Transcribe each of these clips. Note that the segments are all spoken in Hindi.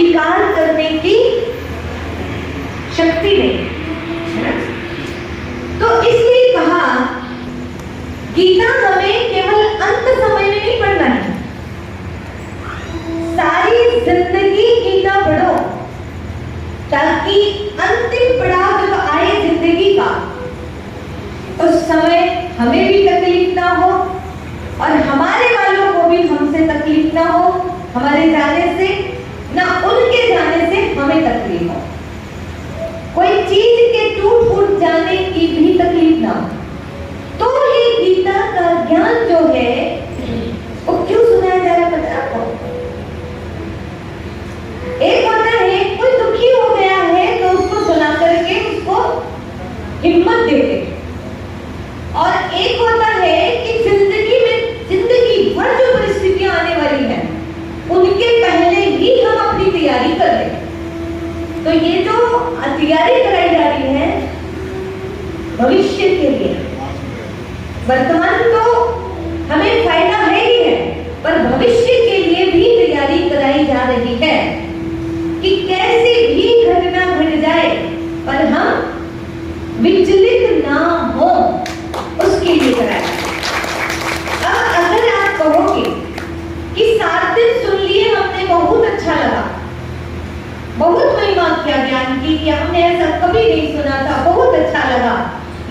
स्वीकार करने की शक्ति नहीं है ना। तो इसलिए कहा गीता हमें केवल अंत समय में नहीं पढ़ना है, सारी जिंदगी गीता पढ़ो, ताकि अंतिम पड़ाव जब आए जिंदगी का उस समय हमें भी तकलीफ ना हो और हमारे वालों को भी हमसे तकलीफ ना हो, हमारे जाने से ना उनके जाने से हमें तकलीफ हो, कोई चीज के टूट फूट जाने की भी तकलीफ ना हो। तो ये गीता का ज्ञान जो है वो क्यों सुनाया जा रहा है पता है आपको? एक होता है कोई दुखी हो गया है तो उसको सुना करके उसको हिम्मत देते, और एक होता है कि जिंदगी में जिंदगी भर जो परिस्थितियां आने वाली है उनके पहले ही हम अपनी तैयारी कर लें। तो ये जो तैयारी कराई जा रही है भविष्य के लिए, वर्तमान तो हमें फायदा है ही है, पर भविष्य के लिए भी तैयारी कराई जा रही है कि कैसे भी घटना घट जाए पर हम विचलित ना हो, उसके लिए कराया। अब अगर आप कहोगे कि 7 दिन सुन लिए हमने, बहुत अच्छा लगा, बहुत महिमा किया ज्ञान की, कि हमने ऐसा कभी नहीं सुना था, बहुत अच्छा लगा,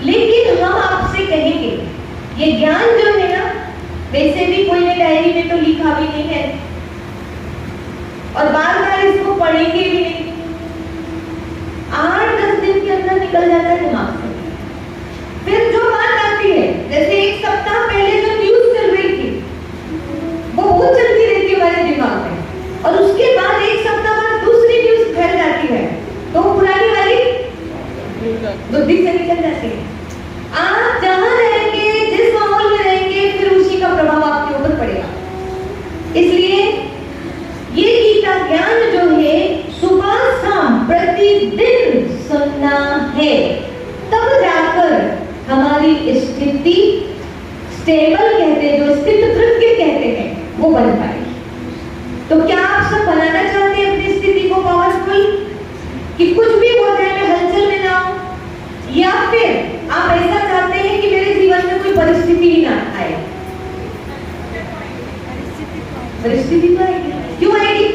लेकिन हम आपसे कहेंगे ये ज्ञान जो है ना, वैसे भी कोई ने डायरी में तो लिखा भी नहीं है और बार बार इसको पढ़ेंगे भी नहीं, 8-10 दिन के अंदर निकल जाता है दिमाग से। फिर जो बात आती है, जैसे एक सप्ताह पहले जो न्यूज चल रही थी वो बहुत चलती रहती है हमारे दिमाग में, और उसके बाद एक सप्ताह बाद दूसरी न्यूज फैल जाती है, तो पुरानी वाली बुद्धि से निकल जाती है। आप जहां रहेंगे, जिस माहौल में रहेंगे, फिर उसी का प्रभाव आपके ऊपर पड़ेगा। इसलिए ये गीता ज्ञान जो है सुबह शाम प्रतिदिन सुनना है, तब जाकर हमारी स्थिति स्टेबल कहते हैं, जो स्थित प्रज्ञ कहते हैं, वो बन पाएगी। तो क्या आप सब बनाना चाहते हैं अपनी स्थिति को पावरफुल, कि कुछ भी हो जाए मैं हलचल में ना हूं, या फिर आप ऐसा चाहते हैं कि मेरे जीवन में कोई परिस्थिति ही ना आए? परिस्थिति तो आएगी, क्यों आएगी?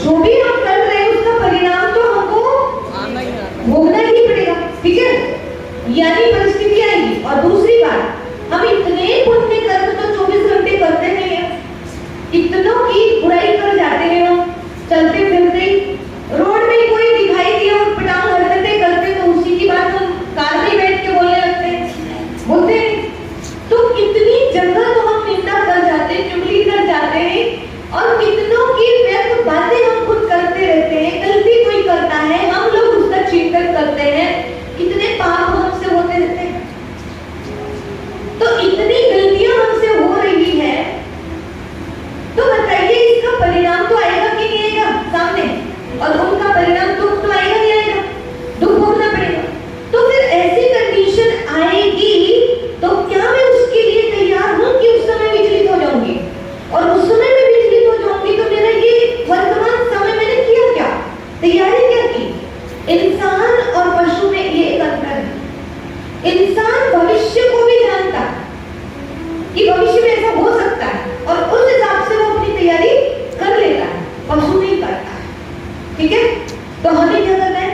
जो भी हम कर रहे हैं उसका परिणाम तो हमको भोगना ही पड़ेगा, ठीक है? यानी परिस्थिति आएगी। और दूसरी बात, हम इतने पुण्य कर्म तो 24 घंटे करते नहीं है, इतनों की बुराई कर जाते हैं हम, चलते फिरते रोड में कोई दिखाई दिया और पटांग हरकतें करते तो उसी की बात हम कार में बैठ के बोलने लगते हैं, बोलते हैं। तो कितनी जगह तो हम निंदा कर जाते हैं, चुगली कर जाते हैं, और कितनों की व्यर्थ बातें हम खुद करते रहते हैं। गलती कोई करता है, हम लोग उसका चिंतन करते हैं, कितने पाप हमसे होते रहते हैं। तो इतनी गलतियां हमसे हो रही है, तो बताइए इसका परिणाम तो आएगा कि नहीं आएगा सामने, और उनका परिणाम दुख तो आएगा नहीं आएगा, दुख भोगना पड़ेगा। तो फिर ऐसी कंडीशन आएगी तो क्या मैं उसके लिए तैयार हूं कि उस समय विचलित हो जाऊंगी, और उस समय में विचलित हो जाऊंगी तो मेरा ये वर्तमान समय मैंने किया क्या, तैयारी क्या की? इंसान और पशु में ये एक अंतर है, इंसान भविष्य को भी जानता है कि भविष्य में ऐसा हो सकता है, और उस हिसाब से वो अपनी तैयारी कर लेता है, पशु नहीं करता है, ठीक है? तो हमें क्या करना है?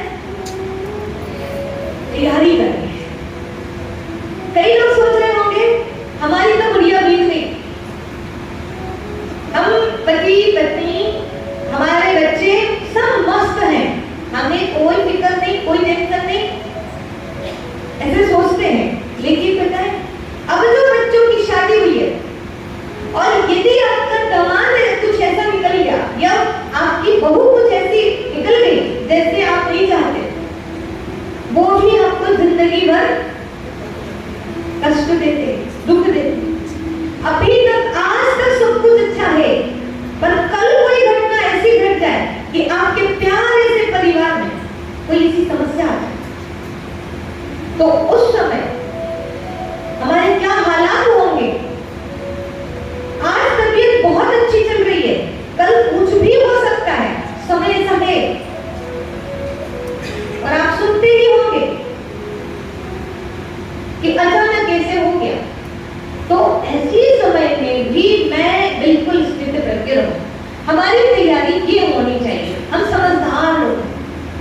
तैयारी करनी है। कई लोग सोच रहे होंगे हमारी तो बढ़िया बीत गई, हम पति पत्नी हमारे बच्चे सब मस्त हैं, हमें कोई फिक्र नहीं, कोई टेंशन नहीं, ऐसे सोचते हैं। लेकिन पता है अब जो बच्चों की शादी हुई है, और यदि आपका दामाद कुछ ऐसा निकल गया या आपकी बहू कुछ ऐसी निकल गई जैसे आप नहीं चाहते, वो भी आपको जिंदगी भर कष्ट देते, दुख देते। अभी तक आज तक सब कुछ अच्छा है, पर कल कोई घटना ऐसी घट जाए कि आपके प्यारे से परिवार में कोई ऐसी समस्या आ जाए, तो उस समय हमारे क्या हालात होंगे? आज तबीयत बहुत अच्छी चल रही है, हो सकता है, समय ऐसा है। और आप सुनते ही होंगे कि अचानक ऐसे हो गया। तो ऐसे समय में भी मैं बिल्कुल स्थित प्रज्ञ रहूं। हमारी तैयारी ये होनी चाहिए। हम समझदार लोग,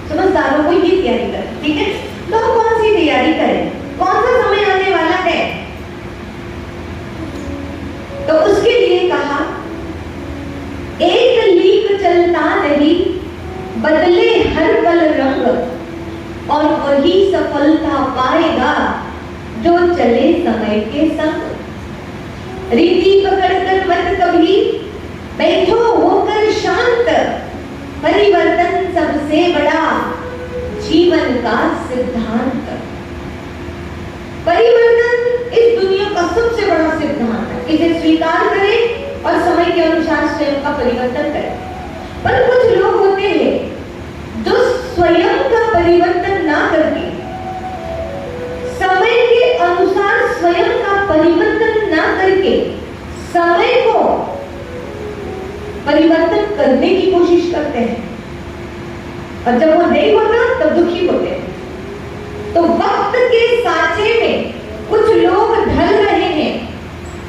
समझदारों को ये तैयारी करें, ठीक है। तो हम कौन सी तैयारी करें, कौन सा समय आने वाला है, तो उसके लिए कहा एक लीक चलता नहीं, बदले हर पल रंग, और वही सफलता पाएगा जो चले समय के संग। रीति पकड़कर मत कभी बैठो होकर शांत, परिवर्तन सबसे बड़ा जीवन का सिद्धांत। परिवर्तन इस दुनिया का सबसे बड़ा सिद्धांत है। इसे स्वीकार करें और समय के अनुसार स्वयं का परिवर्तन करें। पर कुछ लोग होते हैं जो स्वयं का परिवर्तन ना करके, समय के अनुसार स्वयं का परिवर्तन ना करके समय को परिवर्तन करने की कोशिश करते हैं, और जब वो नहीं होता तब दुखी होते हैं। तो वक्त के साँचे में कुछ लोग ढल रहे हैं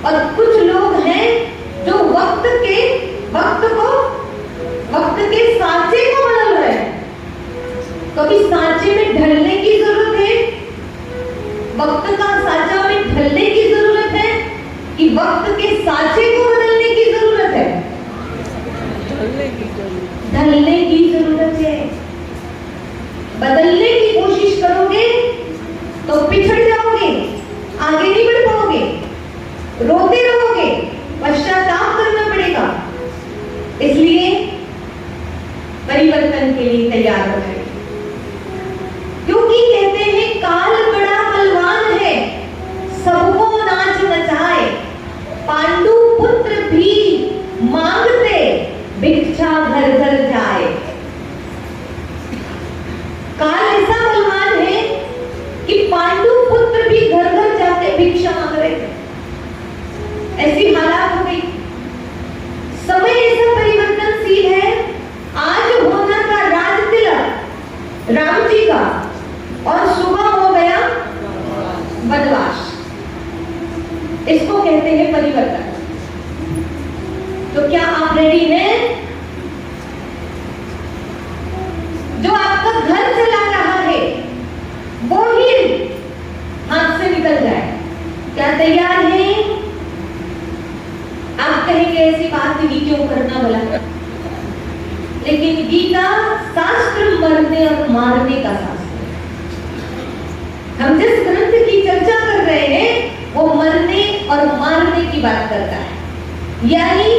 और कुछ लोग हैं जो वक्त के साँचे को बदल रहे हैं। कभी सांचे में ढलने की जरूरत है, वक्त का सांचा में ढलने की जरूरत है, कि वक्त के सांचे को बदलने की जरूरत है? ढलने की जरूरत है। बदलने की कोशिश करोगे तो पिछड़ जाओगे, आगे नहीं बढ़ पाओगे, रोते रहोगे, पश्चाताप करना पड़ेगा। इसलिए परिवर्तन के लिए तैयार हो जाए, क्योंकि कहते हैं काल बड़ा बलवान है, सबको नाच नचाए, पांडु पुत्र भी मांगते भिक्षा घर घर जाए। काल ऐसा बलवान है कि पांडु पुत्र भी घर घर जाके भिक्षा मांग रहे थे। ऐसी हालात हो गई। समय ऐसा परिवर्तनशील है। आज होना था राज तिलक राम जी का, और सुबह हो गया वनवास। इसको कहते हैं परिवर्तन। तो क्या आप रेडी हैं? जो आपका घर चला रहा है वो ही हाथ से निकल जाए, क्या तैयार हैं? आप कहेंगे ऐसी बात ही क्यों करना भला, लेकिन गीता शास्त्र मरने और मारने का शास्त्र है। हम जिस ग्रंथ की चर्चा कर रहे हैं वो मरने और मारने की बात करता है, यानी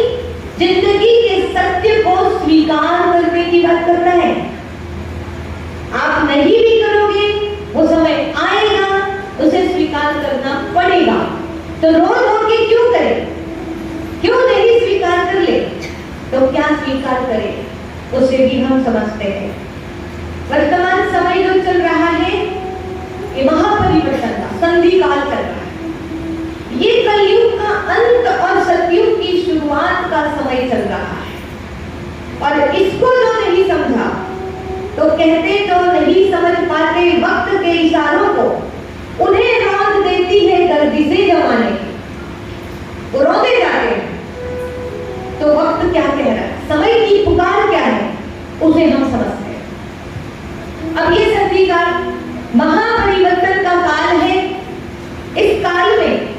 जिंदगी के सत्य को स्वीकार करने की बात करता है। आप नहीं भी करोगे, वो समय आएगा, उसे स्वीकार करना पड़ेगा। तो रो रो के क्यों करें, क्यों नहीं स्वीकार कर ले? तो क्या स्वीकार करें, उसे भी हम समझते हैं। वर्तमान समय जो चल रहा है ये महापरिवर्तन का संधि काल चल रहा है। ये कलयुग का अंत और सतयुग की शुरुआत का समय चल रहा है। और इसको जो नहीं समझा, तो कहते जो नहीं समझ पाते वक्त के इशारों को, उन्हें रौंद देती है गर्दी से जमाने की, वो रोते जाते हैं। तो वक्त क्या कह रहा है, समय की पुकार क्या है, उसे हम समझते हैं। अब ये संधि काल महापरिवर्तन का काल है। इस काल में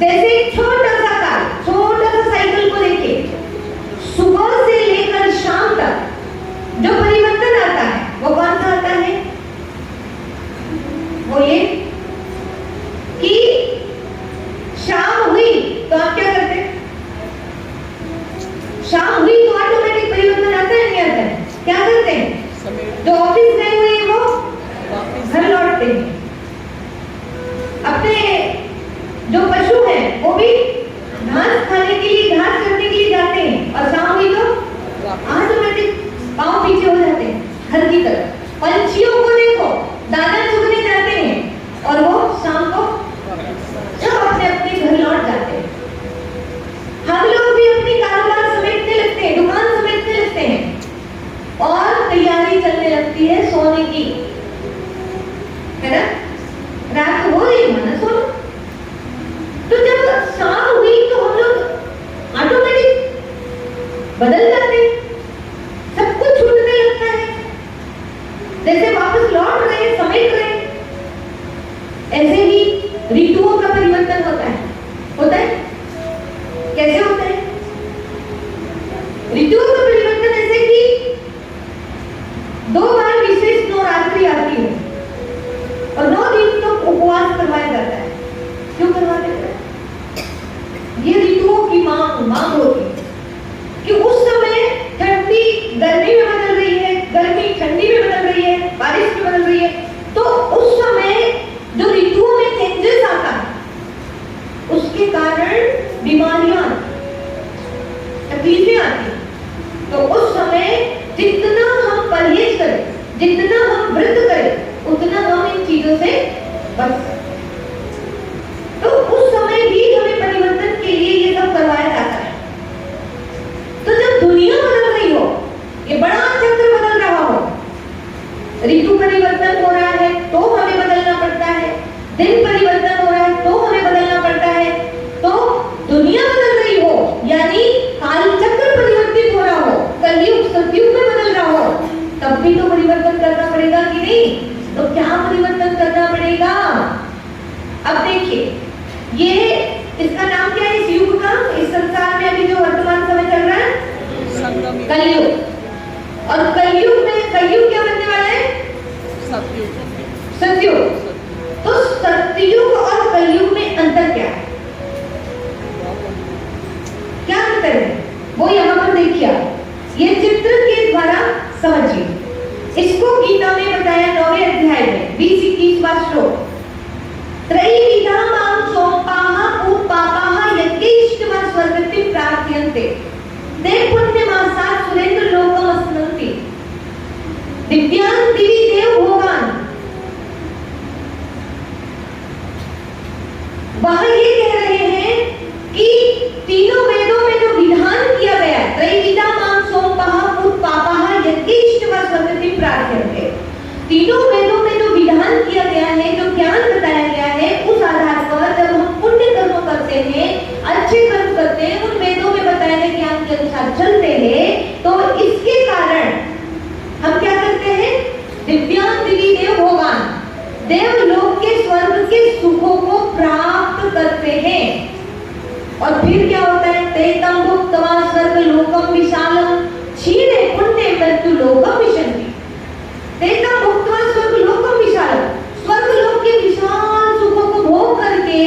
जैसे एक छोटा सा काल, छोटा सा साइकिल को देखिए, सुबह से लेकर शाम तक जो परिवर्तन आता है वो कौन सा आता है? वो ये कि शाम हुई तो आप क्या करते हैं? शाम हुई तो ऑटोमेटिक परिवर्तन आता है, नहीं आता है? क्या करते हैं? जो ऑफिस गए हुए हैं वो घर लौटते हैं। अपने जो पशु हैं वो भी घास खाने के लिए, घास चरने के लिए जाते हैं, और शाम हुई तो ऑटोमेटिक पांव पीछे हो जाते हैं घर की तरफ। पंछियों को देखो, दाना चुगने जाते हैं और वो शाम को सब अपने अपने घर लौट जाते हैं। हम लोग भी अपनी कारोबार समेटने लगते हैं, बदल जाते हैं, सब कुछ छूटने लगता है, जैसे वापस लौट रहे, समेट रहे। ऐसे ही ऋतुओं का परिवर्तन होता है। कैसे होता है ऋतुओं का परिवर्तन? ऐसे कि 2 बार विशेष नवरात्रि आती है और 9 दिन तक उपवास करवाया जाता है। क्यों करवाते हैं? ये ऋतुओं की मांग होती है कि उस समय ठंडी गर्मी में बदल रही है, गर्मी ठंडी में बदल रही है, बारिश में बदल रही है, तो उस समय जो ऋतुओं में चेंजेस आता है उसके कारण बीमारियां, तकलीफें आती हैं। तो उस समय जितना हम परहेज करें, जितना हम व्रत करें, उतना हम इन चीजों से बच सकते। तो उस समय भी हमें परिवर्तन के लिए ये सब करवाया जाता है। तो जब दुनिया बदल रही हो, ये बड़ा चक्र बदल रहा हो, ऋतु परिवर्तन हो रहा है तो हमें बदलना पड़ता है, दिन परिवर्तन हो रहा है तो हमें बदलना पड़ता है, तो दुनिया बदल रही हो यानी काल चक्र परिवर्तित हो रहा हो, कलयुग सतयुग में बदल रहा हो, तब भी तो परिवर्तन करना पड़ेगा कि नहीं? तो क्या परिवर्तन करना पड़ेगा? अब देखिए, ये इसका नाम क्या है इस युग का, इस संसार में अभी जो वर्तमान समय चल रहा है? कलयुग। और कलयुग में कलयुग क्या बनने वाला है? सतयुग। तो सतयुग और कलयुग में अंतर क्या है? क्या अंतर है वो यहाँ पर देखिए, ये चित्र के द्वारा समझिए। इसको गीता में बताया 9वें अध्याय में 20-21वां श्लोक, त्रैविधा मां सोपाः पूपापाः यज्ञैश्चवा स्वर्गतिं प्रार्थयन्ते ते पुण्यमासात् सुरेंद्र लोकमस्नन्ति दिव्यान् दिवि देव भोगान्। वह ये कह रहे हैं कि तीनों वेदों में जो विधान किया गया है, त्रैविधा मां सोपाः पूपापाः यज्ञैश्चवा स्वर्गतिं प्रार्थयन्ते, तीनों वेदों में जो विधान किया गया है, जो ज्ञान बताया गया है, उस आधार पर जब हम पुण्य कर्म करते हैं, अच्छे कर्म करते हैं, उन वेदों में बताए गए ज्ञान के अनुसार चलते हैं, तो इसके कारण हम क्या करते हैं? दिव्यान् दिवि देव भोगान्, देवलोक के स्वर्ग के सुखों को प्राप्त करते हैं। और फिर क्या होता है? तेतं भुक्त्वा स्वर्ग लोकम विशालम क्षीणे पुण्ये मृत्यु लोकम विशन्ति। तेतं भुक्त्वा स्वर्ग लोकम विशालम, स्वर्ग लोक के विशाल सुखों को भोग करके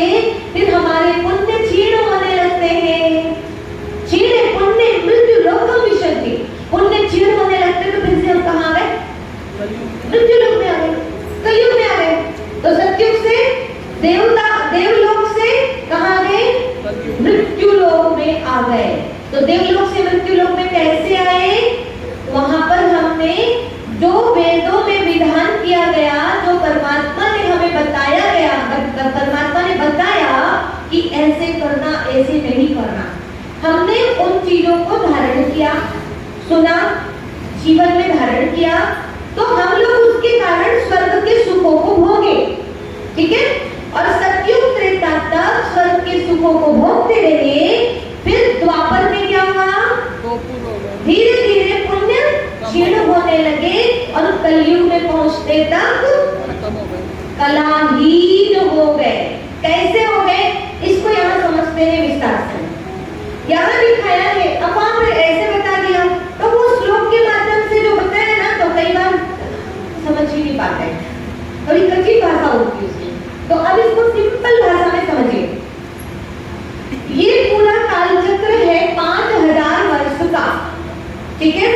फिर हमारे पुण्य क्षीण होने लगते हैं। क्षीणे पुण्ये मृत्यु लोकम विशन्ति, पुण्य क्षीण होने लगते तो फिर से हम कहाँ गए? मृत्यु लोक में आ गए, कलयुग में आ गए। तो सतयुग से देवलोक से कहाँ गए? मृत्यु लोक में आ गए। तो देवलोक से मृत्यु लोक में कैसे आए? वहां पर हमने जो वेदों में विधान किया गया, जो परमात्मा ने हमें बताया गया, परमात्मा ने बताया कि ऐसे करना, ऐसे नहीं करना, हमने उन चीजों को धारण किया, सुना, जीवन में धारण किया, तो हम लोग उसके कारण स्वर्ग के सुखों को भोगे। ठीक है? और सतयुग त्रेता तक स्वर्ग के सुखों को भोगते रहे। फिर द्वापर में क्या हुआ? धीरे धीरे पुण्य क्षीण होने लगे और कलयुग में पहुंचते तक कलाहीन हो गए। कैसे हो गए? इसको यहाँ समझते हैं विस्तार से। यहाँ दिखाया है, अब वहां पर ऐसे बता दिया, तो वो श्लोक के माध्यम से जो बताया ना, तो कई बार समझ ही नहीं पाते, थोड़ी कच्ची भाषा होती है उसकी। तो अब इसको सिंपल भाषा में समझिए। ये पूरा कालचक्र है 5000 वर्ष का। ठीक है?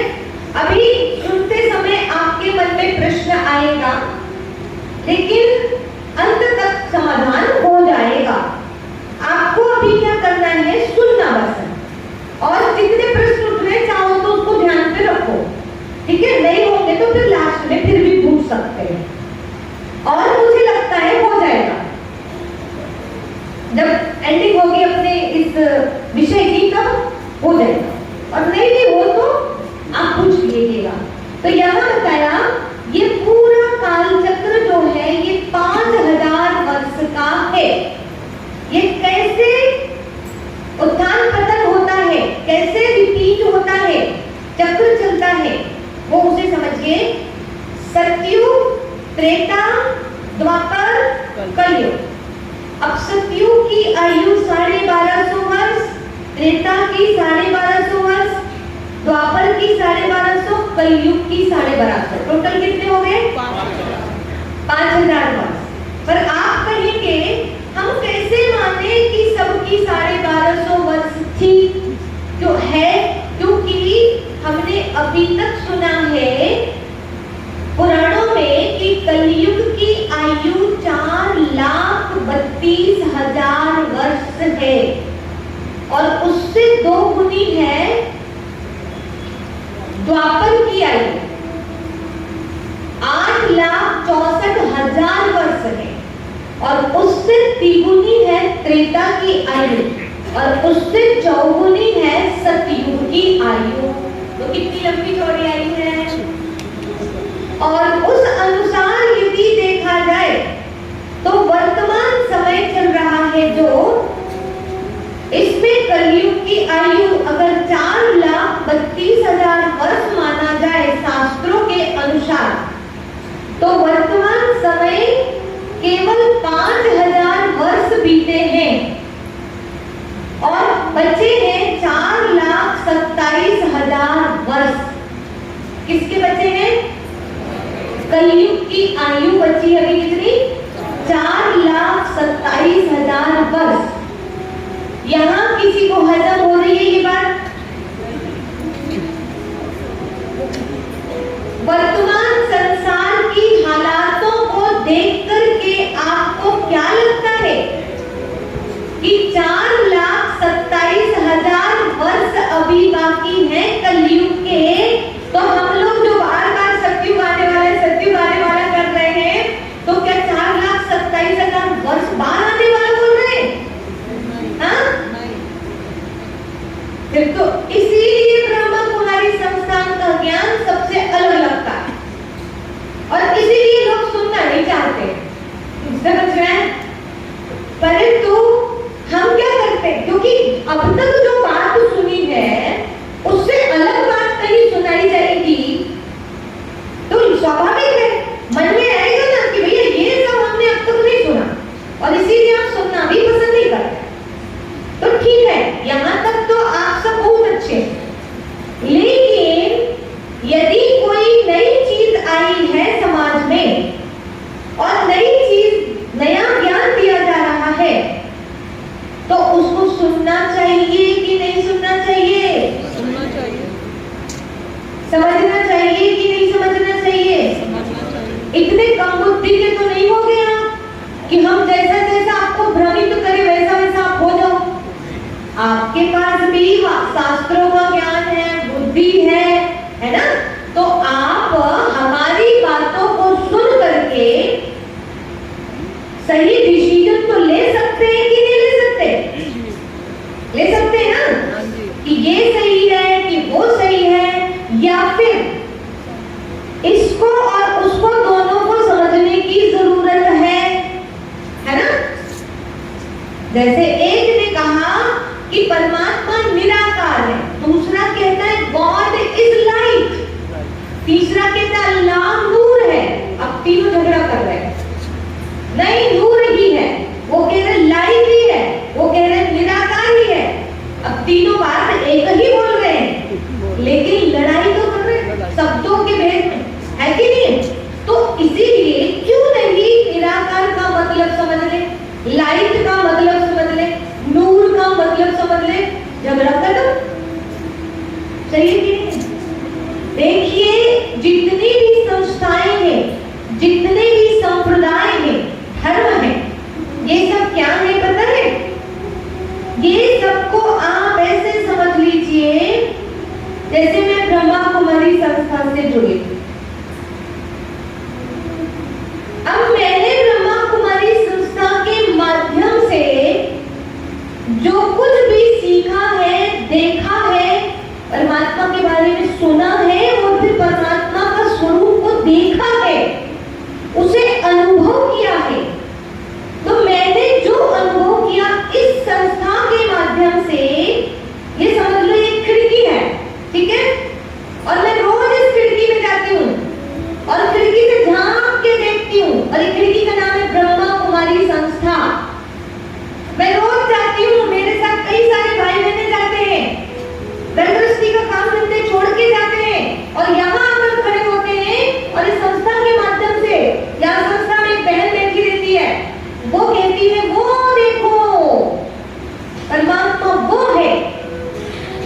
अभी सुनते समय आपके मन में प्रश्न आएगा, लेकिन अंत तक समाधान हो जाएगा। आपको अभी क्या करना है? सुनना बस। और जितने प्रश्न उठ रहे चाहो तो उसको ध्यान पे रखो। ठीक है? नहीं होंगे तो फिर लास्ट में फिर भी पूछ सकते हैं, और मुझे लगता है हो जाएगा। जब एंडिंग होगी अपने इस विषय की तब हो जाएगा, और नहीं भी हो तो आप पूछ लीजिएगा। तो यहाँ बताया ये पूरा कालचक्र जो है ये 5000 वर्ष का है। ये कैसे उत्थान पतन होता है, कैसे रिपीट होता है, द्वापर, कलयुग। अब सतयुग की आयु 1250 वर्ष, त्रेता की 1250 वर्ष, द्वापर की 1250, कलयुग की 1250, टोटल कितने हो गए? 5000 वर्ष। पर आप कहेंगे हम कैसे माने कि सबकी 1250 वर्ष थी? क्यों है? क्योंकि हमने अभी तक सुना है पुराणों में कि कलयुग की आयु 4,32,000 वर्ष है और उससे 2 गुनी है द्वापर की आयु 8,64,000 वर्ष है और उससे 3 गुनी है त्रेता की आयु और उससे 4 गुनी है सतयुग की आयु। तो कितनी लंबी चौड़ी आयु है? और उस अनुसार यदि देखा जाए तो वर्तमान समय चल रहा है जो, इसमें कलयुग की आयु अगर 4,32,000 वर्ष माना जाए शास्त्रों के अनुसार, तो वर्तमान समय केवल 5,000 वर्ष बीते हैं और बचे हैं 4,27,000 वर्ष। किसके बचे हैं? कलयुग की आयु बची अभी कितनी? 4,27,000 वर्ष। यहाँ किसी को हजम हो रही है ये बात? वर्तमान संसार की हालातों को देख करके आपको क्या लगता है कि 4,27,000 वर्ष अभी बाकी हैं कलयुग के? तो हम लोग जो बार-बार सतयुग आने वाला है, सतयुग आने वाला कर रहे हैं, तो क्या 4,27,000 वर्ष बाद आने वाला बोल रहे हैं? हाँ? फिर तो इसीलिए ब्रह्मा कुमारी संस्थान का ज्ञान सबसे अलग लगता है और इसीलिए लोग सुनना नहीं चाहते। समझ रहे हैं? परंतु हम क्या करते हैं, क्योंकि अब तक जो बात सुनी है उससे अलग बात कहीं सुनाई जाएगी तो स्वाभाविक है मन में आएगा ना कि भैया ये सब हमने अब तक नहीं सुना और इसीलिए आप सुनना भी पसंद नहीं करते। तो ठीक है, यहाँ तक तो आप सब बहुत अच्छे, लेकिन यदि कोई नई चीज आई है समाज में और नई चीज, नया ज्ञान दिया जा रहा है, तो उसको सुनना चाहिए कि नहीं सुनना चाहिए? सुनना चाहिए। समझना चाहिए कि नहीं समझना चाहिए? समझना चाहिए। इतने कम बुद्धि के तो नहीं हो गया कि हम जैसा जैसा आपको भ्रमित करें वैसा वैसा आप हो जाओ। आपके पास भी शास्त्रों का ज्ञान है, बुद्धि है ना? तो आप हमारी बातों को सुन करके सही डिसीजन तो ले सकते हैं कि नहीं ले सकते? ले सकते हैं ना कि ये सही है कि वो सही है, या फिर इसको और उसको दोनों को समझने की जरूरत है ना? जैसे एक ने कहा कि परमात्मा निराकार है, दूसरा कहता है गॉड इज लाइट, तीसरा कहता है अल्लाह नूर है। अब तीनों झगड़ा कर रहे हैं, नहीं नूर ही है, वो कह रहे लाइट ही है, वो कह रहे निराकार ही है। अब तीनों बात एक ही बोल रहे हैं, लेकिन लड़ाई तो कर रहे हैं शब्दों के भेद में, है कि नहीं? तो इसीलिए क्यों नहीं निराकार का मतलब समझ ले, लाइट का मतलब समझ ले, नूर का मतलब समझ ले, झगड़ा खत्म। सही है कि नहीं? देखिए जितनी भी संस्थाएं हैं, जितने भी संप्रदाय हैं, धर्म है, ये सब क्या है पता है? ये सबको आप ऐसे समझ लीजिए जैसे मैं ब्रह्मा कुमारी संस्था से जुड़ी। अब मैंने ब्रह्मा कुमारी संस्था के माध्यम से जो कुछ भी सीखा है, देखा है, परमात्मा के बारे में सुना है और फिर परमात्मा का स्वरूप को देखा है, उसे अनुभव किया है, तो मैंने जो अनुभव किया इस संस्था के माध्यम से, ये समझ लो एक खिड़की है, ठीक है? और मैं रोज इस खिड़की में जाती हूँ और खिड़की से झांक के देखती हूँ और ये खिड़की का नाम है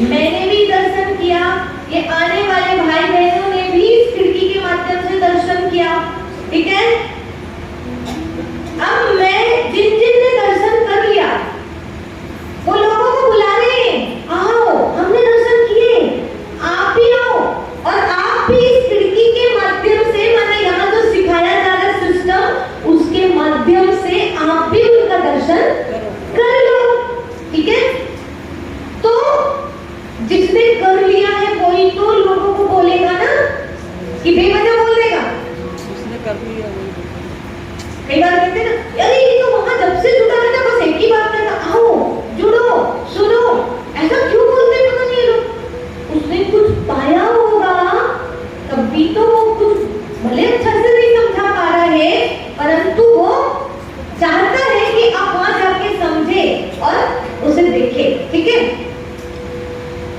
मैंने भी दर्शन किया, ये आने वाले भाई बहनों ने भी इस खिड़की के माध्यम से दर्शन किया, ठीक है। अब मैं जिन जिन ने दर्शन कर लिया वो लोगों को बुला रहे हैं, आओ हमने दर्शन किए, आप भी आओ और आप भी इस खिड़की के माध्यम से, माना यहाँ जो सिखाया जा रहा है सिस्टम, उसके माध्यम से आप भी उनका दर्शन कर लो, ठीक है। तो जिसने कर लिया है वही तो लोगों को बोलेगा ना, कि बेवजह बोल देगा, उसने कर लिया वही। कई बार कहते हैं ना, अरे ये तो वहां जब से जुड़ा है ना बस एक ही बात करता, आओ जुड़ो सुनो, ऐसा क्यों बोलते पता नहीं लोग। उसने कुछ पाया होगा तभी तो वो कुछ भले अच्छा से नहीं समझा पा रहा है, परंतु वो चाहता है कि आप वहां जाके समझे और उसे देखे, ठीक है।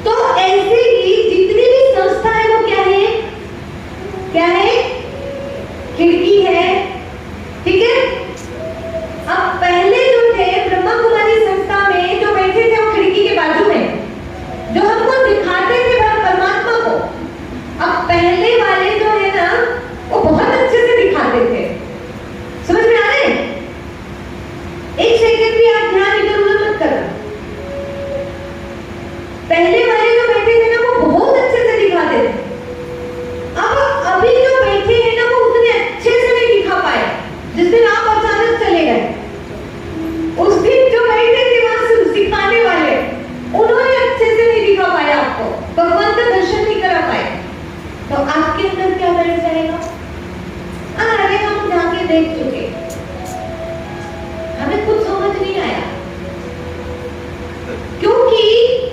तो ऐसे ही जितनी भी संस्था है वो क्या है, क्या है, खिड़की है, ठीक है। अब पहले जो थे ब्रह्मा कुमारी संस्था में जो बैठे थे वो खिड़की के बाजू में जो हमको दिखाते थे परमात्मा को, अब पहले वाले जो है ना वो बहुत अच्छे से दिखाते थे, समझ में आ रहे हैं? एक सेकंड भी आप ध्यान इधर उधर मत करना। पहले वाले जो बैठे थे ना वो बहुत अच्छे से दिखाते थे, अब अभी जो बैठे हैं ना वो उतने अच्छे से नहीं दिखा पाए। जिस दिन आप अचानक चले गए उस दिन जो बैठे थे वहां सिखाने वाले उन्होंने अच्छे से नहीं दिखा पाया आपको, भगवान का दर्शन नहीं करा पाए, तो आपके अंदर क्या बैठ जाएगा, अरे हम जाके देख चुके, हमें कुछ समझ नहीं आया, क्योंकि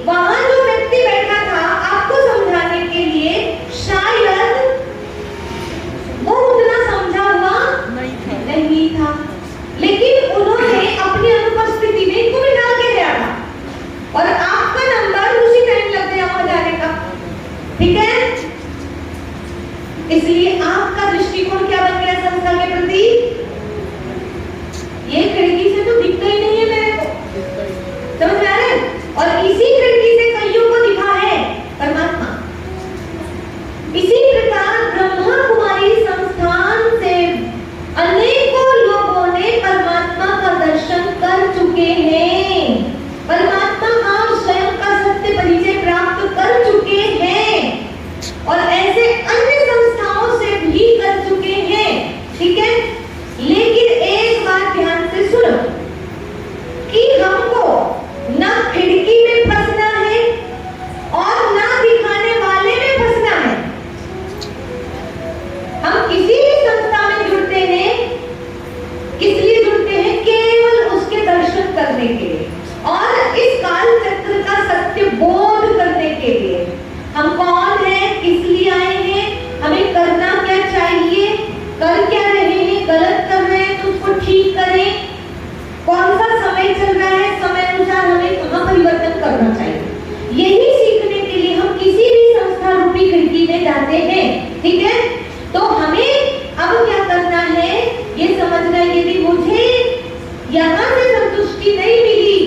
वहां जो व्यक्ति बैठा था आपको समझाने के लिए शायद वो उतना समझा हुआ नहीं था, लेकिन उन्होंने अपनी अनुपस्थिति में इनको बिठा के दिया था और आपका नंबर उसी टाइम लग गया वहां जाने का, ठीक है। इसलिए आपका दृष्टिकोण क्या बन गया संस्था के प्रति, ये खिड़की से तो दिखता ही नहीं है मेरे को, समझ में आ रहा है? और इसी खिड़की से कईयों को दिखा है परमात्मा। इसी प्रकार ब्रह्मा कुमारी संस्थान से अनेकों लोगों ने परमात्मा का दर्शन कर चुके हैं, परमात्मा का स्वयं का सत्य परिचय प्राप्त कर चुके हैं और ऐसे अन्य संस्थाओं से भी कर चुके हैं, ठीक है। लेकिन एक बात ध्यान से सुनो कि हमको ना खिड़की में फंसना है और ना दिखाने वाले में फंसना है। हम किसी भी संस्था में जुड़ते हैं, किस लिए जुड़ते हैं, केवल उसके दर्शन करने के लिए और इस काल चक्र का सत्य बोध करने के लिए। हम कौन हैं, किस लिए आए हैं, हमें करना क्या चाहिए, कर क्या रहे हैं, गलत कर रहे हैं तो उसको ठीक करें, कौन सा समय चल रहा है, समय अनुसार हमें कहाँ परिवर्तन करना चाहिए, यही सीखने के लिए हम किसी भी संस्था रूपी खिड़की में जाते हैं, ठीक है। तो हमें अब क्या करना है ये समझना, यदि मुझे यहाँ से संतुष्टि नहीं मिली,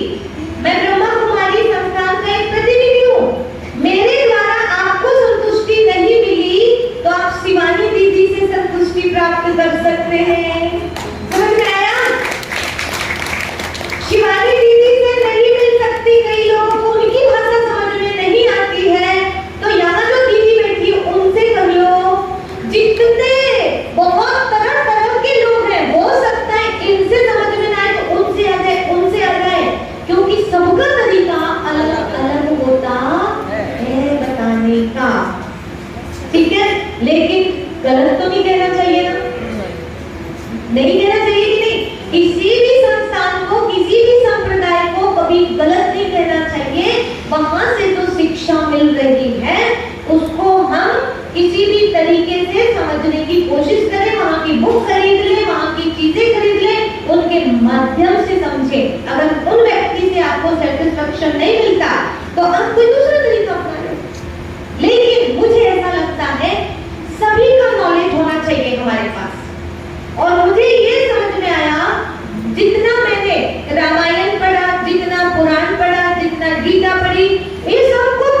मैं ब्रह्मा कुमारी संस्थान का एक प्रतिनिधि हूँ, मेरे द्वारा आपको संतुष्टि नहीं मिली तो आप शिवानी दीदी से संतुष्टि प्राप्त कर सकते हैं, समझ में आया? शिवानी दीदी से नहीं मिल सकती, कई लोगों को उनकी भाषा समझ में नहीं आती है, तो यहाँ जो दीदी बैठी है उनसे कर लो। जितने बहुत तरह तरह के लोग हैं, हो सकता है इनसे समझ में ना आए तो उनसे आ जाए, उनसे आ जाए, क्योंकि सबका तरीका अलग अलग होता है बताने का, ठीक है। लेकिन गलत तो नहीं कहना चाहिए ना, नहीं कहना चाहिए कि नहीं, किसी भी संस्थान को, किसी भी संप्रदाय को कभी गलत नहीं कहना चाहिए। वहां से तो शिक्षा मिल रही है उसको हम किसी भी तरीके से समझने की कोशिश करें, वहां की बुक खरीद लें, वहां की चीजें खरीद लें, उनके माध्यम से समझें। अगर उन व्यक्ति से आपको सेटिस्फेक्शन नहीं मिलता तो आप कोई दूसरा तरीका अपना लें। लेकिन मुझे ऐसा लगता है सभी का नॉलेज होना चाहिए हमारे पास, और मुझे ये समझ में आया जितना मैंने रामायण पढ़ा, जितना पुराण पढ़ा, जितना गीता पढ़ी, ये सबको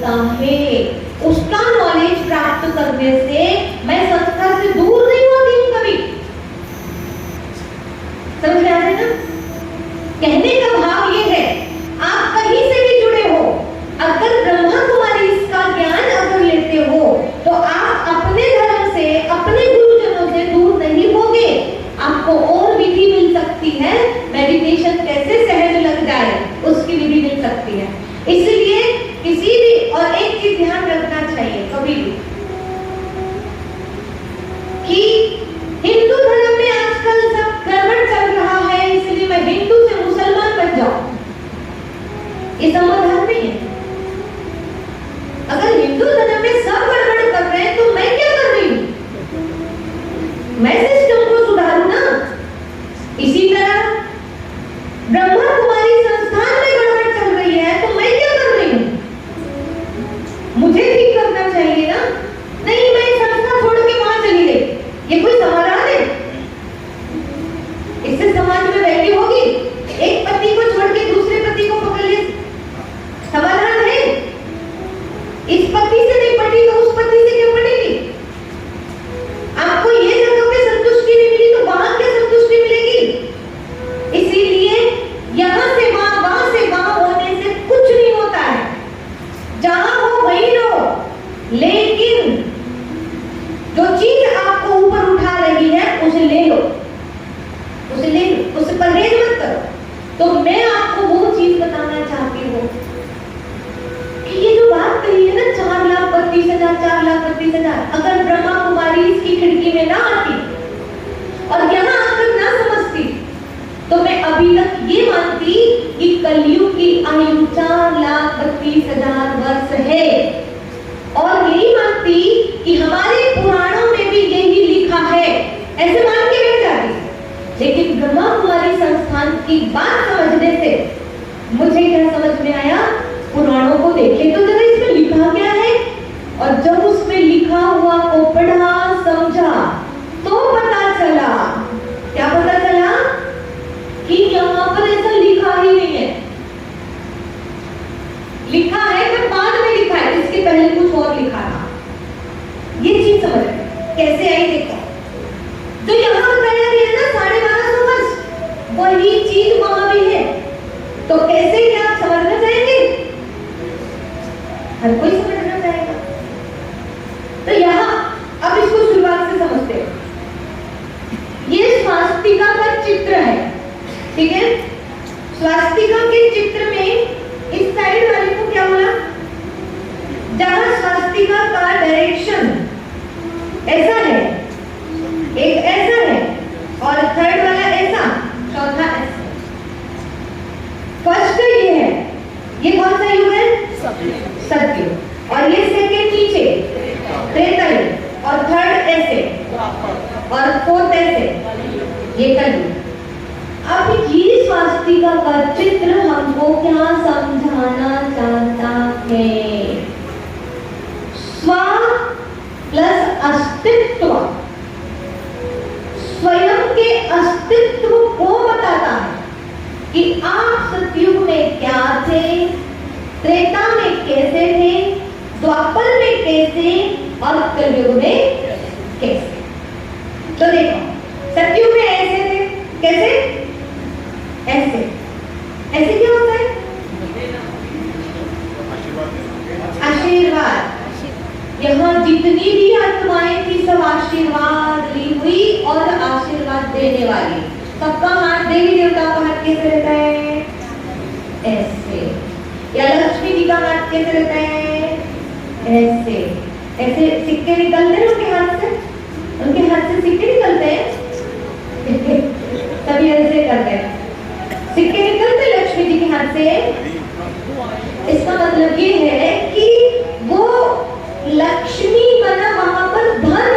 होता है, उसका नॉलेज प्राप्त करने से मैं संस्था से दूर नहीं होती हूँ कभी। समझ में आ रहा है ना? कहने का भाव ये है, आप कहीं से भी जुड़े हो, अगर ब्रह्मा कुमारी इसका ज्ञान अगर लेते हो तो आप अपने धर्म से, अपने गुरुजनों से दूर नहीं होगे। आपको और विधि मिल सकती है, मेडिटेशन कैसे सहज लग जाए उसकी विधि मिल सकती है। इसलिए किसी भी, और एक चीज ध्यान रखना चाहिए कभी भी कि हिंदू धर्म में आजकल सब गड़बड़ चल रहा है, इसलिए मैं हिंदू से मुसलमान बन जाऊं, ये समाधान नहीं है। अगर हिंदू धर्म में सब गड़बड़ कर रहे हैं तो मैं क्या कर रही हूं? मैं सिस्टम को सुधारूं ना। इसी तरह ब्रह्मा कुमारी संस्थान में गड़बड़ चल रही है तो मैं क्या कर रही हूं? मुझे ठीक करना चाहिए ना। नहीं, मैं संस्था छोड़ के वहां चली गई, ये कोई समाधान है? इससे समाज में वैल्यू होगी? एक पति को छोड़ के दूसरे पति को पकड़ ले, समाधान है? इस पति से नहीं पटी तो उस पति से क्यों पटेगी? आपको ये जगह पे संतुष्टि नहीं मिली तो वहां क्या संतुष्टि मिलेगी? इसीलिए यहाँ से वहां, वहां से वहां होने से कुछ नहीं होता है। जहां हो वहीं रहो, लेकिन जो चीज आपको ऊपर उठा रही है उसे ले लो, उसे ले लो, उससे परहेज मत करो। तो मैं आपको वो चीज बताना चाहती हूँ कि ये जो बात कही है ना 4,32,000, 4,32,000, अगर ब्रह्मा कुमारी इसकी खिड़की में ना आती और यहाँ आकर ना समझती तो मैं अभी तक ये मानती कि कलयुग की आयु 4,32,000 वर्ष है, और यही मानती कि हमारे पुराणों में भी यही लिखा है, ऐसे मान के बैठ जाती। लेकिन ब्रह्मा कुमारी संस्थान की बात समझने से मुझे क्या समझ में आया, पुराणों को देखे तो जरा इसमें लिखा क्या है, और जब उसमें लिखा हुआ को पढ़ा समझा तो पता चला, क्या पता चला कि यहाँ पर ऐसा लिखा ही नहीं है। लिखा है तो बाद में लिखा है, इसके पहले कुछ और लिखा था। ये चीज समझ कैसे आई देखो, तो यहाँ बताया गया ना 1250 वर्ष, वही चीज वहां भी है। तो कैसे क्या आप समझना चाहेंगे? हर कोई समझना चाहेगा। तो यहाँ अब इसको शुरुआत से समझते हैं। ये स्वास्तिका का चित्र है, ठीक है? स्वास्तिका के चित्र में इस साइड वाले को क्या बोला? जहां स्वास्तिका का डायरेक्शन ऐसा है, एक ऐसा है और थर्ड वाला ऐसा, चौथा ऐसा। फर्स्ट ये है, ये कौन सा युग है? सतयुग। और ये सेकंड नीचे त्रेता युग, और थर्ड ऐसे, और फोर्थ ऐसे, ये कलयुग। अब ये स्वास्तिका का चित्र हमको क्या समझाना चाहता है? स्व प्लस अस्तित्व, स्वयं के अस्तित्व को बताता है कि आप सतयुग में क्या थे, त्रेता में कैसे थे, द्वापर में कैसे, और कलयुग में कैसे। तो देखो, सतयुग में ऐसे थे, कैसे? ऐसे। ऐसे क्या होता है? आशीर्वाद। यहाँ जितनी भी आत्माएं थी सब आशीर्वाद ली हुई और आशीर्वाद देने वाली। सबका हाथ देवी देवता का हाथ कैसे रहता है? ऐसे। या लक्ष्मी जी का हाथ कैसे रहता है? ऐसे। ऐसे सिक्के निकलते हैं उनके हाथ से, उनके हाथ से सिक्के निकलते हैं तभी ऐसे करते हैं, सिक्के निकलते लक्ष्मी जी के हाथ से। इसका मतलब ये है कि वो लक्ष्मी बना वहां पर धन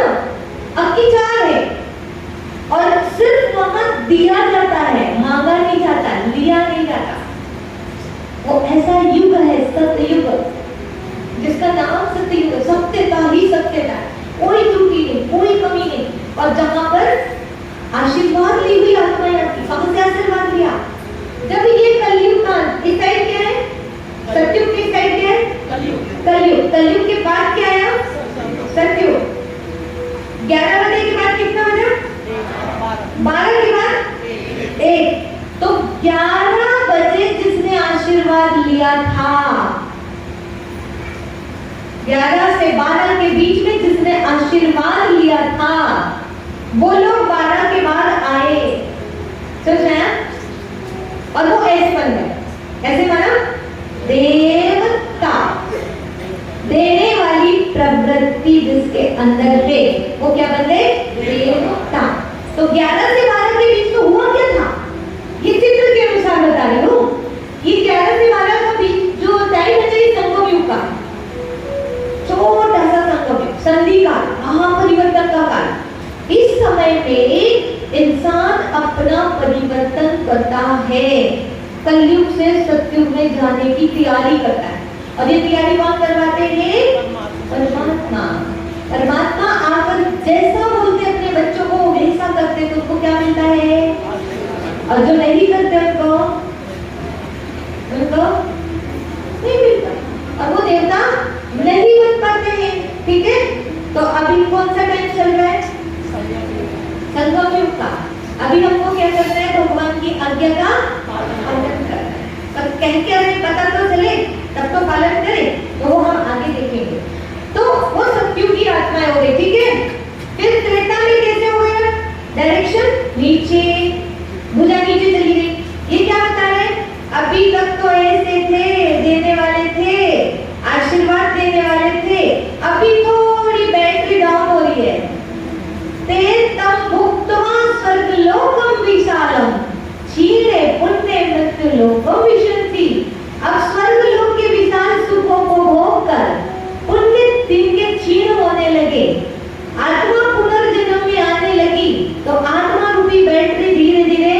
अकिचार है, और सिर्फ वहां दिया जाता है, मांगा नहीं जाता, लिया नहीं जाता। वो ऐसा युग है सतयुग, जिसका नाम सतयुग है। सत्यता ही सत्यता, कोई त्रुटि नहीं, कोई कमी नहीं। और जहां पर आशीर्वाद ली हुई आत्माएं आती, कहां से आशीर्वाद लिया? जब ये कलयुग का इस साइड क्या है, सतयुग की साइड क्या है? कलयुग के बाद क्या आया? सतयुग। 11 बजे के बाद कितना बजा? 12 के बाद 1। तो 11 बजे जिसने आशीर्वाद लिया था, 11 से 12 के बीच में जिसने आशीर्वाद लिया था, वो लोग 12 के बाद आए। समझ आया? और वो ऐसे बन गए। ऐसे माना देवता, देने वाली प्रवृत्ति जिसके अंदर है वो क्या बन गए? देवता। तो 11 से 12 के बीच में हुआ क्या था? ये चित्र के अनुसार बता रही हूँ। ये 11 से 12 का बीच जो टाइम है, ये संगम युग का छोटा सा संगम युग, संधि काल, महापरिवर्तन का काल। इस समय में इंसान अपना परिवर्तन करता है, कलयुग से सतयुग में जाने की तैयारी करता है। और ये तैयारी कौन करवाते हैं? परमात्मा। परमात्मा आकर जैसा बोलते अपने बच्चों को वैसा करते तो उसको क्या मिलता है? और जो नहीं करते उनको नहीं मिलता। और वो देवता नहीं बन पाते हैं। ठीक है, तो अभी कौन सा टाइम चल रहा है? संगम युग का। अभी हमको क्या करना है? भगवान की आज्ञा का पालन करना है। तब कह के हमें पता तो चले, तब तो पालन करें, तो वो हम आगे देखेंगे। तो वो सतयुग की आत्माएं हो गई। ठीक है, फिर त्रेता में कैसे हो गया? डायरेक्शन नीचे, भुजा नीचे चली गई। ये क्या बता रहे हैं? अभी तक तो ऐसे थे, देने वाले थे, आशीर्वाद देने वाले थे, अभी थोड़ी बैटरी डाउन हो रही है। तेतम भुक्त्वा स्वर्गलोकम विशालम क्षीणे पुण्य मृत्युलोकम विशन्ति। अब स्वर्गलोक के विशाल सुखों को भोग कर पुण्य दिन के क्षीण होने लगे, आत्मा पुनर्जन्म में आने लगी, तो आत्मा रूपी बैटरी धीरे धीरे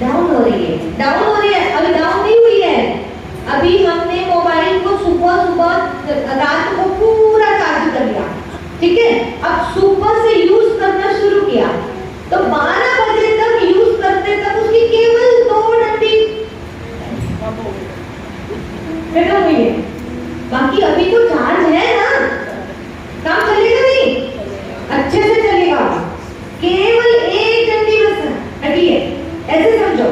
डाउन हो रही है। डाउन हो रही है, अभी डाउन नहीं हुई है। अभी हमने मोबाइल को सुबह सुबह रात को पूरा चार्ज कर लिया। ठीक है, अब सुबह से यूज करना शुरू किया, तो 12 बजे तक यूज करते तक उसकी केवल 2 डंडी खत्म हुई है। बाकी अभी तो चार्ज है ना, काम चलेगा नहीं, अच्छे से चलेगा। केवल 1 डंडी बस हटी है, ऐसे समझो।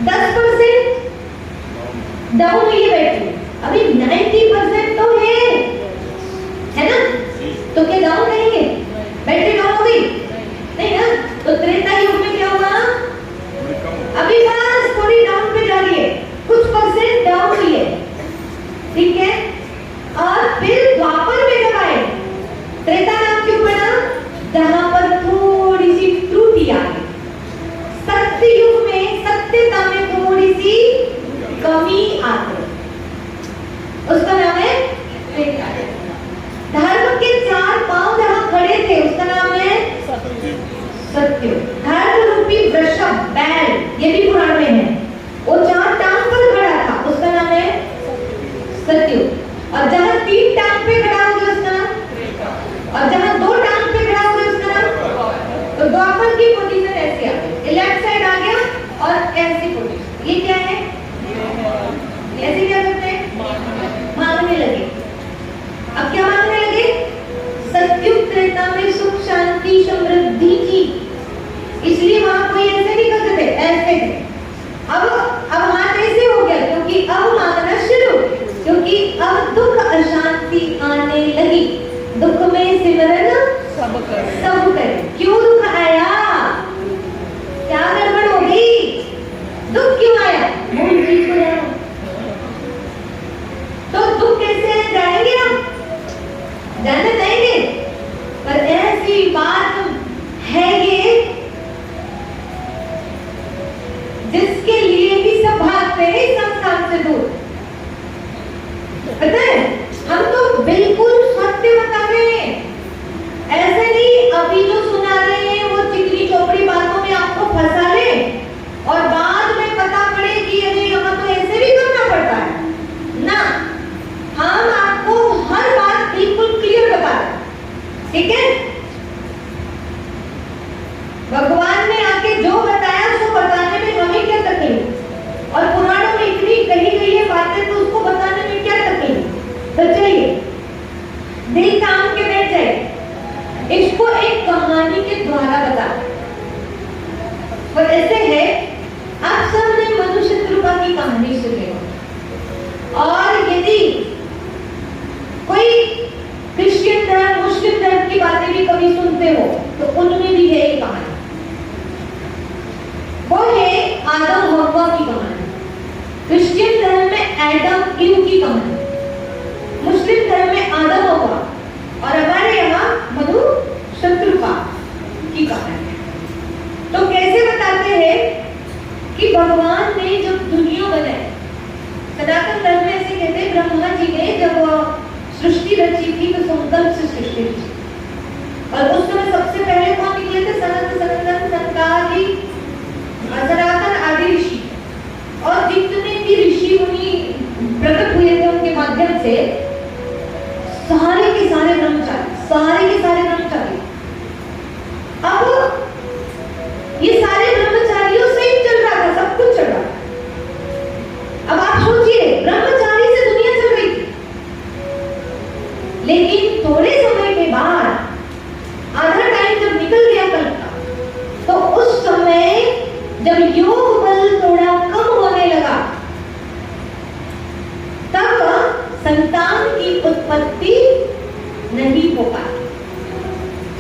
10% डाउन हुई है बैटरी, अभी 90% तो है ना? तो क्या डाउन रहेंगे? बैटरी डाउन हो गई नहीं ना? तो त्रेता युग में क्या होगा? अभी बस थोड़ी डाउन पे जा रही है, कुछ परसेंट डाउन हुई है। ठीक है, और फिर द्वापर में जब आए, त्रेता नाम क्यों पड़ा? जहां पर थोड़ी सी त्रुटि आ गई। सत्य युग में सत्यता में थोड़ी सी कमी आ गई, उसका नाम है त्रेता। धर्म के 4 पांव जहां खड़े थे, उसका नाम है सत्य। धर्म रूपी वृषभ, बैल, ये भी पुराण में है, वो 4 टांग पर खड़ा था, उसका नाम है सत्य। और जहां 3 टांग पे खड़ा हो गया उसका नाम, और जहां 2 टांग पे खड़ा हो गया उसका नाम। तो द्वापर की पोजीशन ऐसी आ गई, लेफ्ट साइड आ गया और ऐसी पोजीशन। ये क्या है? ऐसे क्या करते हैं? मांगने लगे। अब क्या मांगने लगे? सतयुग त्रेता में सुख शांति समृद्धि की, इसलिए वहां कोई ऐसे नहीं करते थे, ऐसे थे। अब हाथ ऐसे हो गया, क्योंकि अब मांगना शुरू, क्योंकि अब दुख अशांति आने लगी। दुख में सिमरन सब करे। क्यों दुख आया? क्या गड़बड़ हो गई? दुख क्यों आया? मूल चीज को जानो। तो दुख कैसे जाएंगे हम? जानना चाहेंगे, पर ऐसी बात है ये जिसके लिए भी सब भागते हैं संसार से दूर। पता है, हम तो बिल्कुल सत्य बता रहे हैं, ऐसे नहीं। अभी एडम ईव की कहानी, मुस्लिम धर्म में आदम होगा और हमारे यहाँ मधु शत्रुपा की कहानी। तो कैसे बताते हैं कि भगवान ने जब दुनिया बनाई, सनातन धर्म में ऐसे कहते हैं ब्रह्मा जी ने जब सृष्टि रची थी तो संकल्प से सृष्टि रची, और उस समय सबसे पहले कौन निकले थे? सनत सनंदन सनकादि सनातन आदि ऋषि, और जितने भी ऋषि मुनि प्रकट हुए थे उनके माध्यम से सारे के सारे ब्रह्मचारी। अब ये सारे ब्रह्मचारियों से ही चल रहा था, सब कुछ चल रहा था। अब आप सोचिए, ब्रह्मचारी से दुनिया चल रही थी, लेकिन थोड़े समय के बाद आधा टाइम जब निकल गया कल का, तो उस समय जब योग बल थोड़ा कम होने लगा, तब संतान की उत्पत्ति नहीं हो पाई।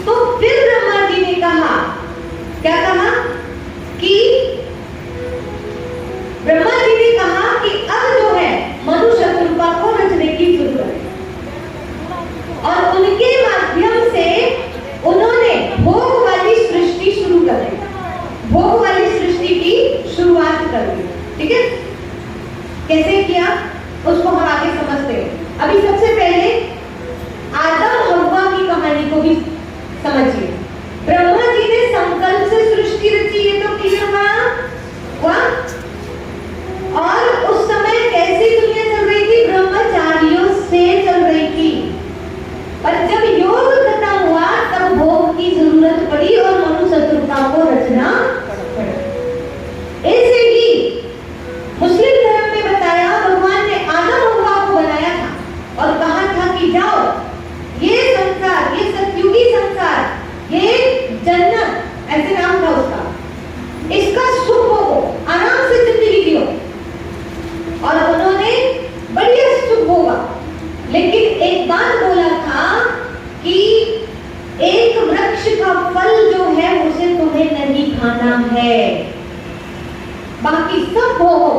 तो फिर ब्रह्मा जी ने कहा, क्या कहा कि ब्रह्मा जी ने कहा कि अब जो है मधु शत्रुपा को रचने की जरूरत है, और उनके माध्यम से उन्होंने भोग वाली सृष्टि शुरू कर दी, भोग वाली सृष्टि की शुरुआत कर दी। ठीक है, कैसे किया उसको हम आगे समझते हैं। अभी सबसे पहले आदम हव्वा की कहानी को भी समझिए। ब्रह्मा जी ने संकल्प से सृष्टि रची, ये तो क्लियर हुआ। और उस समय कैसी दुनिया चल रही थी? ब्रह्मचारियों से चल रही थी। पर जब योग खत्म हुआ तब भोग की जरूरत पड़ी और मनु शत्रुपा को रचना पड़ा। ऐसे ही मुस्लिम धर्म में बताया, भगवान ने आदम हव्वा को बनाया था और कहा था कि जाओ, ये संसार, ये सतयुगी संसार, ये जन्नत, ऐसे नाम था उसका, इसका सुख भोगो, आराम से जिंदगी जियो। और उन्होंने बढ़िया सुख भोगा, लेकिन एक बात बोला था कि एक वृक्ष का फल जो है उसे तुम्हें नहीं खाना है, बाकी सब भोगो,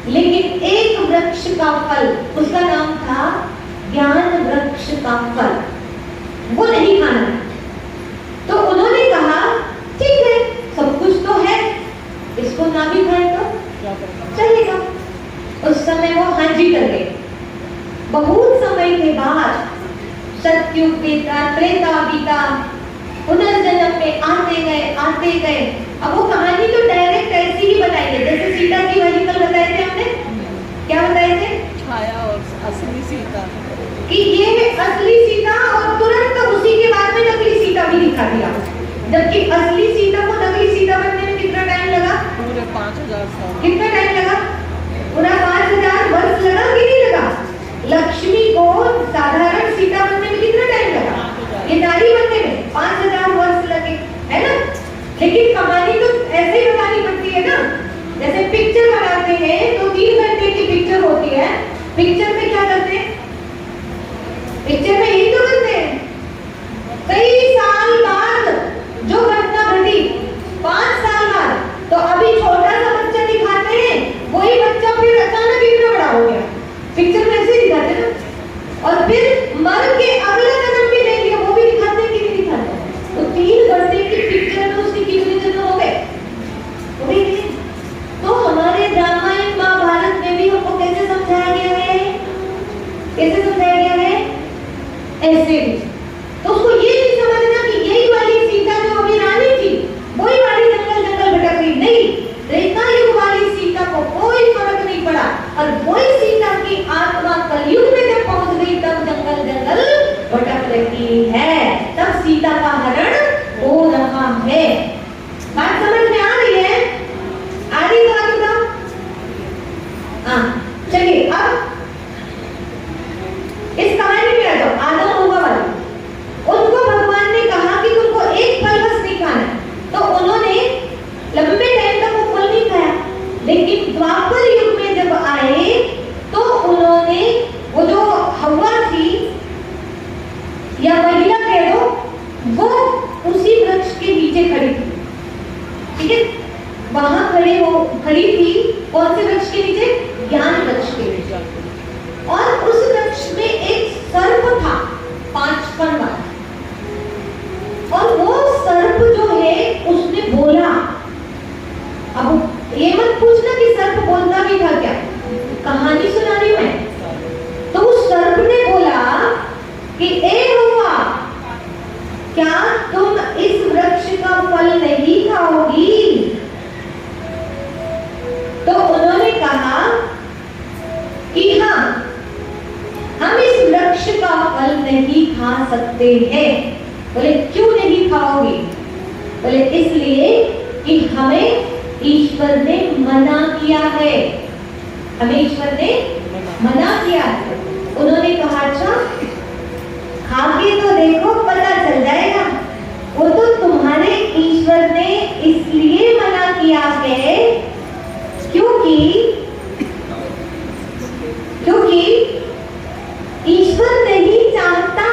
लेकिन एक वृक्ष का फल, उसका नाम था ज्ञान वृक्ष का फल, वो नहीं खाना है। तो उन्होंने कहा ठीक है, सब कुछ तो है, इसको ना भी खाए तो चलेगा। उस समय वो हाँ जी कर गए। बहुत समय के बाद सतयुग बीता, त्रेता बीता, पुनर्जन्म में आते गए। अब वो कहानी तो डायरेक्ट ऐसी ही बताई है, जैसे सीता की वाली कल बताए थे हमने। क्या बताए थे? छाया और असली सीता, कि ये है असली सीता, और तुरंत उसी के बाद में नकली सीता भी दिखा दिया। जबकि असली सीता को नकली सीता बनने में कितना टाइम लगा? पूरे 5000 साल। कितना टाइम लगा? पूरा 5000 वर्ष लगा कि नहीं लगा? लक्ष्मी को साधारण सीता बनने में कितना टाइम लगा? ये नारी बनने में 5000 वर्ष लगे, है ना? लेकिन कहानी तो ऐसे ही बतानी पड़ती है ना। जैसे पिक्चर बनाते हैं तो 3 घंटे की पिक्चर होती है, पिक्चर में क्या करते हैं? पिक्चर में यही तो करते हैं। कई साल बाद जो घटना घटी, 5 साल बाद, तो अभी छोटा सा बच्चा दिखाते हैं, वही बच्चा फिर अचानक इतना बड़ा हो गया, पिक्चर में ऐसे दिखाते हैं ना। और फिर मर के अगला जन्म भी ले लिया, वो भी दिखाते हैं कि नहीं दिखाते? तो 3 घंटे की पिक्चर में उसके कितने जन्म हो गए? तो हमारे रामायण महाभारत में भी हमको कैसे समझाया गया है? कैसे समझाया गया है? ऐसे भी। तो उसको ये नहीं समझना कि यही वाली सीता जो अभी रानी थी, वही वाली जंगल भटक रही, नहीं। त्रेता युग वाली सीता को कोई फर्क नहीं पड़ा, और वही सीता की आत्मा कलयुग में जब पहुंच गई तब जंगल भटक रही है, तब सीता का हरण हो रहा है। बात समझ में आ रही है? आ रही बात का? हाँ, चलिए अब इस कहानी में आ जाओ। आदम हव्वा वाली, उनको भगवान ने कहा कि तुमको एक फल बस नहीं खाना, तो उन्होंने लंबे टाइम तक वो फल नहीं खाया। लेकिन द्वापर युग में जब आए तो उन्होंने वो जो क्या तुम इस वृक्ष का फल नहीं खाओगी? तो उन्होंने कहा कि हाँ, हम इस वृक्ष का फल नहीं खा सकते हैं। बोले क्यों नहीं खाओगे? बोले इसलिए कि हमें ईश्वर ने मना किया है। हमें ईश्वर ने मना किया है। उन्होंने कहा अच्छा खा के तो देखो, पता चल जाएगा। वो तो तुम्हारे ईश्वर ने इसलिए मना किया है क्योंकि ईश्वर नहीं चाहता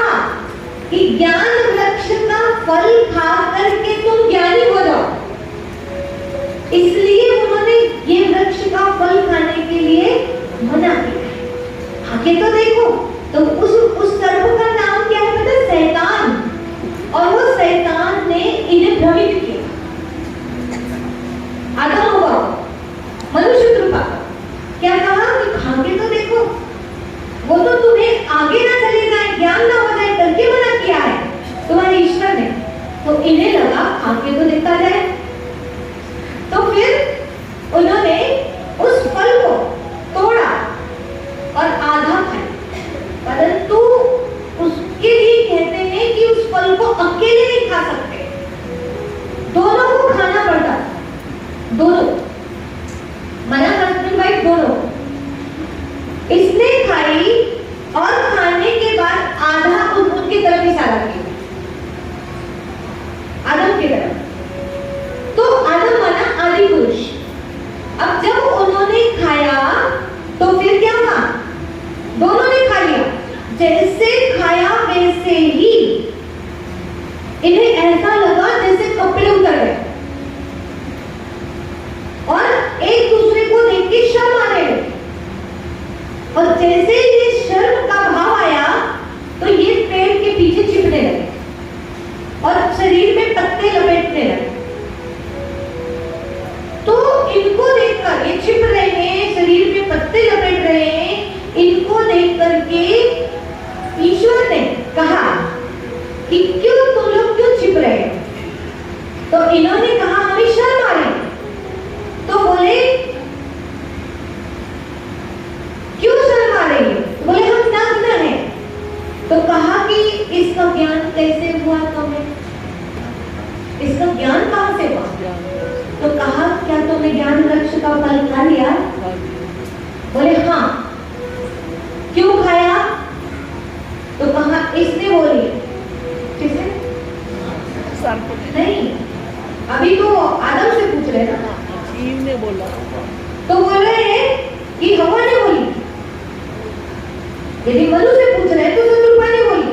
कि ज्ञान वृक्ष का फल खा करके तुम ज्ञानी हो जाओ। इसलिए उन्होंने ये वृक्ष का फल खाने के लिए मना किया। आगे तो देखो, तो उस सर्प का नाम क्या है पता? शैतान। और वो शैतान ने इन्हें भ्रमित किया। आदम हुआ मनुष्य कृपा क्या कहा कि खा के तो देखो, वो तो तुम्हें आगे ना चले जाए, ज्ञान ना हो जाए करके मना किया है तुम्हारे ईश्वर ने। तो इन्हें लगा खा के तो देखा जाए। तो फिर उन्होंने उस फल को तोड़ा और आधा खाया। परंतु उसके लिए कहते हैं कि उस फल को अकेले नहीं खा सकते, दोनों को खाना पड़ता। दोनों मना हस्बैंड वाइफ दोनों। इसने खाई और खाने के बाद आधा उनकी तरफ इशारा किया, आदम की तरफ। तो आदम माना आदि पुरुष। अब जब उन्होंने खाया तो फिर क्या हुआ? दोनों ने खा लिया। जैसे खाया वैसे ही इन्हें ऐसा लगा जैसे कपड़े उतर गए और एक दूसरे को देख के शर्म आ रहे। और जैसे ये शर्म का भाव आया तो ये पेड़ के पीछे छिपने लगे और शरीर में पत्ते लपेटने लगे। तो इनको देखकर, ये छिप रहे हैं, शरीर में पत्ते लपेट रहे हैं, इनको देख करके ईश्वर ने कहा कि क्यों तुम लोग क्यों छिप रहे हो? तो इन्होंने कहा हमें शर्म आ रही। तो बोले क्यों शर्म आ रही है? बोले हम नग्न हैं। तो कहा कि इसका ज्ञान कैसे हुआ तुम्हें? इसका ज्ञान कहां से हुआ? तो कहा क्या तुमने ज्ञान वृक्ष का फल खा लिया? बोले हाँ। क्यों खाया? तो कहा इसने बोली। किसने? नहीं, अभी तो आदम से पूछ रहे ना। ईव ने बोला। तो बोल रहे हैं कि हवा ने बोली। यदि मनु से पूछ रहे तो शत्रुपा ने बोली।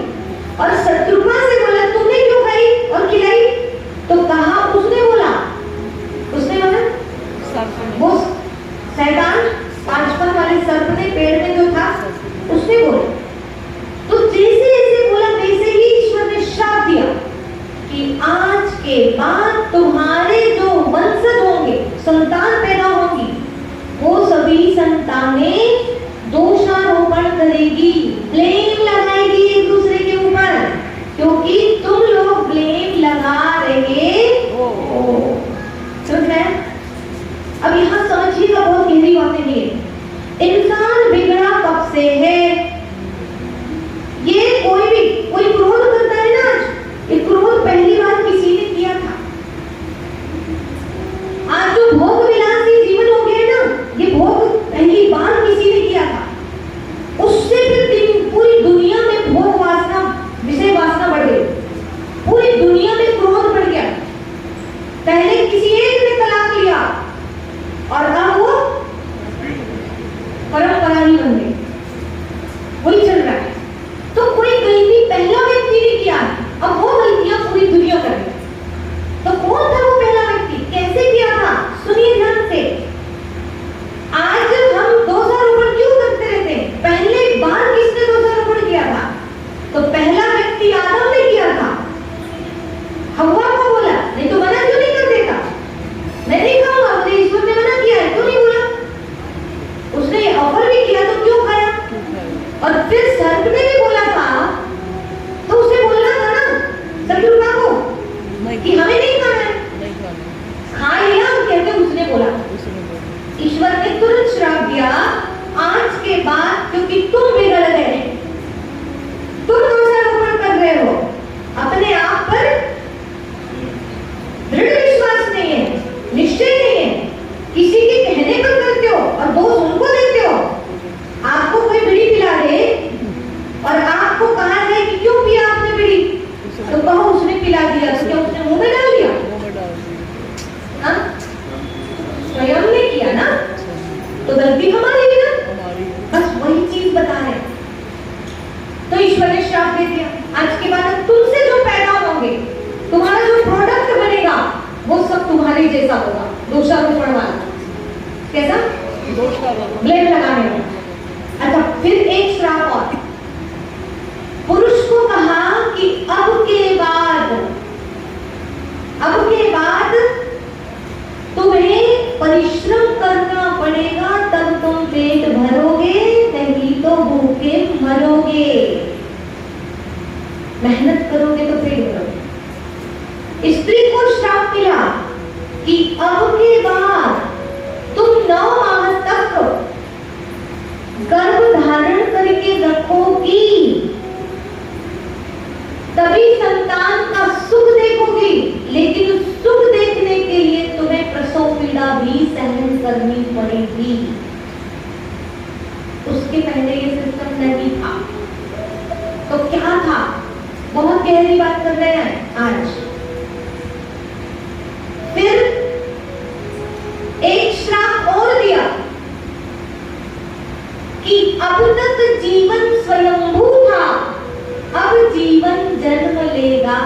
और शत्रुपा से बोला तुमने क्यों खाई और खिलाई? तो कहा उसने बोला। उसने बोला वो शैतान, पांचपन वाले सर्प ने पेड़ में जो था उसने बोला। तो जैसे जैसे बोला वैसे ही ईश्वर ने श्राप दिया कि आज के बाद तुम्हारे जो वंशज होंगे, संतान पैदा होंगी, वो सभी संतानें दोषारोपण करेगी, ब्लेम लगाएगी एक दूसरे के ऊपर, क्योंकि तुम लोग ब्लेम लगा रहे हो। समझ रहे हैं? अब यहाँ समझिएगा, बहुत गहरी बातें नहीं है। इंसान बिगड़ा कब से है? ये कोई क्रोध करता है ना, ये क्रोध पहली बार किसी ने किया था। आज जो भोग विलासी जीवन हो गया ना, ये भोग पहली बार किसी ने किया था। उससे फिर पूरी दुनिया में भोग वासना, विषय वासना बढ़ गई, पूरी दुनिया में क्रोध बढ़ गया। पहले किसी एक ने तलाक लिया और अब वो परंपरा ही बन गई, वही चल रहा है। तो कोई गलती पहला व्यक्ति ने किया, अब वो गलतियां पूरी दुनिया कर रही। तो कौन था वो पहला व्यक्ति? कैसे किया था? सुनिए ध्यान से। आज हम दोषारोपण क्यों करते रहते हैं? पहले बार किसने दोषारोपण किया था? तो पहला व्यक्ति आदम ने किया था। हव्वा को बोला, नहीं तो मना क्यों नहीं कर देता? मैं नहीं खाऊंगा, मुझे ईश्वर ने मना किया है, क्यों नहीं बोला? उसने ऑफर भी किया तो क्यों खाया? होगा, दोषारोपण वाला। कैसा? ब्लेम लगाने वाला। अच्छा, फिर एक श्राप और, पुरुष को कहा कि अब के बाद तुम्हें परिश्रम करना पड़ेगा, तब तुम पेट भरोगे, नहीं तो भूखे मरोगे। मेहनत करोगे तो पेट भरोगे। स्त्री को श्राप मिला कि अब के बाद तुम 9 माह तक गर्भ धारण करके रखोगी, तभी संतान का सुख देखोगी, लेकिन उस सुख देखने के लिए तुम्हें प्रसव पीड़ा भी सहन करनी पड़ेगी। उसके पहले ये सिस्टम नहीं था। तो क्या था? बहुत गहरी बात कर रहे हैं आज। फिर एक श्राप और दिया कि अब तक जीवन स्वयंभू था, अब जीवन जन्म लेगा।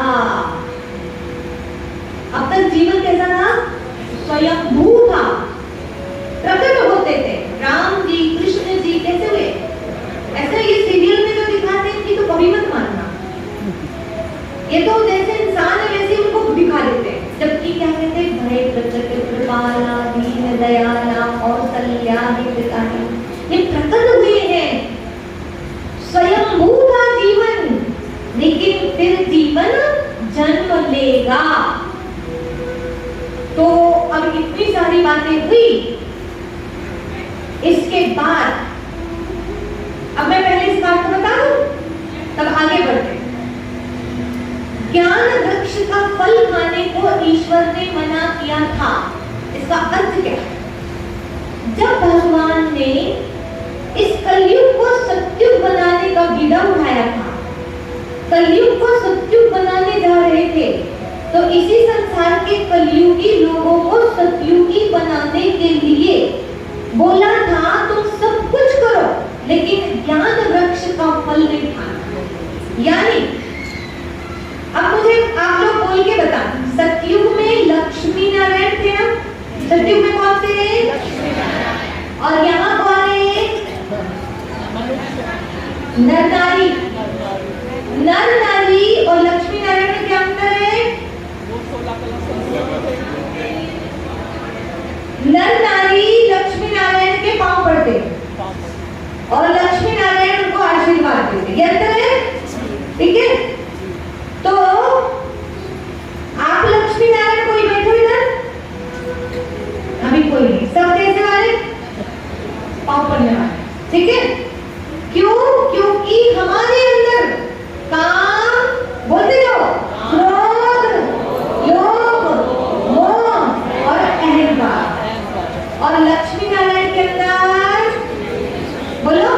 अब तक जीवन कैसा था? स्वयंभू था, प्रकट होते थे। राम जी, कृष्ण जी कैसे हुए? ऐसे ये सीरियल में जो दिखाते हैं कि तो कभी मत मानना, ये तो जैसे इंसान है वैसे उनको दिखा देते हैं। जबकि क्या कहते हैं? भय प्रकट कृपाला दीन दयाला कौसल्या हितकारी, ये प्रकट हुए हैं। स्वयंभू था जीवन, लेकिन फिर जीवन जन्म लेगा। तो अब इतनी सारी बातें हुई। इसके बाद अब मैं पहले इस बात को बता दूं, तब आगे बढ़ते। ज्ञान वृक्ष का फल खाने को ईश्वर ने मना किया था। इसका अर्थ क्या है? जब भगवान ने इस कलयुग को सत्युग बनाने का बीड़ा उठाया था, कलयुग को सत्युग बनाने जा रहे थे, तो इसी संसार के कलयुगी लोगों को सत्युगी बनाने के लिए बोला था तुम सब कुछ करो, लेकिन ज्ञान वृक्ष का फल नहीं खाना। यानी अब मुझे आप लोग बोल के बता, सतयुग में लक्ष्मी नारायण थे ना? सतयुग में कौन थे? और यहाँ कौन है? नर नारी। नर नारी और लक्ष्मी नारायण में क्या अंतर है? नर नारी लक्ष्मी नारायण के पांव पड़ते और लक्ष्मी नारायण उनको आशीर्वाद देते, ये अंतर है। ठीक है, तो आप लक्ष्मी नारायण कोई बैठो इधर, अभी कोई नहीं, सब कैसे वाले? पांव पड़ने वाले। ठीक है, क्यों? क्योंकि हमारे अंदर काम, बोलते जाओ, क्रोध, लोभ, मोह और अहंकार। और लक्ष्मी नारायण के अंदर बोलो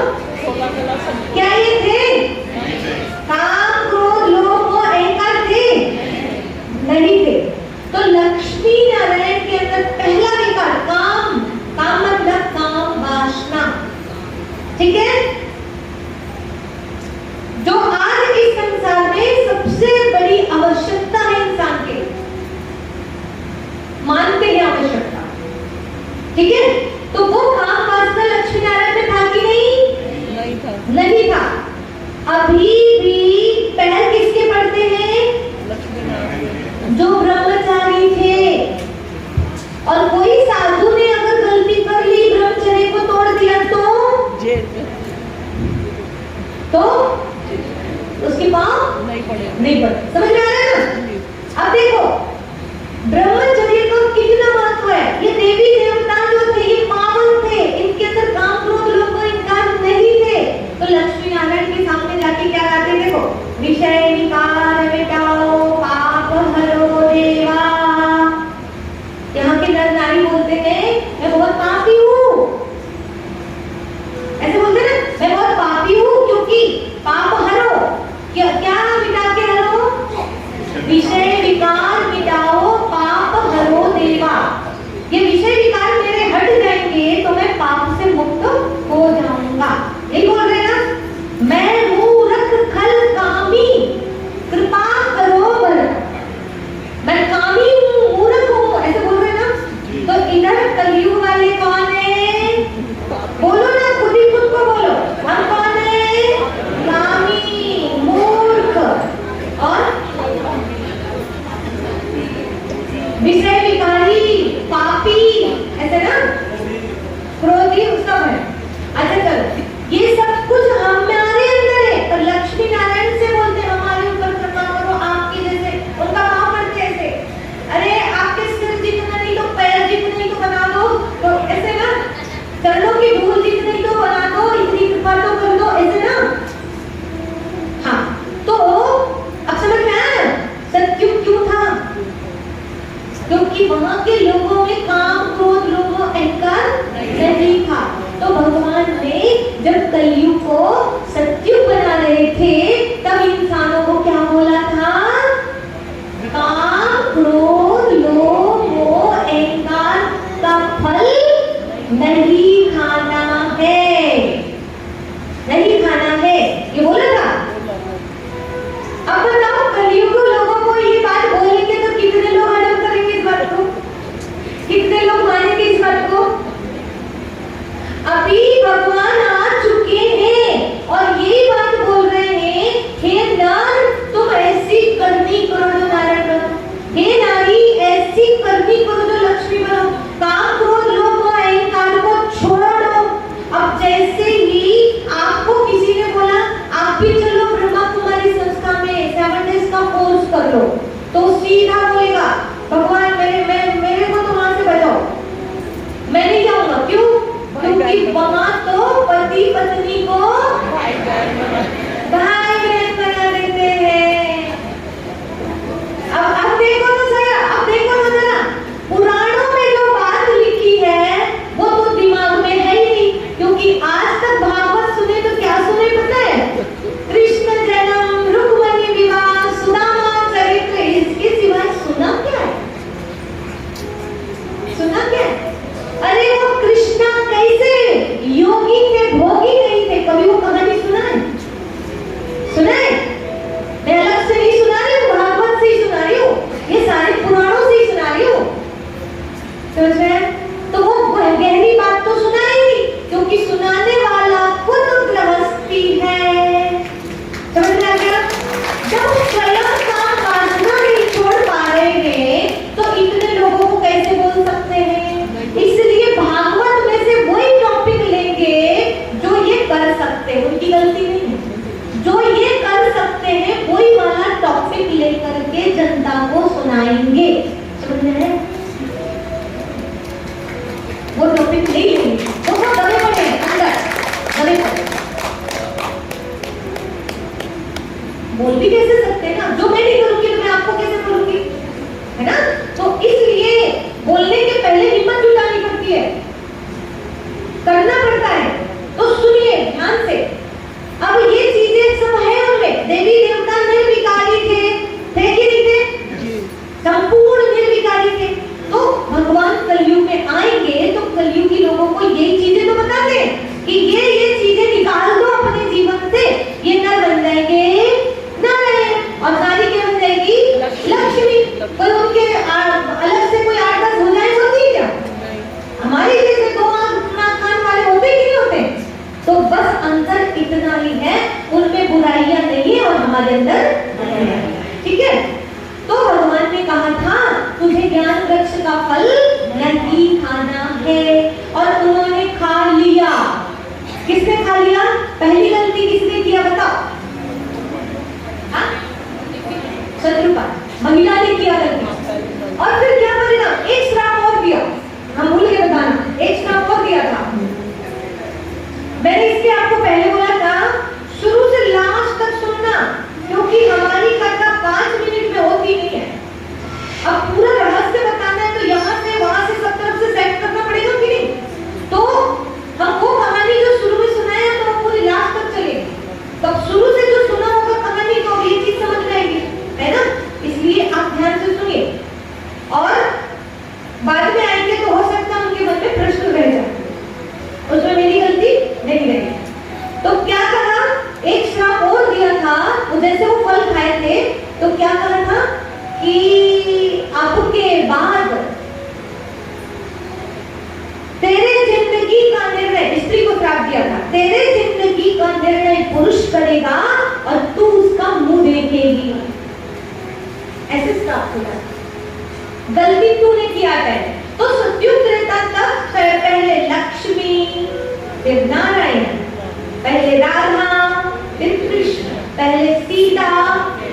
क्या ये थे? काम, क्रोध, लोभ, मोह, अहंकार थे? नहीं थे। तो लक्ष्मी नारायण के अंदर पहला विकार काम, काम मतलब काम वासना। ठीक है, जो आज इस संसार में सबसे बड़ी आवश्यकता है इंसान के, मानते हैं आवश्यकता। ठीक है, तो वो काम वासना लक्ष्मी नारायण में था कि नहीं? नहीं था। नहीं था। अभी भी पैर किसके पड़ते हैं? लक्ष्मी नारायण। जो ब्रह्मचारी थे। और कोई साधु ने अगर गलती कर ली, ब्रह्मचर्य को तोड़ दिया तो जेल में। तो उसके पांव नहीं पड़े। नहीं पड़े। समझ में आ रहा है ना? अब देखो ब्रह्मचर्य का कितना महत्व है। ये देवी देवता जो थे ये पावन थे, इनके अंदर काम क्रोध लोभ इनकार नहीं थे। तो लक्ष्मी नारायण के सामने जाके क्या गाते? देखो, विषय विकार मिटाओ पाप हरो देवा। यहाँ के नर नारी बोलते हैं मैं बहुत पापी हूँ, ऐसे बोलते ना, मैं बहुत पापी हूँ क्योंकि पाप हरो। क्या क्या मिटा के हरो? विषय विकार मिटाओ पाप हरो देवा। ये विषय विकार मेरे हट जाएंगे तो मैं पाप से मुक्त हो जाऊंगा। यही बोल रहे हैं ना, मैं मूर्ख खल कामी कृपा करो बर। मैं कामी हूँ, मूर्ख हूँ, ऐसे बोल रहे हैं ना। कलयुग को सत्युग बना रहे थे, तब इंसानों को क्या बोला था? काम, क्रोध, लोभ, मोह, अहंकार का फल नहीं खाना है, नहीं खाना है, ये बोला था। अब बताओ, कलयुग को लोगों को ये बात बोलेंगे तो कितने लोग हजम करेंगे इस बात को? कितने लोग मानेंगे इस बात को? अभी भगवान आ चुके हैं और ये बात बोल रहे हैं, हे नर तुम ऐसी करनी करो जो नारायण बनो, हे नारी ऐसी करनी करो जो लक्ष्मी बनो, काम, क्रोध, लोभ और अहंकार को छोड़ दो। अब जैसे ही आपको किसी ने बोला आप भी चलो ब्रह्मा कुमारी संस्था में 7 डेज का कोर्स कर लो, तो सीधा बोलेगा भगवान मेरे को तो वहां से बचाओ, मैं नहीं जाऊंगा। क्यों? क्योंकि वहां तो पति पत्नी को भाई बहन बना देते हैं। अब देखो तो सही, अब देखो तो जरा, पुराणों में जो बात लिखी है वो तो दिमाग में है ही नहीं, क्योंकि आज तक भागवत सुने तो क्या सुने पता है? कृष्ण जन्म, रुक्मिणी विवाह, सुदामा चरित्र, इसके सिवाय सुना क्या है? सुना क्या है? अरे वो कृष्णा कैसे योगी थे, भोगी नहीं थे, कभी वो कहानी सुना है? सुना है? मैं अलग से नहीं सुना रही हूँ, भागवत से ही सुना रही हूँ, ये सारे पुराणों से ही सुना रही हूँ, समझ रहे हैं? तो वो गहरी बात तो सुनाएंगी, क्योंकि सुनाने वाला खुद गृहस्थी है, समझ रहे हैं क्या? जब स्वयं का वासना नहीं छोड़ पा रहे हैं तो इतने लोगों को कैसे बोल सकते हैं? इसलिए भागवत में से वही टॉपिक लेंगे जो ये कर सकते हैं, उनकी गलती नहीं है, जो ये कर सकते हैं वही वाला टॉपिक लेकर के जनता को सुनाएंगे, समझ रहे हैं? वो टॉपिक नहीं लेंगे, वो दबे पड़े हैं अंदर, दबे पड़े। बोल भी कैसे सकते हैं ना, जो मैं नहीं करूंगी तो मैं आपको कैसे बोलूंगी, है ना? तो इसलिए बोलने के पहले हिम्मत जुटानी पड़ती है, करना पड़ता है। तो सुनिए ध्यान से, अब ये चीजें सब है उनमें, देवी देवता निर्विकारी थे कि नहीं थे? संपूर्ण निर्विकारी थे। तो भगवान कलयुग में आएंगे तो कलयुगी लोगों को ये चीजें तो बताते हैं कि ये चीजें निकाल दो अपने जीवन से, ये नर बन जाएंगे नारायण और नारी क्या बन जाएगी? लक्ष्मी। कोई उनके अलग से कोई 8-10 हो जाए होती है क्या? हमारे जैसे 2 आंख कान वाले होते कि नहीं होते? तो बस अंतर इतना ही है, उनमें बुराइयां नहीं है और हमारे अंदर बुराइयां हैं, ठीक है? तो भगवान ने कहा था तुझे ज्ञान वृक्ष का फल नहीं खाना है, और उन्होंने खा लिया। किसने खा लिया? पहली गलती किसने किया बताओ? हाँ? शत्रुपा, महिला ने किया गलती। और फिर क्या परिणाम? एक श्राप और दिया, हम भूल के बताना, एक श्राप और दिया था। मैंने इसके आपको पहले बोला था शुरू से लास्ट तक सुनना, क्योंकि हमारी कथा 5 मिनट में होती नहीं है। अब पूरा रहस्य बताना है तो यहाँ से वहां से सब तरफ से सेट करना पड़ेगा कि नहीं? तो हम वो कहानी जो शुरू में सुनाया तो हम पूरी लास्ट तक चलेंगे, तब शुरू से जो सुना होगा कहानी तो ये चीज समझ में आएगी, है ना? इसलिए आप ध्यान से सुनिए, और बाद में आएंगे तो हो सकता है उनके मन में प्रश्न रह जाए, उसमें मेरी गलती नहीं रहेगी। तो क्या कहा? एक श्राप और दिया था, जैसे वो फल खाए थे तो क्या कहा था कि आपके बाद तेरे जिंदगी का निर्णय, स्त्री को श्राप दिया था, तेरे जिंदगी का निर्णय पुरुष करेगा और तू उसका मुंह देखेगी, ऐसे श्राप हुआ। गलती तूने किया है। तो सत्युग त्रेता तक पहले लक्ष्मी, फिर नारायण, पहले राधा, फिर कृष्ण, पहले सीता,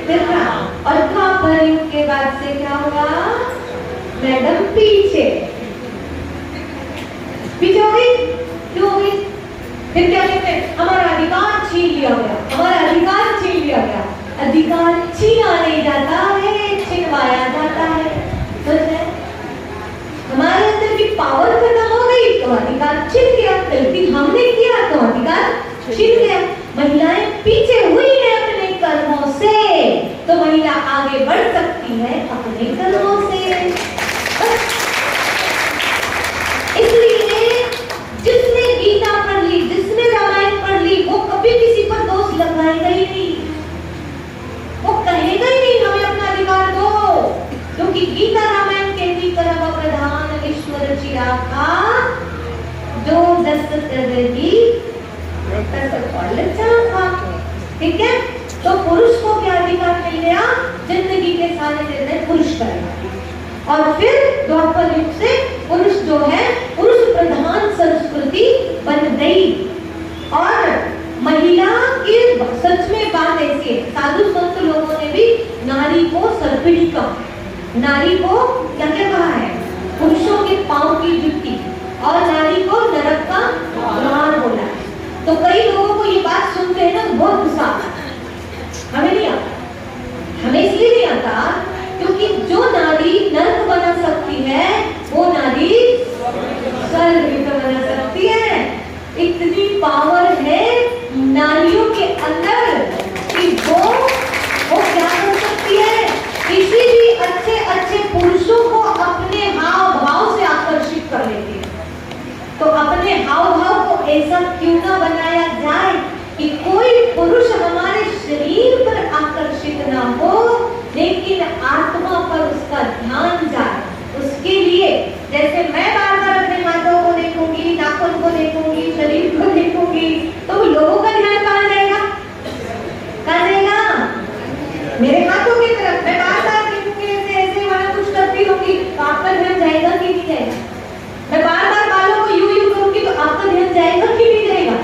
फिर राम, और द्वापर युग के बाद से क्या हुआ? मैडम पीछे हो गई, क्यों हो गई? फिर क्या कहते हैं? हमारा अधिकार छीन लिया गया, हमारा अधिकार छीन लिया गया। अधिकार छीना नहीं जाता है, छिनवाया जाता है। हमारे अंदर की पावर खत्म हो गई तो अधिकार छिन गया, गलती हमने किया तो अधिकार छिन गया। महिलाएं पीछे हुई है अपने कर्मों से, तो महिला आगे बढ़ सकती है अपने कर्मों से। इसलिए जिसने गीता पढ़ ली, जिसने रामायण पढ़ ली, वो कभी किसी पर दोष लगाएगा ही नहीं, वो कहेगा ही नहीं हमें अपना अधिकार दो, क्योंकि गीता रामायण कहती कर्म प्रधान ईश्वर चिरागा जो दस करेगी तस फल चाहा। ठीक है, तो पुरुष को क्या अधिकार मिल गया? जिंदगी के सारे निर्णय पुरुष करेगा। और फिर द्वापर युग से पुरुष जो है पुरुष प्रधान संस्कृति बन गई। और महिला की सच में बात ऐसी है, साधु संत लोगों ने भी नारी को सर्पिणी कहा, नारी को क्या क्या कहा है? पुरुषों के पांव की जुत्ती, और नारी को नरक का द्वार बोला है। तो कई लोगों को ये बात सुनते हैं ना बहुत गुस्सा आता है, हमें नहीं आता। हमें इसलिए नहीं आता क्योंकि जो नारी नरक बना सकती है वो नारी स्वर्ग भी तो बना सकती है। इतनी पावर है नारियों के अंदर कि वो क्या कर सकती है? किसी भी अच्छे अच्छे पुरुषों को अपने हाव भाव से आकर्षित कर लेती है। तो अपने हाव भाव को ऐसा क्यों ना बनाया जाए कि कोई पुरुष हमारे शरीर पर आकर्षित ना हो, लेकिन आत्मा पर उसका ध्यान जाए। उसके लिए जैसे मैं बार बार अपने हाथों को देखूंगी, नाखून को देखूंगी, शरीर को देखूंगी, तो लोगों का ध्यान कहाँ जाएगा? कहाँ जाएगा? मेरे हाथों की तरफ। मैं बार बार देखूंगी, ऐसे ऐसे वहां कुछ करती रहूंगी, तो आपका ध्यान जाएगा कि नहीं जाएगा? मैं बार बार बालों को यूं यूं करूंगी, तो आपका ध्यान जाएगा कि नहीं जाएगा?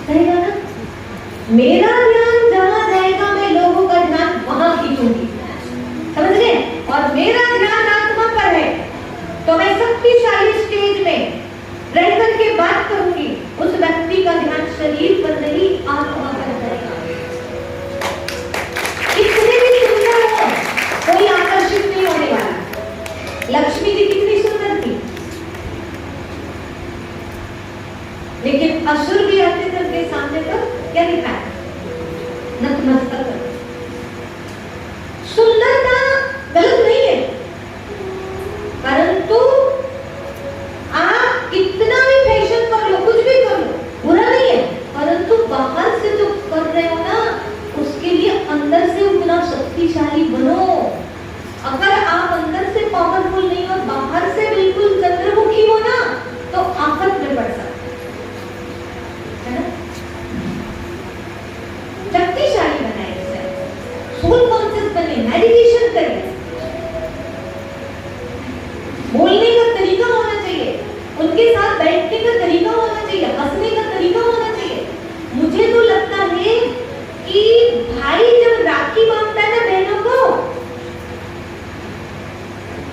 जाएगा ना? मेरा ध्यान जहाँ जाएगा मैं लोगों का ध्यान वहां खींचूंगी, समझ गए? और मेरा ध्यान आत्मा पर है, तो मैं शक्तिशाली स्टेज में रहकर के बात करूंगी, उस व्यक्ति का ध्यान शरीर पर नहीं आत्मा पर रहेगा। कितने भी सुंदर हो, कोई आकर्षित नहीं होने वाला। लक्ष्मी जी कितनी सुंदर थी, लेकिन असुर भी आते थे उनके सामने, तो क्या दिखाया? नतमस्तक। सुंदरता गलत नहीं है, परंतु आप कितना भी फैशन कर लो, कुछ भी कर लो, बुरा नहीं है, परंतु बाहर से जो कर रहे हो ना, उसके लिए अंदर से उतना शक्तिशाली बनो। अगर आप अंदर से पावरफुल नहीं और बाहर से बिल्कुल चंद्रमुखी हो ना, तो आफत में पड़ सकते है ना। शक्तिशाली बनाए, सोल कॉन्शियस बने, मेडिटेशन करें, बोलने का तरीका होना चाहिए, उनके साथ बैठने का तरीका होना चाहिए, हंसने का तरीका होना चाहिए। मुझे तो लगता है कि भाई जब राखी बांधता है ना बहनों को,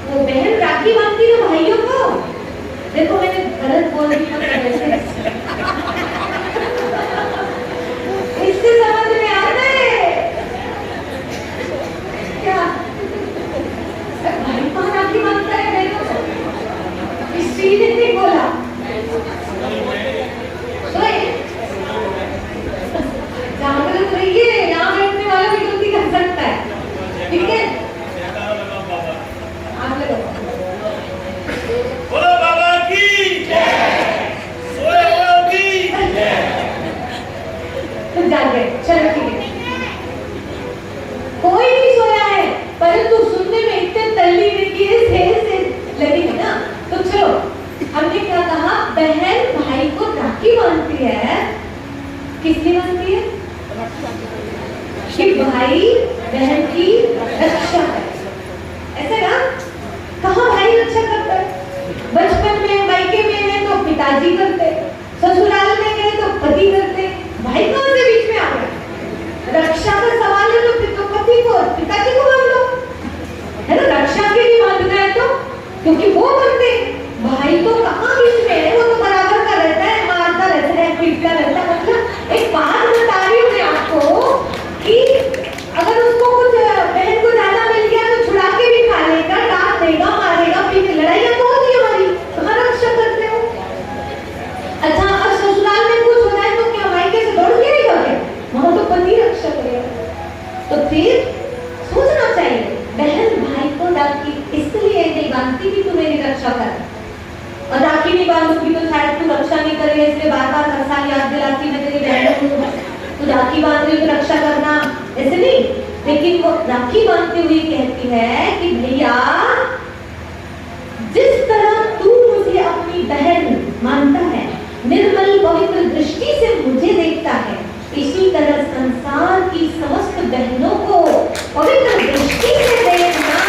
वो बहन राखी बांधती है भाइयों को, देखो मैंने गलत बोल दी, इससे समझ में आता है क्या? भाई को राखी बांधता है बहनों को, इसी ने नहीं बोला। जागरूक रहिए, यहाँ बैठने वाला भी गलती कर सकता है, ठीक है? आप लोग बोलो बाबा की जय, सोए हुओं की जय। तुम जान गए, चलो ठीक है। कोई नहीं सोया है, परंतु सुनने में इतने तल्लीन है कि से लगी है ना। तो चलो, हमने क्या कहा? बहन भाई को राखी बांधती है, किसकी बांधती है? कि भाई बहन की रक्षा करे, ऐसे ना? कहाँ भाई रक्षा करता है? बचपन में मायके में है तो पिताजी करते, ससुराल में गए तो पति करते, भाई कहाँ से बीच में आ गया? रक्षा का सवाल है तो पति को पिताजी को बांध लो, है ना? रक्षा के लिए बांधना है तो, क्योंकि वो करते, भाई तो कहाँ बीच में है, वो तो बराबर का रहता है, मारता रहता है, पीटता रहता है। मतलब एक बात बता रही हूँ मैं आपको कि अगर उसको कुछ बहन को ज्यादा मिल गया तो छुड़ा के भी खा लेगा, डांट देगा, मारेगा, पीट, लड़ाइयाँ तो होती है हमारी, कहाँ रक्षा करते हो? अच्छा, अब राखी बांध रही तो रक्षा करना, ऐसे नहीं, लेकिन वो राखी बांधते हुए कहती है कि भैया जिस तरह तू मुझे अपनी बहन मानता है, निर्मल पवित्र दृष्टि से मुझे देखता है, इसी तरह संसार की समस्त बहनों को पवित्र दृष्टि से देखना,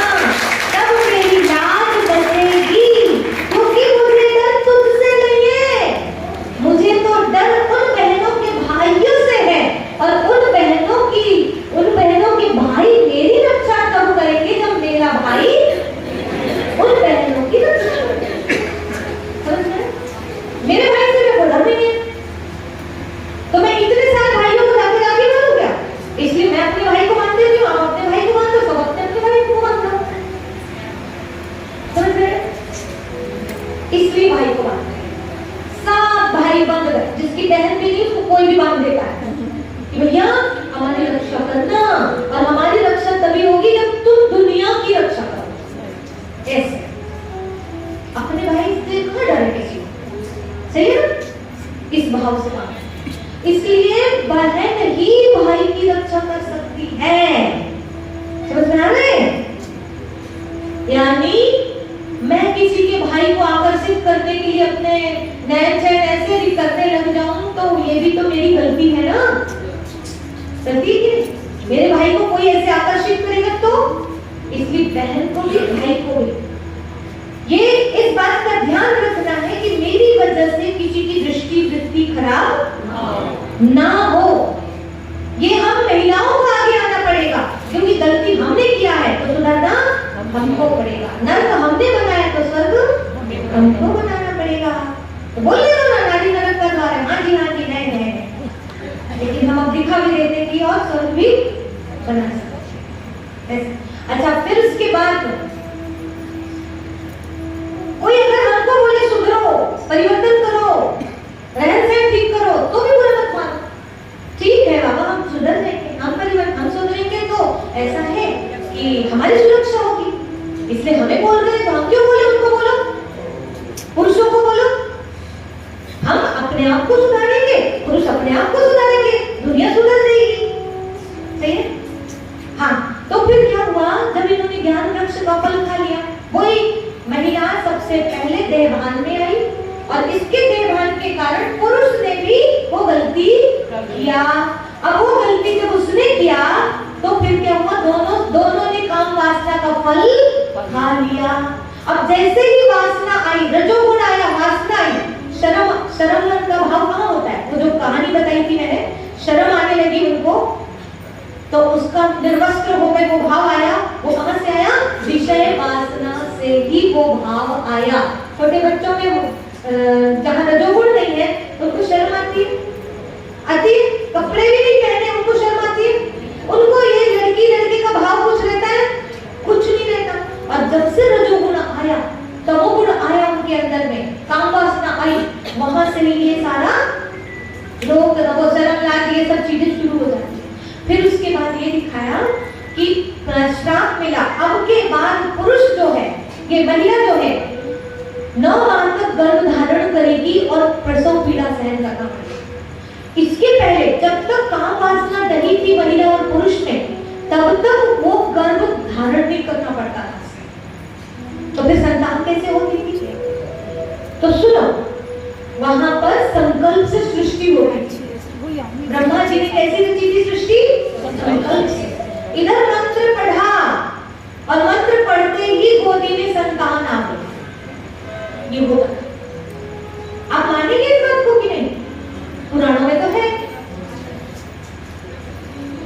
तब मेरी लाज बचेगी, क्योंकि मुझे डर तुझसे नहीं है, मुझे तो डर उन बहनों के भाइयों से है, और उन बहनों के भाई मेरी रक्षा कब करेंगे, जब मेरा भाई उन बहनों की रक्षा करेगा। समझ में? मेरे भाई से मैं बोला नहीं है, तो मैं इतने सारे भाइयों को जाके जाके मानूं क्या? इसलिए मैं अपने भाई को मानती हूँ, आप अपने भाई को मानते हो, सब अपने अपने भाई को मानते हो। समझ रहे? इसलिए भाई को मानते हैं। सब भाई बंद गए, जिसकी बहन भी नहीं उसको कोई भी बांध देता है कि भैया हमारी रक्षा करना, और हमारी रक्षा तभी होगी जब तुम दुनिया की रक्षा करो। ऐसे अपने भाई से कहाँ डरे किसी को? सही है ना? इस भाव से मानो। इसलिए बहन ही भाई की रक्षा कर सकती है। समझ में आ रहे? यानी मैं किसी के भाई को आकर्षित करने के लिए अपने नैन चैन ऐसे भी करने लग जाऊं तो ये भी तो मेरी गलती है ना। गलती है, मेरे भाई को कोई ऐसे आकर्षित करेगा तो, इसलिए बहन को भी भाई को भी ये इस बात का ध्यान रखना है कि मेरी वजह से किसी की दृष्टि वृत्ति खराब ना हो। ये हम महिलाओं को आगे आना पड़ेगा, क्योंकि गलती हमने किया है तो सुधारना हमको पड़ेगा। नर्क हमने बनाया तो स्वर्ग हमको बनाना पड़ेगा। तो बोलने दो ना, नारी नरक का द्वार है, हाँ जी नहीं, लेकिन हम अब दिखा भी देते कि और स्वर्ग भी बना सकते। अच्छा, फिर उसके बाद कोई अगर हमको बोले सुधरो, परिवर्तन करो, रहन सहन ठीक करो, तो भी बुरा मत मानो। ठीक है बाबा, हम सुधर जाएंगे, हम सुधरेंगे तो ऐसा है कि हमारी सुरक्षा होगी, इसलिए हमें बोल रहे हैं तो हम क्यों बोले, उनको बोलो, पुरुषों को बोलो। हम अपने आप को सुधारेंगे, पुरुष अपने आप को सुधारेंगे, दुनिया सुधर जाएगी। सही है? हाँ, तो फिर क्या हुआ, जब इन्होंने ज्ञान वृक्ष का फल खा लिया, वही महिला सबसे पहले देहभान में आई, और इसके देहभान के कारण पुरुष ने भी वो गलती किया। अब वो गलती जब उसने किया तो फिर क्या हुआ, दोनों ने काम वासना का फल खा लिया। अब जैसे ही वासना आई, रजोगुण आया, वासना आई, शर्म का भाव कहाँ होता है? वो जो कहानी बताई थी मैंने, शर्म आने लगी उनको, तो उसका निर्वस्त्र हो गए वो भाव आया। वो कहाँ से आया? विषय वासना से ही वो भाव आया। छोटे बच्चों में जहाँ रजोगुण नहीं है उनको शर्म आती है, कपड़े भी नहीं पहने उनको शर्म आती है, उनको ये लड़के का भाव कुछ रहता है, कुछ नहीं रहता। और जब से रजोगुण आया, तमोगुण आया उनके अंदर में, काम वासना आई, वहां से ही ये सारा रोग, शर्म लाज, ये सब चीजें शुरू हो जाती है। फिर उसके बाद ये दिखाया कि श्राप मिला। अब के बाद पुरुष जो है, ये महिला जो है, 9 माह तक गर्भ धारण करेगी और प्रसव पीड़ा सहन करना पड़ेगा। इसके पहले जब तक काम वासना डरी थी महिला और पुरुष में, तब तक वो गर्भ धारण नहीं करना पड़ता था। तो फिर संतान कैसे होती थी? तो सुनो, वहां पर संकल्प से सृष्टि हो गई। ब्रह्मा जी ने कैसे रची थी सृष्टि? संकल्प से। इधर मंत्र पढ़ा और मंत्र पढ़ते ही गोदी में संतान आ गई। ये होता था। आप मानेंगे इस बात को कि नहीं? पुराणों में तो है।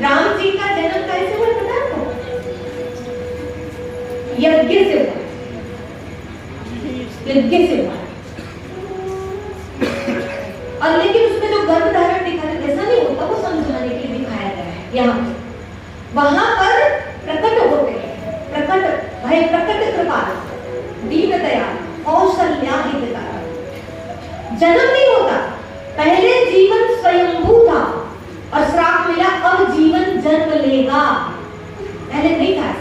राम जी का जन्म कैसे हुआ पता है आपको? यज्ञ से हुआ। यज्ञ से हुआ। और लेकिन उसमें जो गर्भ धारण दिखा है ऐसा नहीं होता, वो समझाने के लिए दिखाया गया है। यहाँ वहां पर प्रकट होते हैं, प्रकट कृपाल, दीन दयाल, कौशल्या हितकारी। जन्म नहीं होता, पहले जीवन स्वयंभू था और श्राप मिला, अब जीवन जन्म लेगा, पहले नहीं था।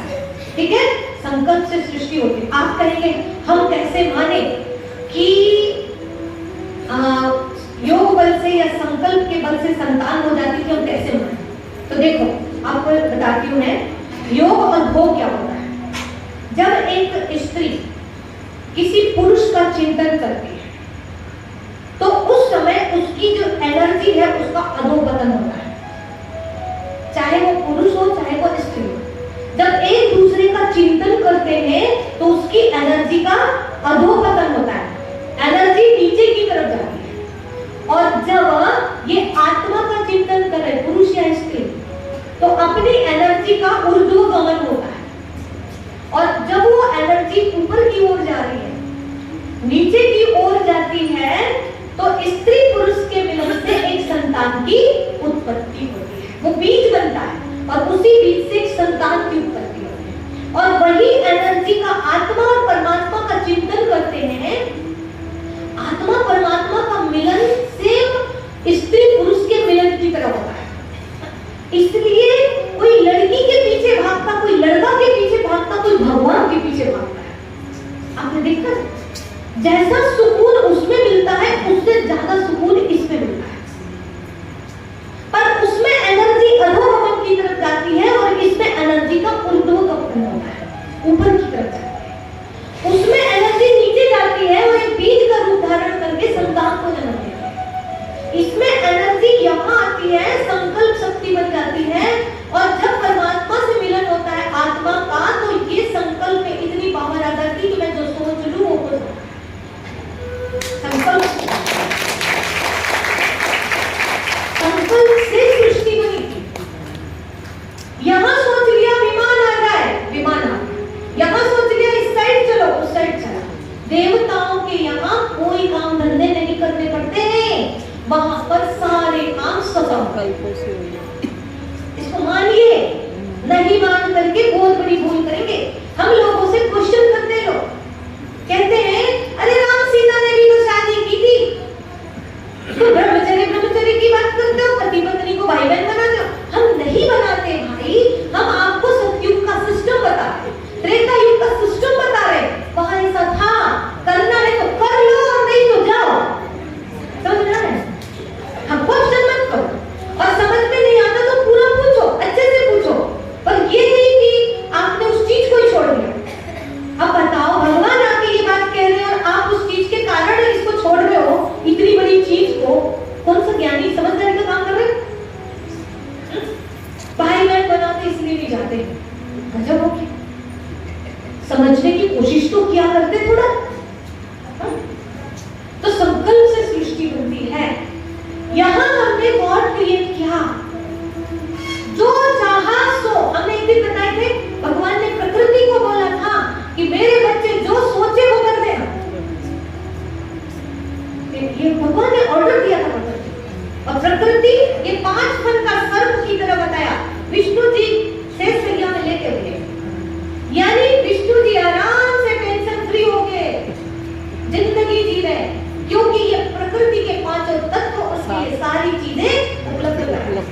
ठीक है? संकल्प से सृष्टि होती। आप कहेंगे हम कैसे माने कि योग बल से या संकल्प के बल से संतान हो जाती थी, हम कैसे माने? तो देखो आपको बताती हूँ मैं, योग और भोग क्या होता है। जब एक स्त्री किसी पुरुष का चिंतन करती है तो उस समय उसकी जो एनर्जी है उसका अधोपतन होता है, चाहे वो पुरुष हो चाहे वो स्त्री हो। जब एक दूसरे का चिंतन करते हैं तो उसकी एनर्जी का अधोपतन होता है, एनर्जी नीचे की तरफ जाती है। और जब ये आत्मा का चिंतन करे पुरुष या स्त्री तो अपनी एनर्जी का ऊर्ध्वगमन होता है। और जब वो एनर्जी ऊपर की ओर जा रही है, नीचे की ओर जाती है, तो स्त्री पुरुष के मिलन से एक संतान की उत्पत्ति होती है, वो बीज बनता है और उसी बीज से एक संतान की उत्पत्ति होती है। और वही एनर्जी का आत्मा और परमात्मा का चिंतन करते हैं। आत्मा परमात्मा का मिलन सेम स्त्री पुरुष के मिलन की तरह होता है। इसलिए कोई लड़की के पीछे भागता, कोई लड़का के पीछे भागता, कोई भगवान के पीछे भागता है। आपने देखा जैसा सुकून उसमें मिलता है उससे ज्यादा सुकून इसमें मिलता है, पर उसमें एनर्जी अधोगमन की तरफ जाती है और इसमें एनर्जी का ऊर्ध्वगमन होता है, ऊपर की तरफ जाती है। उसमें एनर्जी नीचे जाती है और एक बीज का रूप धारण करके संतान को जन्म देती है। इसमें एनर्जी यहाँ आती है, संकल्प शक्ति बन जाती है। और जब परमात्मा से मिलन होता है आत्मा का, तो ये संकल्प में इतनी पावर आ जाती है कि मैं जो सोच लूं वो हो सकता है। संकल्प से सृष्टि बनी थी। यहां सोच लिया विमान आ जाए, विमान आ गया। यहां सोच लिया इस साइड चलो, उस साइड चला। देवताओं के यहाँ कोई काम धंधे नहीं करने पड़ते हैं, वहां पर सारे काम संकल्पों से हो जाते। इसको मानिए, नहीं मान करके बहुत बड़ी भूल करेंगे। हम लोगों से क्वेश्चन करते हैं, लोग कहते हैं अरे राम सीता ने भी तो शादी की थी, तो ब्रह्मचर्य की बात करते हो, पति पत्नी को भाई बहन बनाते हो। हम नहीं बनाते भाई, हम आपको सतयुग का सिस्टम बता रहे, त्रेता युग का सिस्टम बता रहे। वहां ऐसा था, करना है तो कर लो और नहीं तो जाओ। समझ रहे हैं? हम क्वेश्चन मत करो, और समझ में नहीं आता तो पूरा पूछो, अच्छे से पूछो, पर ये नहीं कि आपने उस चीज को ही छोड़ दिया। अब बताओ, भगवान आके ये बात कह रहे हैं और आप उस चीज के कारण इसको छोड़ रहे हो, इतनी बड़ी चीज को। कौन सा ज्ञानी समझदारी का काम कर रहे हैं? भाई बहन बनाते इसलिए नहीं जाते, गजब हो गया। समझने की कोशिश तो किया करते थोड़ा। तो संकल्प से सृष्टि बनती है। यहां हमने गॉड क्रिएट किया, जो चाहा सो। हमने एक दिन बताए थे, भगवान ने प्रकृति को बोला था कि मेरे बच्चे जो सोचे वो कर देना। ये भगवान ने ऑर्डर दिया था प्रकृति, और प्रकृति ये 5 फन का सर्प की तरह बताया। विष्णु जी शेष सैया में लेके गए, यानी विष्णु जी आराम से टेंशन फ्री हो गए, जिंदगी जी रहे, क्योंकि ये प्रकृति के 5 तत्व उसके सारी चीजें उपलब्ध कराए।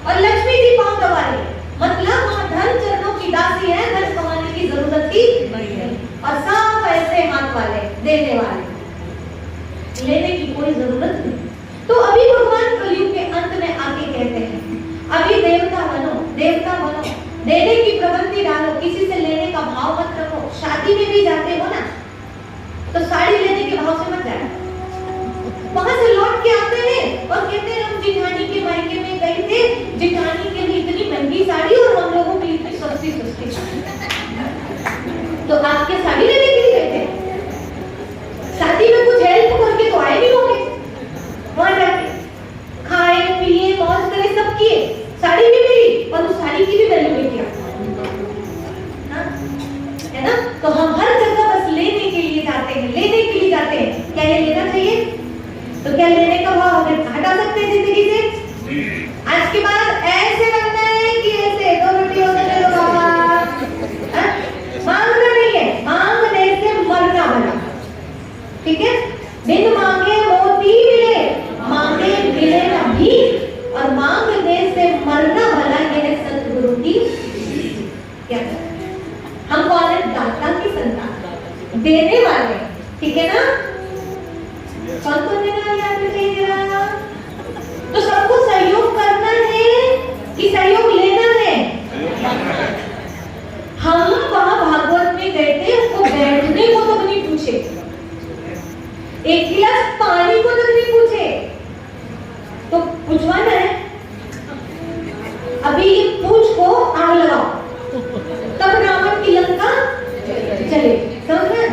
और लक्ष्मी जी पांव दबा रही है, मतलब वहां धन चरणों की दासी है, धन कमाने की जरूरत ही नहीं है। और सब ऐसे हाथ वाले, देने वाले, लेने की कोई जरूरत नहीं। तो अभी भगवान कलयुग के अंत में आके कहते हैं, अभी देवता बनो, देवता बनो, देने की प्रवृत्ति डालो, किसी से लेने का भाव मत रखो। शादी में भी जाते हो ना, तो साड़ी लेने के भाव से मत जाए। वहां से लौट के आते हैं और कहते हैं हम जिठानी के मायके में गए थे, जिठानी के लिए इतनी महंगी साड़ी और हम लोगों के लिए इतनी सस्ती सस्ती साड़ी। तो आपके साड़ी लेने के लिए गए थे, शादी में कुछ हेल्प करके तो आए नहीं होंगे। वहां जाके खाए पिए मौज करे सब किए, साड़ी भी मिली और उस साड़ी की भी वैल्यू नहीं किया, है ना? तो हम हर जगह बस लेने के लिए जाते हैं, लेने के लिए जाते हैं। क्या ये लेना चाहिए? तो क्या लेने का भाव हटा सकते हैं जिंदगी से? आज के बाद ऐसे लगना है कि ऐसे 2 रोटी हो गए तो मांगना नहीं है, मांगने से मरना भला। ठीक है? बिन मांगे मोती मिले, मांगे मिले ना भी, और मांगने से मरना भला। ये सतगुरु की क्या? हम कौन है? दाता की संतान, देने वाले। ठीक है ना? कौन कौन देने वाले? आपने कहीं दे रहा अभी ये पूंछ को आग लगाओ, तब रावण की लंका चले। समझ में?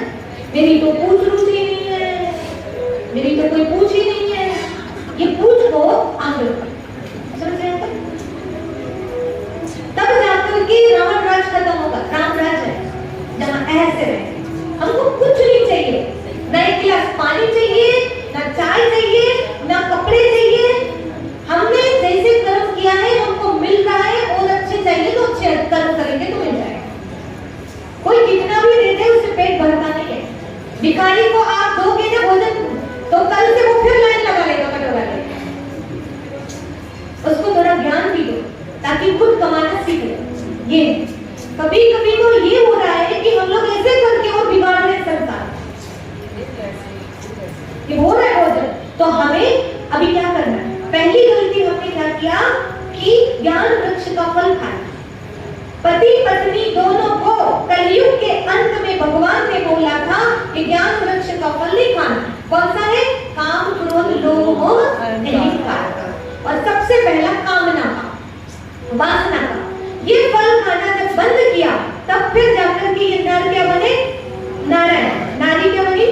मेरी तो पूंछ रूसी नहीं है, मेरी तो कोई पूंछ ही नहीं है, ये पूंछ को आग लगाओ। समझ रहे हैं? तब जाकर के रावण राज खत्म होगा। राम राज है जहाँ ऐसे रहे। हमको कुछ नहीं चाहिए, ना एक गिलास पानी चाहिए, ना चाय चाहिए, ना कपड़े चाहिए। हमने जैसे कर्म किया है हमको मिल रहा है, और अच्छे चाहिए तो अच्छे कर्म करेंगे तो मिल जाएगा। कोई कितना भी दे दे उससे पेट भरता नहीं है। भिखारी को आप दोगे ना भोजन तो कल से वो फिर लाइन लगा लेगा कटोरा लेगा। उसको थोड़ा ज्ञान भी दो ताकि खुद कमाना सीख ले। ये कभी कभी तो ये हो रहा है कि हम लोग ऐसे करके और बिगाड़ रहे संसार, ये हो रहा है बहुत। तो हमें अभी क्या करना है? पहली गलती हमने क्या किया कि ज्ञान वृक्ष का फल खाया। पति पत्नी दोनों को कलयुग के अंत में भगवान ने बोला था कि ज्ञान वृक्ष का फल नहीं खाना। कौन सा है? काम क्रोध लोभ अहंकार का। और सबसे पहला कामना का, वासना का। ये फल खाना जब बंद किया तब फिर जाकर के ये नर क्या बने? नारायण। नारी क्या बनी?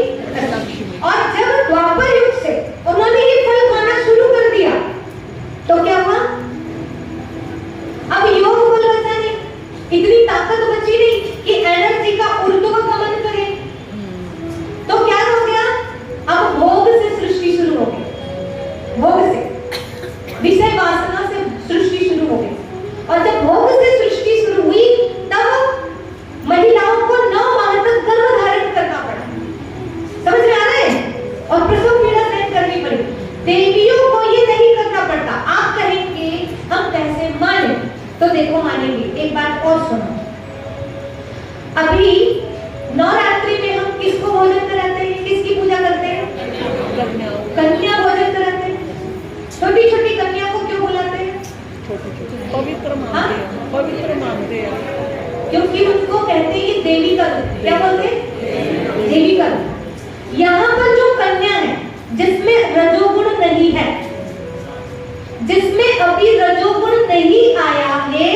और जब द्वापर युग से उन्होंने ये फल खाना शुरू कर दिया तो क्या हुआ? अब योग बल बचा नहीं, इतनी ताकत बची नहीं कि एनर्जी का ऊर्ध्वगमन करे। तो क्या हो गया? अब भोग से सृष्टि शुरू हो गई, भोग से, विषय वासना से सृष्टि शुरू हो गई। और जब भोग से सृष्टि शुरू हुई तब महिलाओं को 9 माह तक गर्भ धारण करना पड़ा। समझ में आ रहा है? और प्रसव पीड़ा सहन करनी पड़ी। देवियों को ये नहीं करना पड़ता। आप कहेंगे हम कैसे माने? तो देखो मानेंगे। एक बात और सुनो, अभी नवरात्रि में हम किसको भोजन कराते हैं? किसकी पूजा करते हैं? कन्या भोजन कराते हैं। छोटी छोटी कन्या को क्यों बुलाते हैं? पवित्र मानते हैं, पवित्र मानते हैं, क्योंकि उनको कहते हैं ये देवी का रूप। क्या बोलते हैं? देवी का रूप। यहाँ पर जो कन्या है जिसमें रजोगुण नहीं है, जिसमें अभी रजोगुण नहीं आया है,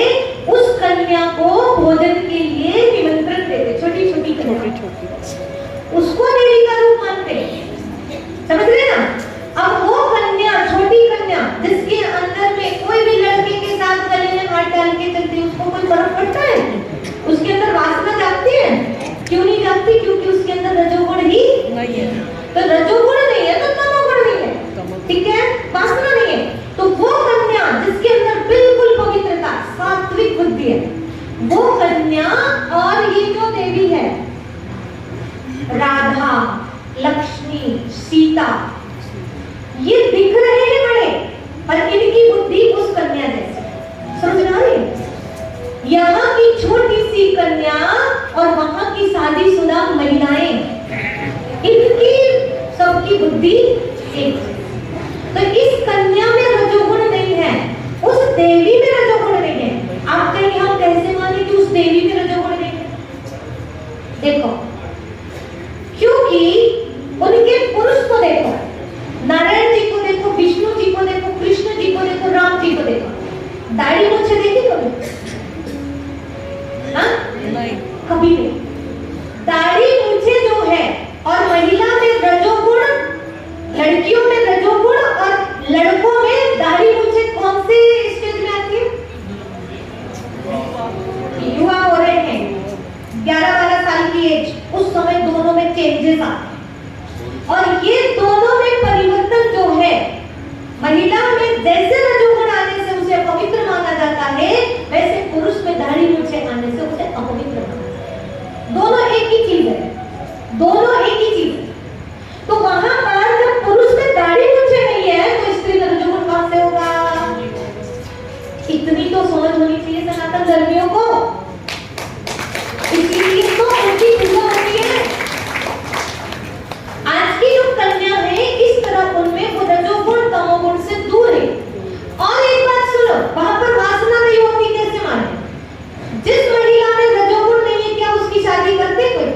उस कन्या को भोजन के लिए निमंत्रण देते। छोटी छोटी कन्या, उसको देवी का रूप मानते हैं। समझ रहे ना? अब वो कन्या, छोटी कन्या जिसके अंदर में कोई भी लड़के के साथ गले में हाथ डाल के चलती, उसको कोई फर्क पड़ता है? उसके अंदर वासना जागती है? क्यों नहीं जागती? क्योंकि उसके अंदर रजोगुण ही नहीं है। तो रजोगुण नहीं है तो तमोगुण नहीं है, ठीक है? वासना नहीं है। तो वो कन्या जिसके अंदर बिल्कुल पवित्रता, सात्विक बुद्धि है, वो कन्या और ये जो देवी है राधा, लक्ष्मी, सीता, ये दिख रहे हैं बड़े, पर इनकी बुद्धि उस कन्या जैसी। समझ रहा है? यहाँ की छोटी सी कन्या और वहां की शादीशुदा महिलाएं, इनकी सबकी बुद्धि एक। तो इस कन्या में रजोगुण नहीं है, उस देवी में रजोगुण नहीं है। आप कहेंगे हम कैसे माने कि उस देवी में रजोगुण नहीं है? देखो, क्योंकि उनके पुरुष को देखो, नारायण जी को देखो, विष्णु जी को देखो, कृष्ण जी को देखो, राम जी को देखो। दाढ़ी मूंछे देखी कभी? हाँ? नहीं, कभी नहीं। दाढ़ी मूंछे जो है और महिला में रजोगुण, लड़कियों में रजोगुण और लड़कों में दाढ़ी मूंछे कौन से स्टेज में आती है? युवा हो रहे हैं, 11-12 साल की एज, उस समय दोनों में चेंजेस आते हैं। और ये दोनों में परिवर्तन जो है, महिला में जैसे रजोगुण आने से उसे पवित्र माना जाता है, वैसे पुरुष में दाढ़ी मूंछे आने से उसे अपवित्र माना जाता है। दोनों एक ही चीज है, दोनों एक ही चीज है। तो वहां पर जब पुरुष में दाढ़ी मूंछे नहीं है तो स्त्री में रजोगुण कहां से होगा? इतनी तो समझ होनी चाहिए सनातन धर्मियों को, इसलिए तो उनकी पूजा होती है। आज की जो कन्या है, इस तरह उनमें वो रजोगुण तमोगुण से दूर है। और एक बात सुनो, वहां पर वासना नहीं होती, कैसे माने? जिस महिला में रजोगुण नहीं है, क्या उसकी शादी करते कोई?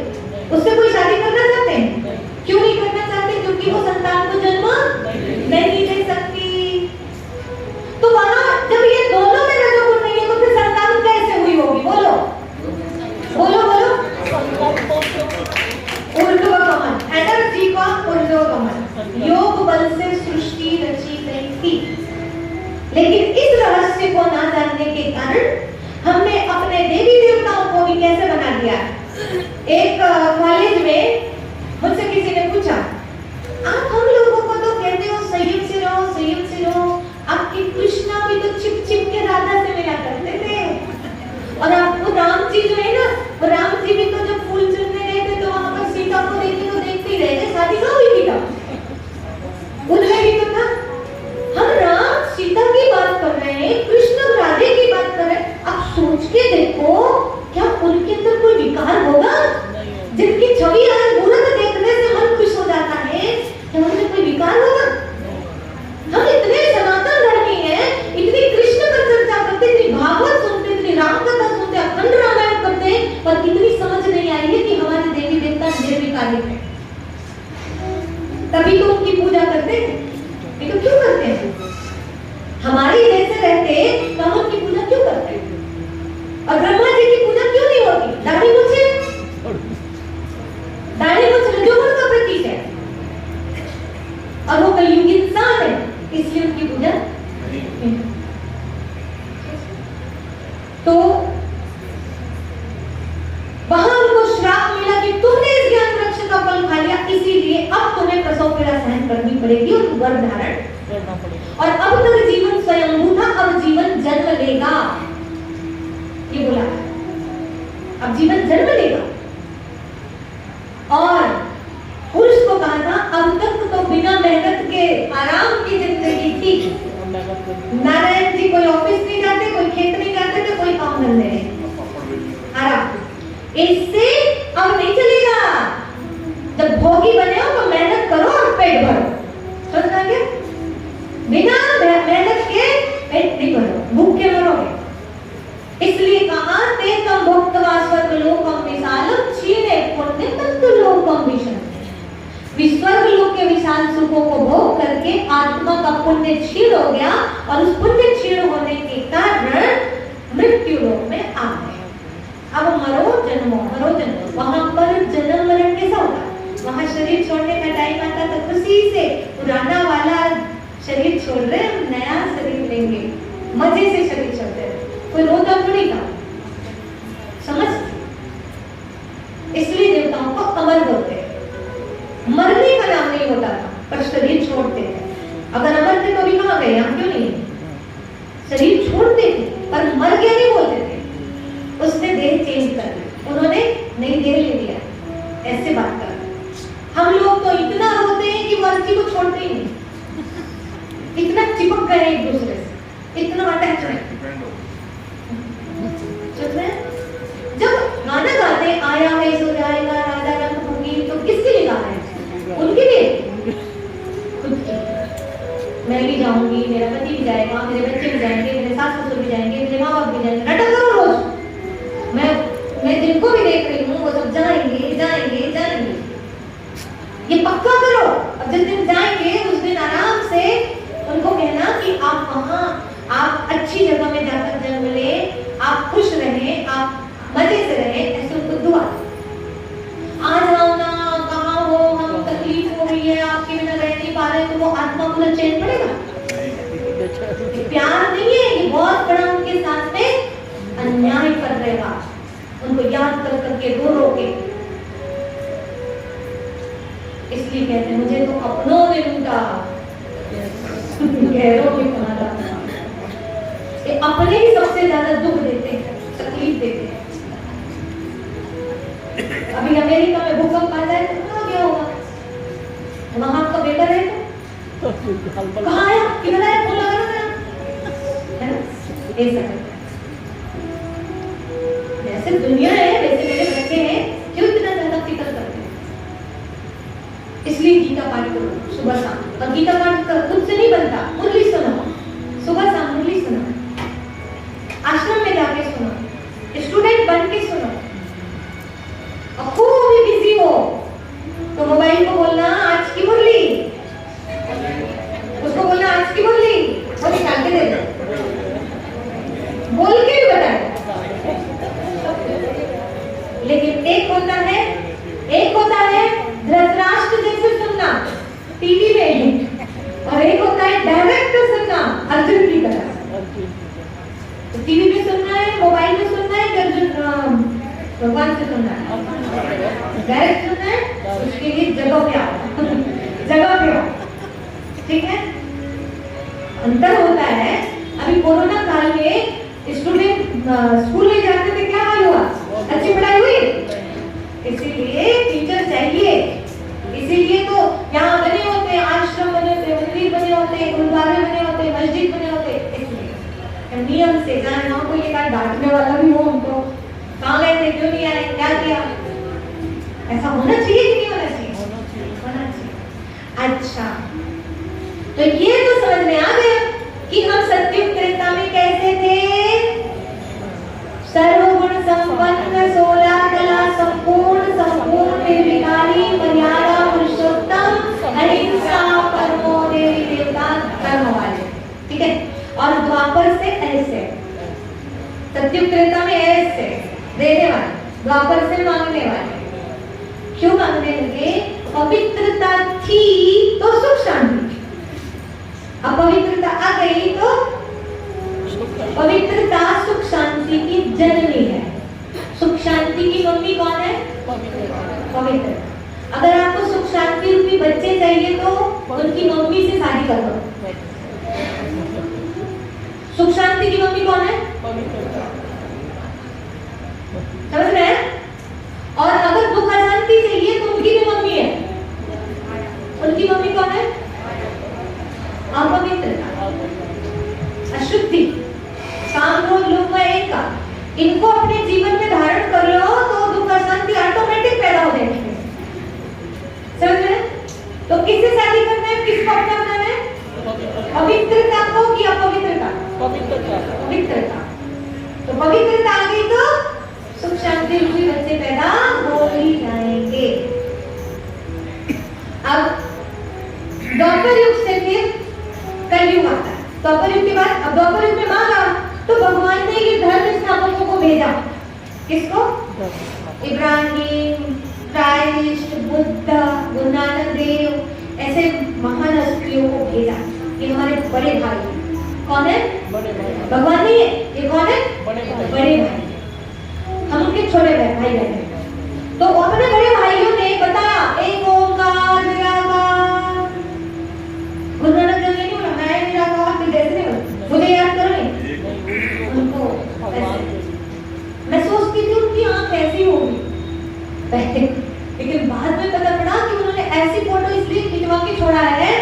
लेकिन इस रहस्य को ना जानने के कारण हमने अपने देवी देवताओं को भी कैसे बना दिया। एक कॉलेज में मुझसे किसी ने पूछा, आप हम लोगों को तो कहते हो संयम से रहो, संयम से रहो, आपकी कृष्णा भी तो छिप छिप के राधा से मिला करते थे, और आपको राम जी जो है ना, वो राम जी भी तो जब फूल चुनने गए थे तो वहां पर सीता को देखे तो देखते ही रह गए, शादी कहाँ हुई थी तब? उनमें भी तो था। हम राम सीता की बात कर रहे हैं, कृष्ण राधे की बात कर रहे हैं। आप सोच के देखो, क्या उनके अंदर कोई विकार होगा? जिनकी छवि आज मूर्त देखने से मन खुश हो जाता है, क्या उनमें कोई विकार होगा? हम इतने सनातन धर्मी हैं, इतनी कृष्ण पर चर्चा करते, इतनी भागवत सुनते, इतनी राम कथा सुनते, अखंड रामायण करते हैं, पर इतनी समझ नहीं आई है कि हमारे देवी देवता निर्विकारी हैं। तभी तो उनकी पूजा करते हैं। ये तो क्यों करते हैं? हमारी जैसे रहते तो हम उनकी पूजा क्यों करते हैं? और ब्रह्मा जी की पूजा क्यों नहीं होती? दाढ़ी मूछे, दाढ़ी मूछ रजोगुण का प्रतीक है, और वो कलयुगी इंसान है, इसलिए उनकी पूजा नहीं। तो वहां उनको श्राप मिला कि तुमने इस ज्ञान वृक्ष का फल खा लिया, इसीलिए अब तुम्हें प्रसव पीड़ा सहन करनी पड़ेगी और गर्भ धारण करना पड़ेगा। और अब तक जीवन स्वयंभू था, अब जीवन जन्म लेगा, ये बोला। अब जीवन जन्म लेगा। और पुरुष को कहा था, अब तक तो बिना मेहनत के आराम की जिंदगी थी। नारायण जी कोई ऑफिस नहीं जाते, कोई खेत नहीं जाते थे, कोई काम धंधे नहीं, आराम। इससे अब नहीं चलेगा। जब भोगी बने हो तो मेहनत करो और पेट भरो। समझना क्या? बिना मेहनत के पेट नहीं भरो, भूखे मरोगे। इसलिए कहा ते तम भोक्त्वा स्वर्गलोकम विशालम क्षीणे पुण्यम तन्तुलोकम विशन्ति। स्वर्ग लोक के विशाल सुखों को भोग करके आत्मा का पुण्य क्षीण हो गया, और उस पुण्य क्षीण होने के कारण मृत्यु लोक में आ गए। अब मरो जन्मो, मरो जन्मो। वहां पर जन्म मरण कैसा होगा? वहां शरीर छोड़ने का टाइम आता तो खुशी से पुराना वाला शरीर छोड़ रहे, हम नया शरीर लेंगे, मजे से शरीर छोड़ते हैं, कोई रोता थोड़ी था। समझ? इसलिए देवताओं को अमर बोलते हैं। मरने का नाम नहीं होता था, पर शरीर छोड़ते थे। अगर अमर थे तो भी कहां गए? हम क्यों नहीं? शरीर छोड़ते थे, पर मर गया नहीं बोलते थे। उसने देह चेंज कर दी, उन्होंने नई देह ले लिया, ऐसे बात कर। हम लोग तो इतना रोते हैं कि वो अर्थी को छोड़ते ही नहीं, इतना चिपक गए एक दूसरे से, इतना अटैच है। जब गाना गाते आया है सो जाएगा राजा रंग भंगी, तो किसके लिए गा रहे हैं? उनके लिए, खुद के। मैं भी जाऊंगी, मेरा पति भी जाएगा, मेरे बच्चे भी जाएंगे, मेरे सास ससुर भी जाएंगे, मेरे माँ बाप भी जाएंगे, नाटक करो रोज। मैं जिनको भी देख रही हूँ वो सब जाएंगे जाएंगे जाएंगे, ये पक्का करो। अब जिस दिन जाएंगे उस दिन आराम से उनको कहना कि आप वहाँ, आप अच्छी जगह में जाकर जन्म ले, आप खुश रहें, आप मजे से रहें, ऐसे उनको दुआ। आ जाओ ना, कहाँ हो, हम तकलीफ हो रही है, आपके बिना रह नहीं पा रहे, तो वो आत्मा को चैन पड़ेगा? प्यार नहीं है, ये बहुत बड़ा उनके साथ में अन्याय कर रहेगा। उनको याद कर करके रो रो के, इसलिए कहते हैं मुझे तो अपनों ने लूटा, गैरों में कमाता। ये अपने ही सबसे ज्यादा दुख देते हैं, तकलीफ देते हैं। अभी अमेरिका में भूकंप आ जाए तो कहाँ गया होगा? वहां का बेटा है तो कहाँ आया, किधर आया, फोन लगा रहा है ना? जैसे दुनिया है वैसे मेरे बच्चे हैं, क्यों इतना ज्यादा फिक्र करते हैं? इसलिए गीता पाठ करो सुबह शाम। और गीता पाठ खुद से नहीं बनता, मुरली सुनो, सुबह शाम मुरली सुनो, आश्रम में जाके सुनो, स्टूडेंट बन के सुनो। और खूब भी बिजी हो तो मोबाइल को बोलना आज की मुरली, उसको बोलना आज की मुरली, वो निकाल के दे दो, बोल के भी बताए। लेकिन एक होता है धृतराष्ट्र जैसे सुनना टीवी में, और एक होता है डायरेक्ट सुनना अर्जुन की तरह। से सुनना है, डायरेक्ट सुनना है, उसके लिए जगह पे आओ, जगह पे आओ, ठीक है। अंतर होता है, अभी कोरोना काल में स्टूडेंट स्कूल में जाते थे, क्या हाल हुआ? अच्छी पढ़ाई हुई, इसीलिए टीचर चाहिए, इसीलिए तो यहाँ बने होते, आश्रम बने होते, मंदिर बने होते, गुरुद्वारे बने होते, मस्जिद बने होते, इसलिए नियम से जाने। वहाँ कोई एक आध डांटने वाला भी हो हमको, कहाँ गए थे, क्यों नहीं आए, क्या किया, ऐसा होना चाहिए कि नहीं होना चाहिए? होना चाहिए। अच्छा, तो ये तो समझ में आ गया कि हम सत्युग त्रेता में कैसे थे। सर्वगुण संपन्न, 16 कला संपूर्ण, संपूर्ण निर्विकारी, मर्यादा पुरुषोत्तम, अहिंसा, परमो देवी देवता, कर्म वाले, ठीक है। और द्वापर से ऐसे, सत्युग त्रेता में ऐसे देने वाले, द्वापर से मांगने वाले। क्यों मांगने लगे? पवित्रता थी तो सुख शांति, अपवित्रता आ गई तो पवित्रता सुख शांति की जननी है। सुख शांति की मम्मी कौन है? पवित्र। अगर आपको सुख शांति रूपी बच्चे चाहिए तो उनकी मम्मी से शादी कर दो। सुख शांति की मम्मी कौन है? समझ रहे हैं? और अगर दुख अशांति चाहिए तो उनकी भी मम्मी है। उनकी मम्मी कौन है? अपवित्रता, अशुद्धि, काम, क्रोध, लोभ व एका। इनको अपने जीवन में धारण कर लो तो दुख अशांति ऑटोमेटिक पैदा हो जाएगी। समझ रहे? तो किससे शादी करना है, किसको अपना बनाना है? पवित्रता को कि अपवित्रता? पवित्रता। तो पवित्रता आ गई तो सुख शांति रूपी बच्चे पैदा हो ही जाएंगे। अब द्वापर युग से फिर कलयुग आता है। द्वापर युग के बाद, अब द्वापर युग में मांगा तो भगवान ने ये धर्म स्थापकों को भेजा। किसको? इब्राहिम, क्राइस्ट, बुद्ध, गुरु नानक देव, ऐसे महान हस्तियों को भेजा। ये हमारे बड़े भाई। कौन है? भगवान नहीं है, ये कौन है? बड़े भाई। हम उनके छोटे भाई बहन। तो अपने बड़े भाइयों ने बताया एक ओंकार निराकार। गुरु नानक देव ने नहीं बोला मैं निराकार, फिर जैसे नहीं बोला मुझे याद करो नहीं। उनको मैं सोचती थी उनकी आंख ऐसी होगी पहले, लेकिन बाद में पता पड़ा कि उन्होंने ऐसी फोटो इसलिए खिंचवा के छोड़ा है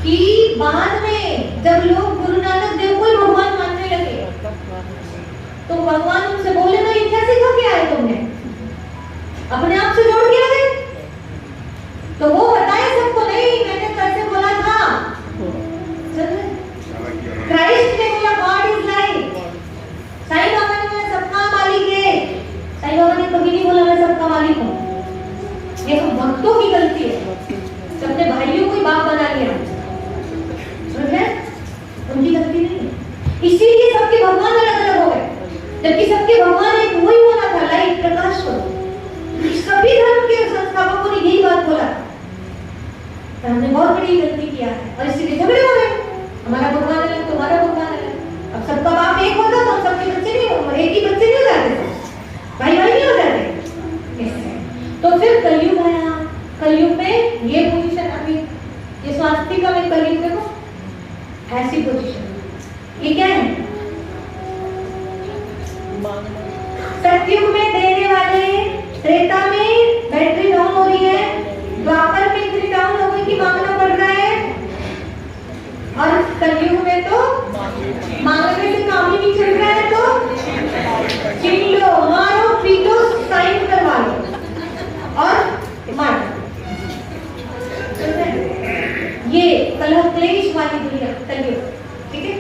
कि बाद में जब लोग गुरु नानक देव को ही भगवान मानने लगे तो भगवान उनसे बोले ना ये क्या सीखा के आए तुमने, अपने आप से जोड़ के आ गए। तो वो बताए सबको नहीं मैंने कैसे बोला था। क्राइस्ट ने बोला God is life. Sai Baba ने बोला सबका मालिक है। साईं बाबा ने कभी नहीं बोला मैं सबका मालिक हूँ। ये तो भक्तों की गलती है, सबने भाइयों को ही बाप बना लिया। समझ रहे? उनकी गलती नहीं है। इसीलिए सबके भगवान अलग अलग हो गए, जबकि सबके भगवान एक वही होना था, लाइट, प्रकाश को। सभी धर्म के संस्थापकों ने यही बात बोला, तो हमने बहुत बड़ी गलती किया है और इसीलिए झगड़े हो गए। हमारा भगवान अलग, तुम्हारा भगवान अलग। अब सबका बाप एक होता तो हम सबके बच्चे नहीं हो, एक ही बच्चे नहीं हो जाते, भाई भाई नहीं हो जाते। तो फिर कलयुग आया। कलयुग में ये पोजीशन, अभी ये स्वास्तिका में कलयुग देखो ऐसी पोजीशन, ये क्या है? सतयुग में देने वाले, त्रेता में बैटरी डाउन हो रही है, द्वापर में इतनी डाउन हो गई कि मांगना पड़ रहा है, और कलयुग में तो मांगने से काम ही नहीं चल रहा है तो छीन लो, मारो, पीटो, साइन करवा लो और मारो। ये कलह क्लेश वाली दुनिया कलयुग, ठीक है।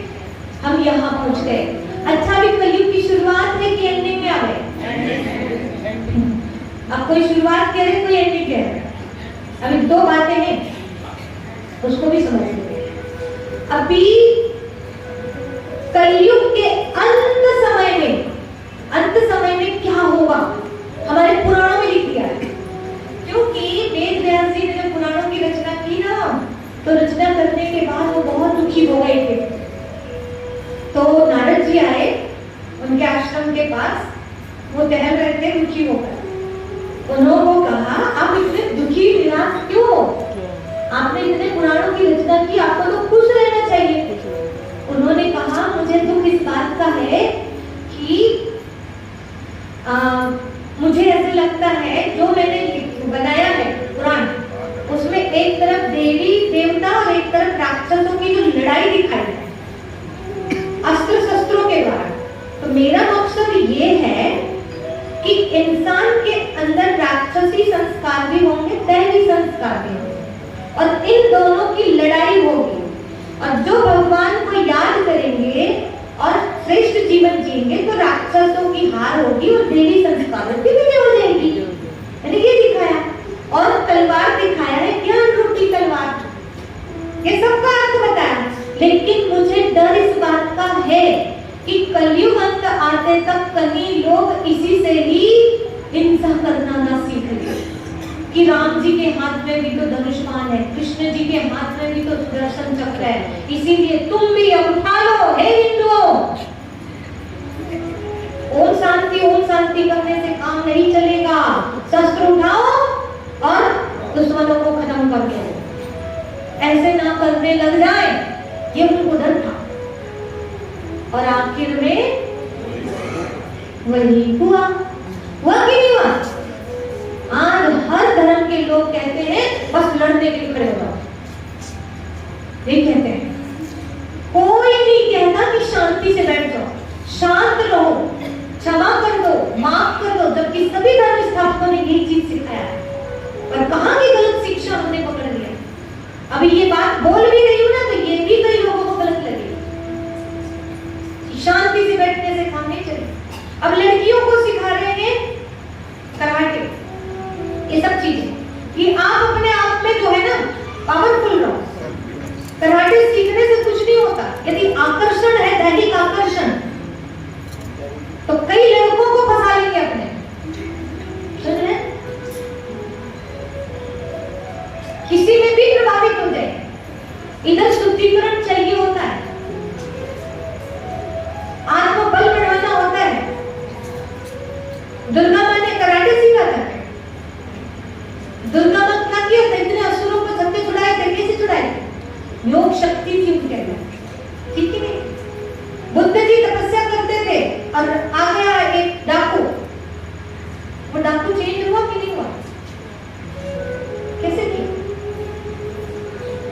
हम यहाँ पहुँच गए। अच्छा, अभी कलयुग की शुरुआत है कि एंडिंग में आ गए? अब कोई शुरुआत कह रहे, कोई एंडिंग कह रहे। अभी दो बातें हैं, उसको भी समझ लीजिए। अभी कलयुग के अंत समय में क्या होगा हमारे पुराणों में लिख दिया है। क्योंकि वेद व्यास जी ने जब पुराणों की रचना की ना, तो रचना करने के बाद वो बहुत दुखी हो गए थे। तो नारद जी आए उनके आश्रम के पास, वो टहल रहे थे, दुखी होकर। उन्होंने कहा आप इतने दुखी निराश क्यों हो? आपने इतने पुराणों की रचना की, आपको तो खुश रहना चाहिए। उन्होंने कहा मुझे दुख इस बात का है कि मुझे ऐसा लगता है जो मैंने बनाया है पुराण, उसमें एक तरफ देवी देवता और एक तरफ राक्षसों की जो लड़ाई दिखाई है अस्त्र शस्त्रों के द्वारा। तो मेरा मकसद ये है कि इंसान के अंदर राक्षसी संस्कार भी होंगे, दैवी संस्कार भी होंगे, और इन दोनों की लड़ाई होगी। और जो भगवान को याद करेंगे और श्रेष्ठ जीवन जिएंगे तो राक्षसों की हार होगी और देवी संस्कारों की विजय हो जाएगी। मैंने ये दिखाया, और तलवार दिखाया है, ज्ञान रूपी तलवार, ये सबका अर्थ बताया। लेकिन मुझे डर इस बात का है कि कलयुग अंत आते तक कहीं लोग इसी से ही हिंसा करना ना सीख ले कि राम जी के हाथ में भी तो धनुष्मान है, कृष्ण जी के हाथ में भी तो सुदर्शन चक्र है, इसीलिए तुम भी अब उठा लो हे हिंदुओं। ओम शांति करने से काम नहीं चलेगा। शस्त्र उठाओ और दुश्मनों को खत्म कर दो। ऐसे ना करने लग जाए, ये उनको डर था। और आखिर में वही हुआ कि नहीं हुआ? आज हर धर्म के लोग कहते हैं बस लड़ने के लिए खड़े हो जाओ, ये कहते हैं। कोई नहीं कहता कि शांति से बैठ जाओ, शांत रहो, क्षमा कर दो, माफ कर दो, जबकि सभी धर्म स्थापकों ने यही चीज सिखाया है। पर कहां की गलत शिक्षा हमने पकड़ लिया। अभी ये बात बोल भी रही हूं ना, तो ये भी कई लोगों को गलत लगे। शांति से बैठने से काम नहीं चले। अब लड़कियों को सिखा रहे हैं कराटे, ये सब चीजें कि आप अपने आप में जो है ना पावरफुल रहो। कराटे सीखने से कुछ नहीं होता। यदि आकर्षण है, दैहिक आकर्षण, तो कई लड़कों को फंसा लेंगे अपने। सुन रहे? किसी में भी प्रभावित हो जाए। इधर शुद्धिकरण चाहिए होता है, आत्मबल बढ़ाना होता है। दुर्गा माँ ने कराटे सीखा था। दुर्गा माँ क्या किया था? इतने असुरों को धक्के छुड़ाए थे। कैसे छुड़ाए थे? योग शक्ति थी उनके अंदर, ठीक है नहीं? बुद्ध जी तपस्या करते थे और आ गया एक डाकू। वो डाकू चेंज हुआ कि नहीं हुआ? कैसे किया?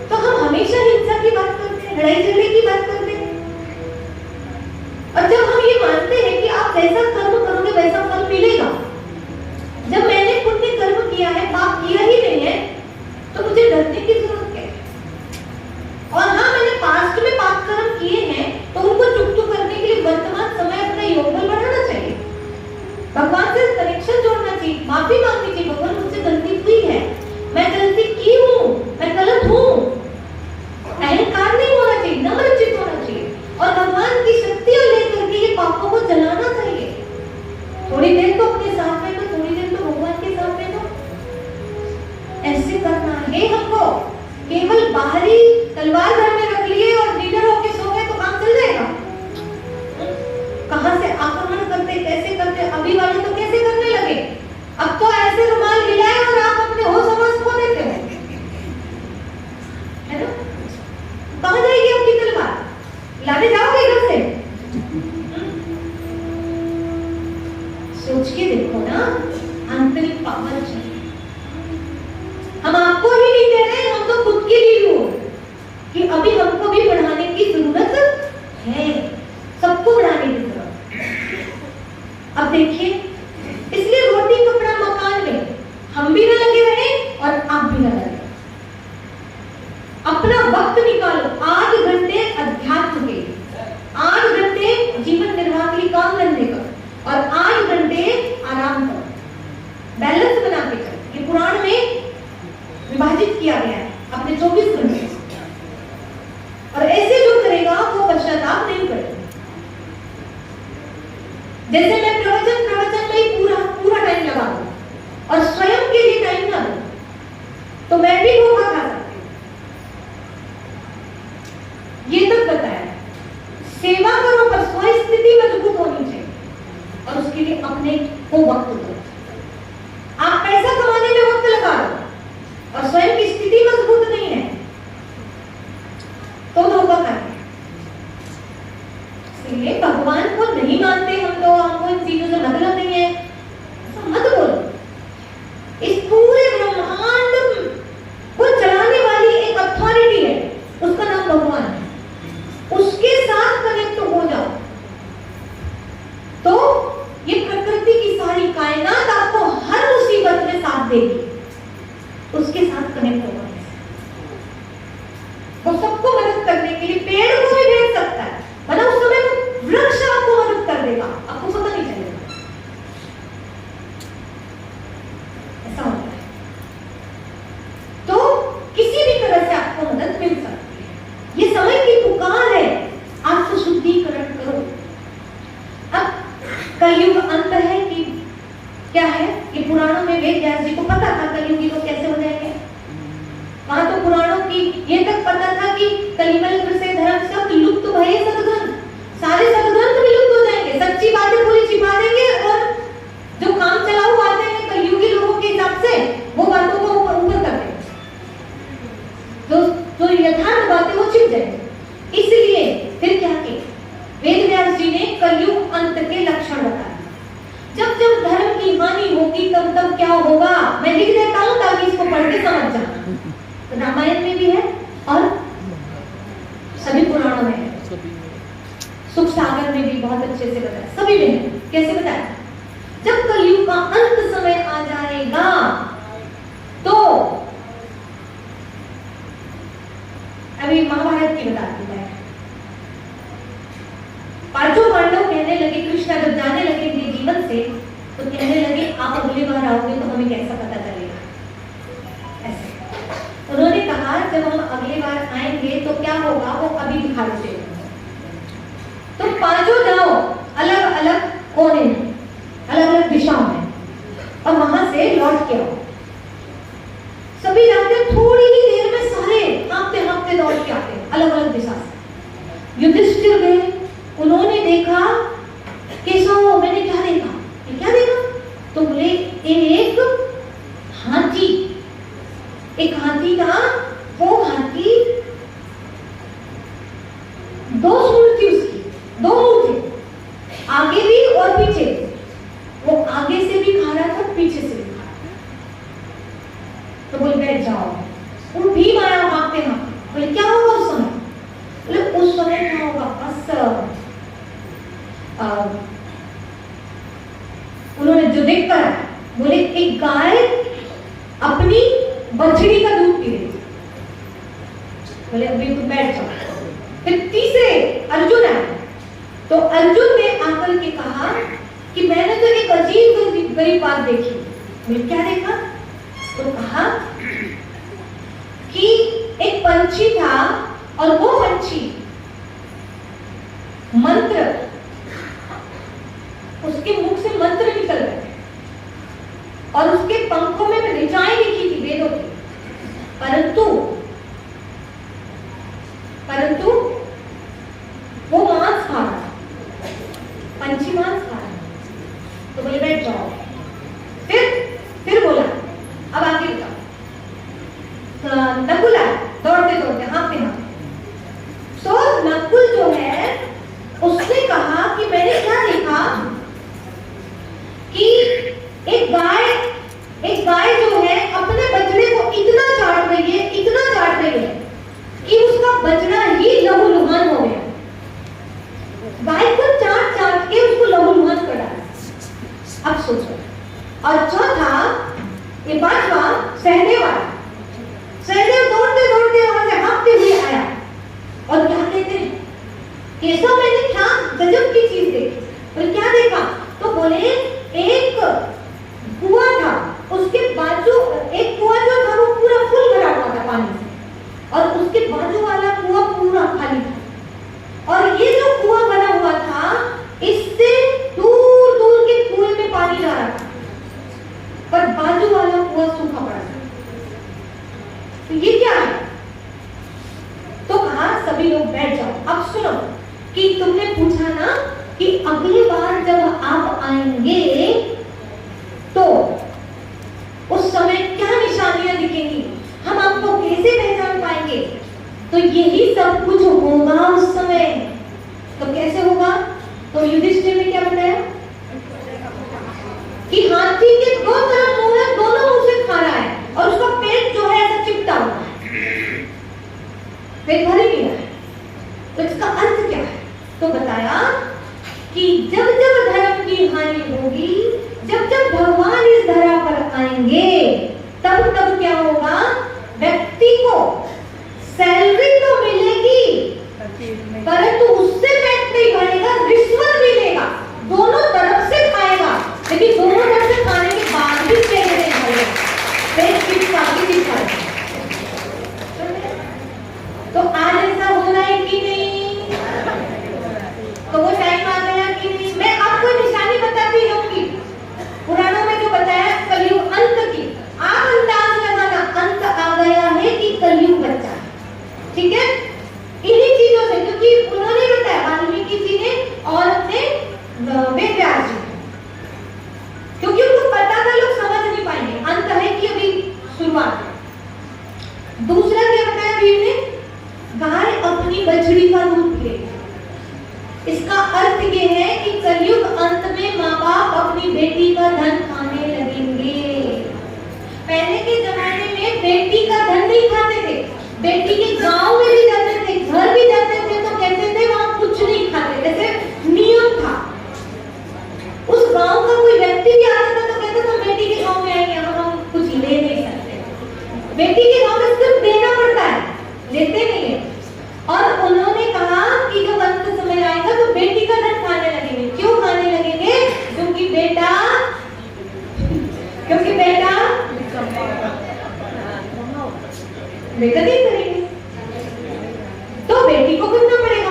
तो हम हमेशा हिंसा की बात करते हैं, लड़ाई झगड़े की बात करते हैं। और जब हम ये मानते हैं कि आप जैसा कर्म करोगे वैसा फल मिलेगा, जब मैंने पुण्य कर्म किया है, पाप किया ही नहीं है, तो मुझे डरने की जरूरत क्या है? और हाँ, मैंने पास्ट में पाप कर्म किए हैं तो उनको चुकता करने के लिए वर्तमान समय अपना योग बल बढ़ाना चाहिए, भगवान से कनेक्शन जोड़ना चाहिए, माफी मांगनी चाहिए। भगवान मुझसे गलती हुई है, मैं गलती की हूँ, मैं गलत हूँ। अहंकार नहीं होना चाहिए, नम्र चित्त होना चाहिए और भगवान की शक्तियां लेकर के ये पापों को जलाना चाहिए। थोड़ी देर तो अपने साथ में, तो थोड़ी देर तो भगवान के साथ में, तो ऐसे करना है हमको। केवल बाहरी तलवार घर में रख लिए और लीडर होके सो गए तो काम चल जाएगा? कहां से आक्रमण करते, कैसे करते, अभी वाले तो कैसे करने लगे। अब तो ऐसे रुमाल हिलाए और आप अपने होश हवस खो देते हो, है ना? कहां जाएगी आपकी तलवार? लाने जाओगे घर से? सोच के देखो ना, आंतरिक पावर चाहिए। हम आपको ही नहीं दे रहे, हम तो खुद के लिए हो कि अभी हमको भी बढ़ाने की जरूरत है, सबको बढ़ाने की जरूरत। अब देखिए, इसलिए रोटी कपड़ा मकान में हम भी ना लगे रहे और आप भी ना लगे। अपना वक्त निकालो 8 घंटे अध्यात्म के, 8 घंटे जीवन निर्वाह के लिए काम करने का और 8 घंटे आराम करो। बैलेंस बना के चलो। ये पुराण में विभाजित किया गया है अपने 24 घंटे। और ऐसे जो करेगा वो पश्चाताप नहीं करेगा। जैसे मैं प्रवचन में ही पूरा टाइम लगा दूं और स्वयं के लिए टाइम ना दूं, तो मैं भी धोखा खा सकती हूं। ये तक बताया। सेवा करो पर स्वस्थिति मजबूत होनी चाहिए और उसके लिए अपने को वक्त दो। भगवान को नहीं मानते हम, तो हमको इन चीजों से मतलब नहीं है, ऐसा मत बोलो। इस पूरे ब्रह्मांड को चलाने वाली एक अथॉरिटी है, उसका नाम भगवान है, उसके साथ कनेक्ट हो जाओ तो ये प्रकृति की सारी कायनात आपको हर मुसीबत में साथ देगी। उसके साथ कनेक्ट होगा, वो सबको मदद करने के लिए पेड़ को भी भेज सकता है, मतलब उस समय वो वृक्ष आपको मदद कर देगा, आपको पता नहीं चलेगा। ऐसा होता है। तो किसी भी तरह से आपको मदद मिल सकती है। ये समय की पुकार है, आपको शुद्धिकरण करो। अब कलयुग अंत है कि क्या है, ये पुराणों में वेद व्यास जी को पता था कलयुगी लोग कैसे हो जाएंगे। वहां तो पुराणों की ये तक पता था कि कलिमल से धर्म सब लुप्त भये सदग्रंथ, सारे सदग्रंथ भी लुप्त हो जाएंगे, सच्ची बातें पूरी छिपा देंगे और जो काम चलाऊ बातें हैं कलयुगी लोगों के हिसाब से वो बातों को ऊपर कर देंगे, जो यथार्थ बातें वो छिप जाएंगे। इसलिए फिर क्या किया वेद व्यास जी ने कलयुग अंत के लक्षण बताए। जब जब धर्म की हानि होगी तब तब क्या होगा, मैं लिख देता हूं ताकि इसको पढ़ के समझ जाना। तो रामायण में भी है और सभी पुराणों में है, सुख सागर में भी बहुत अच्छे से बताया, सभी में है। कैसे बताया, जब कलयुग का अंत समय आ जाएगा तो अभी महाभारत की बताती है। पांचों पांडव कहने लगे, कृष्ण जब जाने लगे अपने जीवन से तो कहने लगे आप अगली बार आओगे तो हमें कैसा पता चलेगा। ऐसे उन्होंने कहा जब हम अगली बार आएंगे तो क्या होगा वो अभी दिखा देते हैं। तो पांचों जाओ अलग अलग कोने में, अलग अलग दिशाओं में और वहां से लौट के आओ। सभी जाते थोड़ी ही देर में सारे हाँफते हाँफते दौड़ के आते हैं अलग अलग दिशा से। युधिष्ठिर गए, उन्होंने देखा केशव मैंने क्या देखा, ये क्या देखा, तो बोले एक हाथी, एक हाथी था, वो हाथी दो सूंड थी उसकी, दो मुंह थे, आगे भी और पीछे। वो आगे से भी खा रहा था पीछे से भी खा रहा था। तो बोले बैठ जाओ। वो भीम आया भागते भागते, बोले क्या होगा उस समय, बोले उस समय क्या होगा, बस उन्होंने जो देख कर बोले एक गाय अपनी बछड़ी का दूध पी रही थी। बोले अभी तुम बैठ जाओ। फिर तीसरे अर्जुन आए, तो अर्जुन ने आकर के कहा कि मैंने तो एक अजीब गरीब बात देखी। बोले क्या देखा, तो कहा कि एक पंछी था और वो पंछी मंत्र, उसके मुख से मंत्र निकल रहे थे और उसके पंखों में ऋचाएं लिखी थी वेदों की, परंतु वो मांस खा रहा था, पंछी मांस खा रहा था। तो बोले बैठ जाओ। फिर बोला अब आगे बताओ। नकुल आया दौड़ते दौड़ते हाँफते हाँफते। तो नकुल जो है उसने कहा कि मैंने क्या देखा कि एक गाय जो है अपने बछड़े को इतना चाट रही है कि उसका बछड़ा ही लहूलुहान हो गया। गाय को चाट चाट के उसको लहूलुहान कर डाला। अब सोचो। और चौथा, ये पांचवा सहदेव आया। सहदेव दौड़ते दौड़ते वहां से हाँफते हुए आया और क्या कहते हैं, केशव मैंने क्या गजब की चीज देखी। और क्या देखा, तो बोले एक कुआं था, उसके बाजू एक कुआं जो था वो पूरा फुल भरा हुआ था पानी से और उसके बाजू वाला कुआं पूरा खाली था। और ये जो कुआं बना हुआ था इससे दूर दूर के कुएं में पानी जा रहा था, पर बाजू वाला कुआं सूखा पड़ा था। तो ये क्या है, तो कहा सभी लोग बैठ जाओ। अब सुनो कि तुमने पूछा ना कि अगली बार जब आप आएंगे तो उस समय क्या निशानियां दिखेंगी, हम आपको कैसे पहचान पाएंगे। तो यही सब कुछ होगा उस समय। तो कैसे होगा, तो तो बताया कि जब जब धर्म की हानि होगी, जब जब भगवान इस धरा पर आएंगे, तब तब क्या होगा, व्यक्ति को सैलरी तो मिलेगी परंतु उससे पेट नहीं भरेगा, रिश्वत मिलेगा, दोनों तरफ से खाएगा, लेकिन दोनों तरफ से खाने के बाद भी पेट नहीं भरेगा, पेट की बाकी नहीं खाएगा। तो आज ऐसा हो रहा है कि नहीं? तो वो टाइम आ गया कि नहीं? मैं आपको निशानी बताती रहूंगी, पुराणों में जो बताया कलयुग अंत की, आप अंदाज लगाना अंत आ गया है कि कलयुग बचा है, ठीक है? इन्हीं चीजों से, क्योंकि उन्होंने बताया वाल्मीकि जी ने और अपने वेद व्यास जी, क्योंकि उनको पता था लोग समझ नहीं पाएंगे, अंत है कि अभी शुरुआत है। दूसरा क्या बताया वीर ने, गाय अपनी बछड़ी का दूध पिएगी। इसका अर्थ ये है कि कलयुग अंत में माँ बाप अपनी बेटी का धन खाने लगेंगे। पहले के जमाने में बेटी का धन नहीं खाते थे, बेटी के गांव में भी जाते थे, घर भी जाते थे, तो कहते थे वहां कुछ नहीं खाते, ऐसे नियम था। उस गांव का कोई व्यक्ति भी आता था तो कहते थे बेटी के गांव में आएंगे, हम कुछ ले नहीं सकते। बेटी के गांव में सिर्फ देना पड़ता है, लेते नहीं है। और उन्होंने कहा कि जब अंत समय आएगा तो बेटी का धन खाने लगेंगे। क्यों खाने लगेंगे? क्योंकि बेटा बेटा नहीं करेंगे तो बेटी को करना पड़ेगा।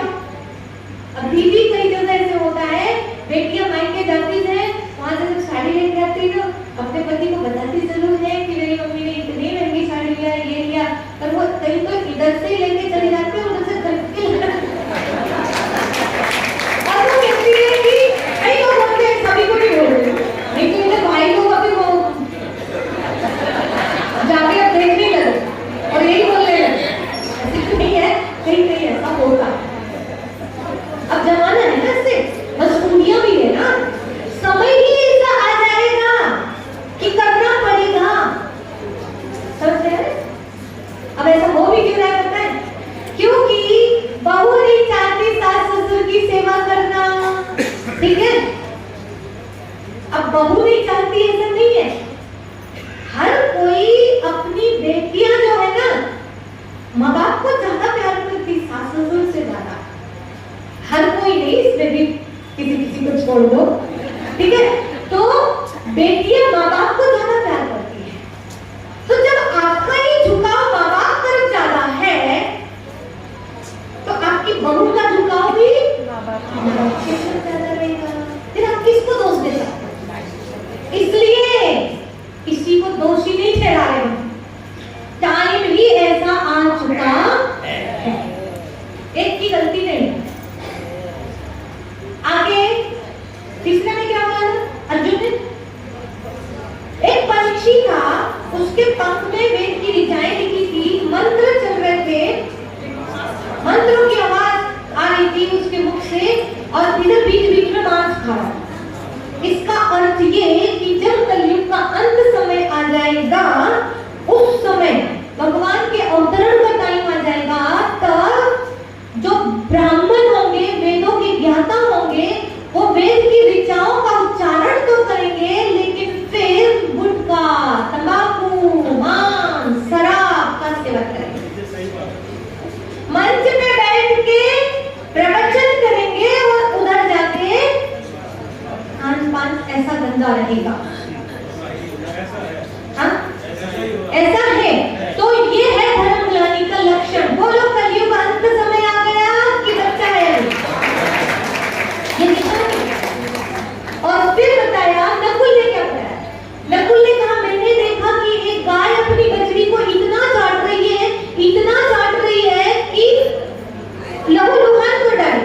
अभी भी कई जगह ऐसे होता है, बेटियां मायके जाती हैं, वहां से जब साड़ी लेके आती है तो अपने पति को बताती जरूर है कि मेरी मम्मी ने इतनी महंगी साड़ी लिया, ये लिया, पर वो कहीं तो इधर से लेके चले जाते हैं, उधर से खरीद के और वो कहती है कि कई लोग होते हैं, सभी को नहीं बोल रहे, नहीं तो इधर भाई लोग अभी वो जाके अब देखने लगे और यही बोलने लगे, नहीं है, कहीं कहीं ऐसा होता है। अब जमाना है ना, इससे मजबूरियां भी है ना, समय ही ऐसा आ जाएगा कि करना पड़ेगा, समझ रहे हैं? अब ऐसा हो भी क्यों रहा पता है? क्योंकि बहू नहीं चाहती सास ससुर की सेवा करना, ठीक है? अब बहू नहीं चाहती ऐसा नहीं है, हर कोई अपनी बेटियां जो है ना, माँ बाप को ज्यादा प्यार करती सास ससुर से ज्यादा। हर कोई नहीं, इसमें भी किसी किसी को छोड़ दो, ठीक है? तो बेटियां माँ बाप को ज्यादा प्यार करती है। तो जब आपका ही झुकाव माँ बाप तरफ ज्यादा है, तो आपकी बहू का झुकाव भी माँ बाप की तरफ ज्यादा रहेगा। फिर आप किसको दोष दे सकते हैं? इसलिए किसी को दोषी नहीं ठहरा रहे हैं, टाइम ही ऐसा आ चुका है, एक की गलती नहीं। आगे तीसरे में क्या हुआ अर्जुन ने? एक पंछी था, उसके पंख में वेद की ऋचाएं लिखी थी, मंत्र चल रहे थे, मंत्रों की आवाज आ रही थी उसके मुख से, और इधर बीच बीच में मांस खा रहा। इसका अर्थ ये कि जब कलयुग का अंत समय आ जाएगा, उस समय भगवान के अवतरण का टाइम आ जाएगा, तब जो ब्राह्मण होंगे, वेदों के ज्ञाता होंगे, वो वेद की ऋचाओं का उच्चारण तो करेंगे, लेकिन फिर गुटखा, तंबाकू, मांस, शराब का सेवन करेंगे, मंच पे बैठ के प्रवचन करेंगे और उधर जाके खान पान ऐसा गंदा रहेगा। हाँ? ऐसा है। तो ये है धर्म ग्लानि का लक्षण। बोलो कलयुग अंत समय आ गया कि बच्चा है? ये निशान है। और फिर बताया, नकुल ने क्या बताया? नकुल ने कहा मैंने देखा कि एक गाय अपनी बछड़ी को इतना चाट रही है, इतना चाट रही है कि लहू-लुहान को डाली,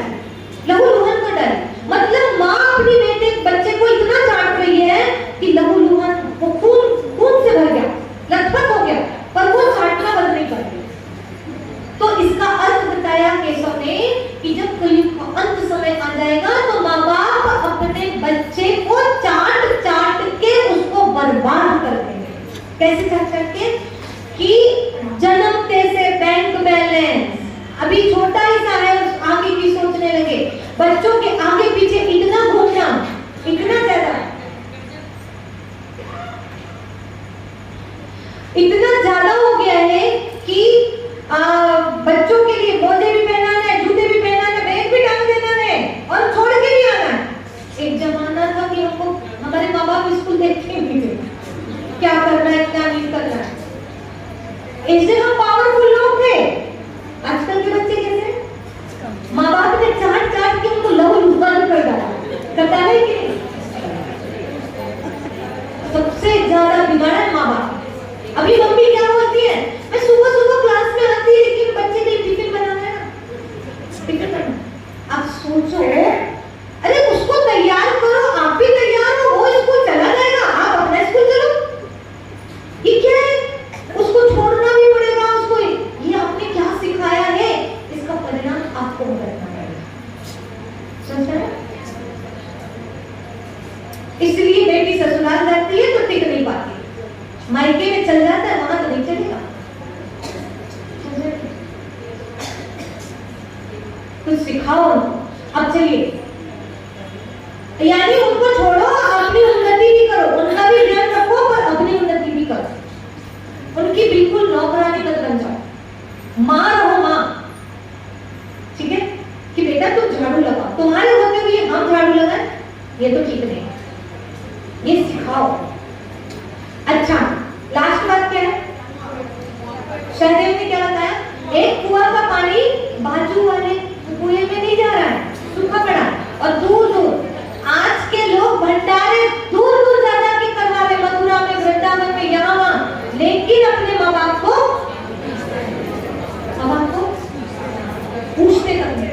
लहू-लुहान को डाली। मतलब माँ अपनी बेटे बच्चे को इतना चाट रही है कि लहू-लुहान, वो खून से भर गया, लथपथ हो गया, पर वो चाटना बंद नहीं कर रही। तो इसका अर्थ बताया केशव ने कि जब कलयुग का अंत समय आ जाएगा तो माँ बाप अपने बच्चे को चाट चाट के उसको बर्बाद कर देंगे। कैसे चाट चाट के? कि जन्मते से बैंक बैलेंस, अभी छोटा ही सा है, आगे की सोचने लगे, बच्चों के आगे पीछे इतना घूमना, इतना ज्यादा हो गया है कि बच्चों के लिए मोजे भी पहनाना है, जूते भी पहनाना है, बैग भी टांग देना है और छोड़ के भी आना है। एक जमाना था कि हमको हमारे माँ बाप स्कूल देखते नहीं थे, क्या करना है क्या नहीं करना है। ऐसे हम पावरफुल लोग थे। आजकल के बच्चे कैसे, माँ बाप ने चाट चाट के उनको लहू लुहान कर डाला, करता है कि नहीं? सबसे ज्यादा बिगाड़ा माँ बाप। अभी मम्मी क्या होती है, मैं सुबह सुबह क्लास में आती है लेकिन बच्चे के लिए टिफिन बनाना है ना, टिफिन बनाना। आप सोचो, अरे उसको तैयार करो, आप भी तैयार हो, वो स्कूल चला जाएगा, आप अपना स्कूल चलो। ये क्या है, उसको छोड़ना भी पड़ेगा, उसको ये आपने क्या सिखाया है, इसका परिणाम आपको भुगतना पड़ेगा। समझ रहे हैं? इसलिए बेटी ससुराल जाती है तो टिक नहीं पाती, मायके में चल जाता है, वहां तो नहीं चलेगा। कुछ सिखाओ उनको। अब चलिए, यानी उनको छोड़ो, अपनी उन्नति भी करो, उनका भी ध्यान रखो पर अपनी उन्नति भी करो। उनकी बिल्कुल नौकरानी मत बन जाओ, माँ रहो माँ, ठीक है? कि बेटा तुम झाड़ू लगाओ, तुम्हारे होते हुए हम झाड़ू लगाएं, ये तो ठीक नहीं, ये सिखाओ। अच्छा, लास्ट बात क्या है? शहदेव ने क्या बताया? एक कुआं का पानी बाजू वाले कुएं में नहीं जा रहा है, सूखा पड़ा और दूर दूर। आज के लोग भंडारे दूर दूर जाकर के करवा रहे, मथुरा में, वृंदावन में, यहाँ वहां, लेकिन अपने माँ बाप को पूछते करते,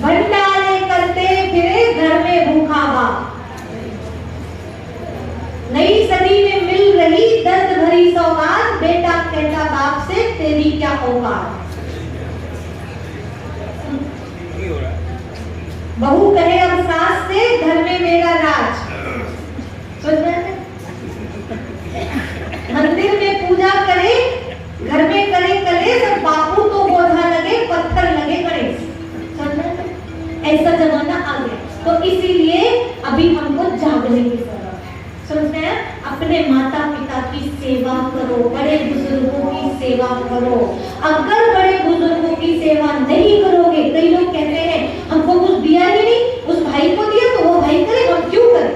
भंडारे करते फिरे घर में भूखा बाप। नई सदी में मिल रही दर्द भरी सौगात, बेटा कहता बाप से तेरी क्या औकात। बहू कहे अब सास से घर में मेरा राज। सुन रहे हैं? मंदिर में पूजा करे, घर में करे कलेश, सब बापू तो बोझा लगे, पत्थर लगे गणेश। सुन रहे हैं? ऐसा जमाना आ गया, तो इसीलिए अभी हमको जागने की जरूरत है। समझते हैं? अपने माता पिता की सेवा करो, बड़े बुजुर्गों की सेवा करो। अगर बड़े बुजुर्गों की सेवा नहीं करोगे, कई लोग कहते हैं हमको कुछ दिया ही नहीं, उस भाई को दिया तो वो भाई करे, हम क्यों करें?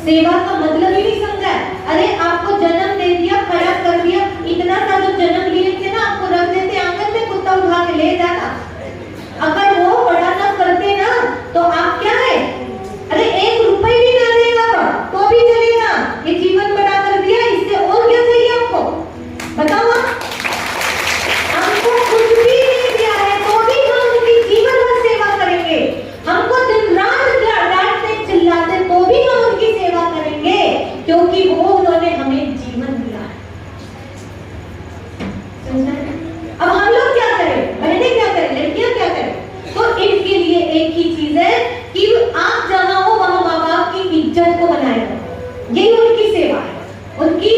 सेवा का मतलब ही नहीं समझा। अरे आपको जन्म दे दिया, खड़ा कर दिया, इतना सा जो जन्म लिए थे ना, आपको रख देते आंगन में, कुत्ता उठा के ले जाता। अगर वो बड़ा ना करते ना तो आप क्या है, अरे 1 रुपए भी ना देगा तो भी चलेगा, ये जीवन बड़ा कर दिया, इससे और क्या चाहिए आपको? बताओ। हमको कुछ भी नहीं दिया है तो भी हम उनकी जीवन भर सेवा करेंगे। हमको दिन रात डांटते चिल्लाते तो भी हम उनकी सेवा करेंगे, क्योंकि वो उन्होंने हमें जीवन दिया है। अब हम लोग क्या करें, बहनें क्या करें, लड़कियां क्या करें? तो इनके लिए एक ही चीज है कि आप जहां हो वहां माँ बाप की इज्जत को बनाए रखो, यही उनकी सेवा है। उनकी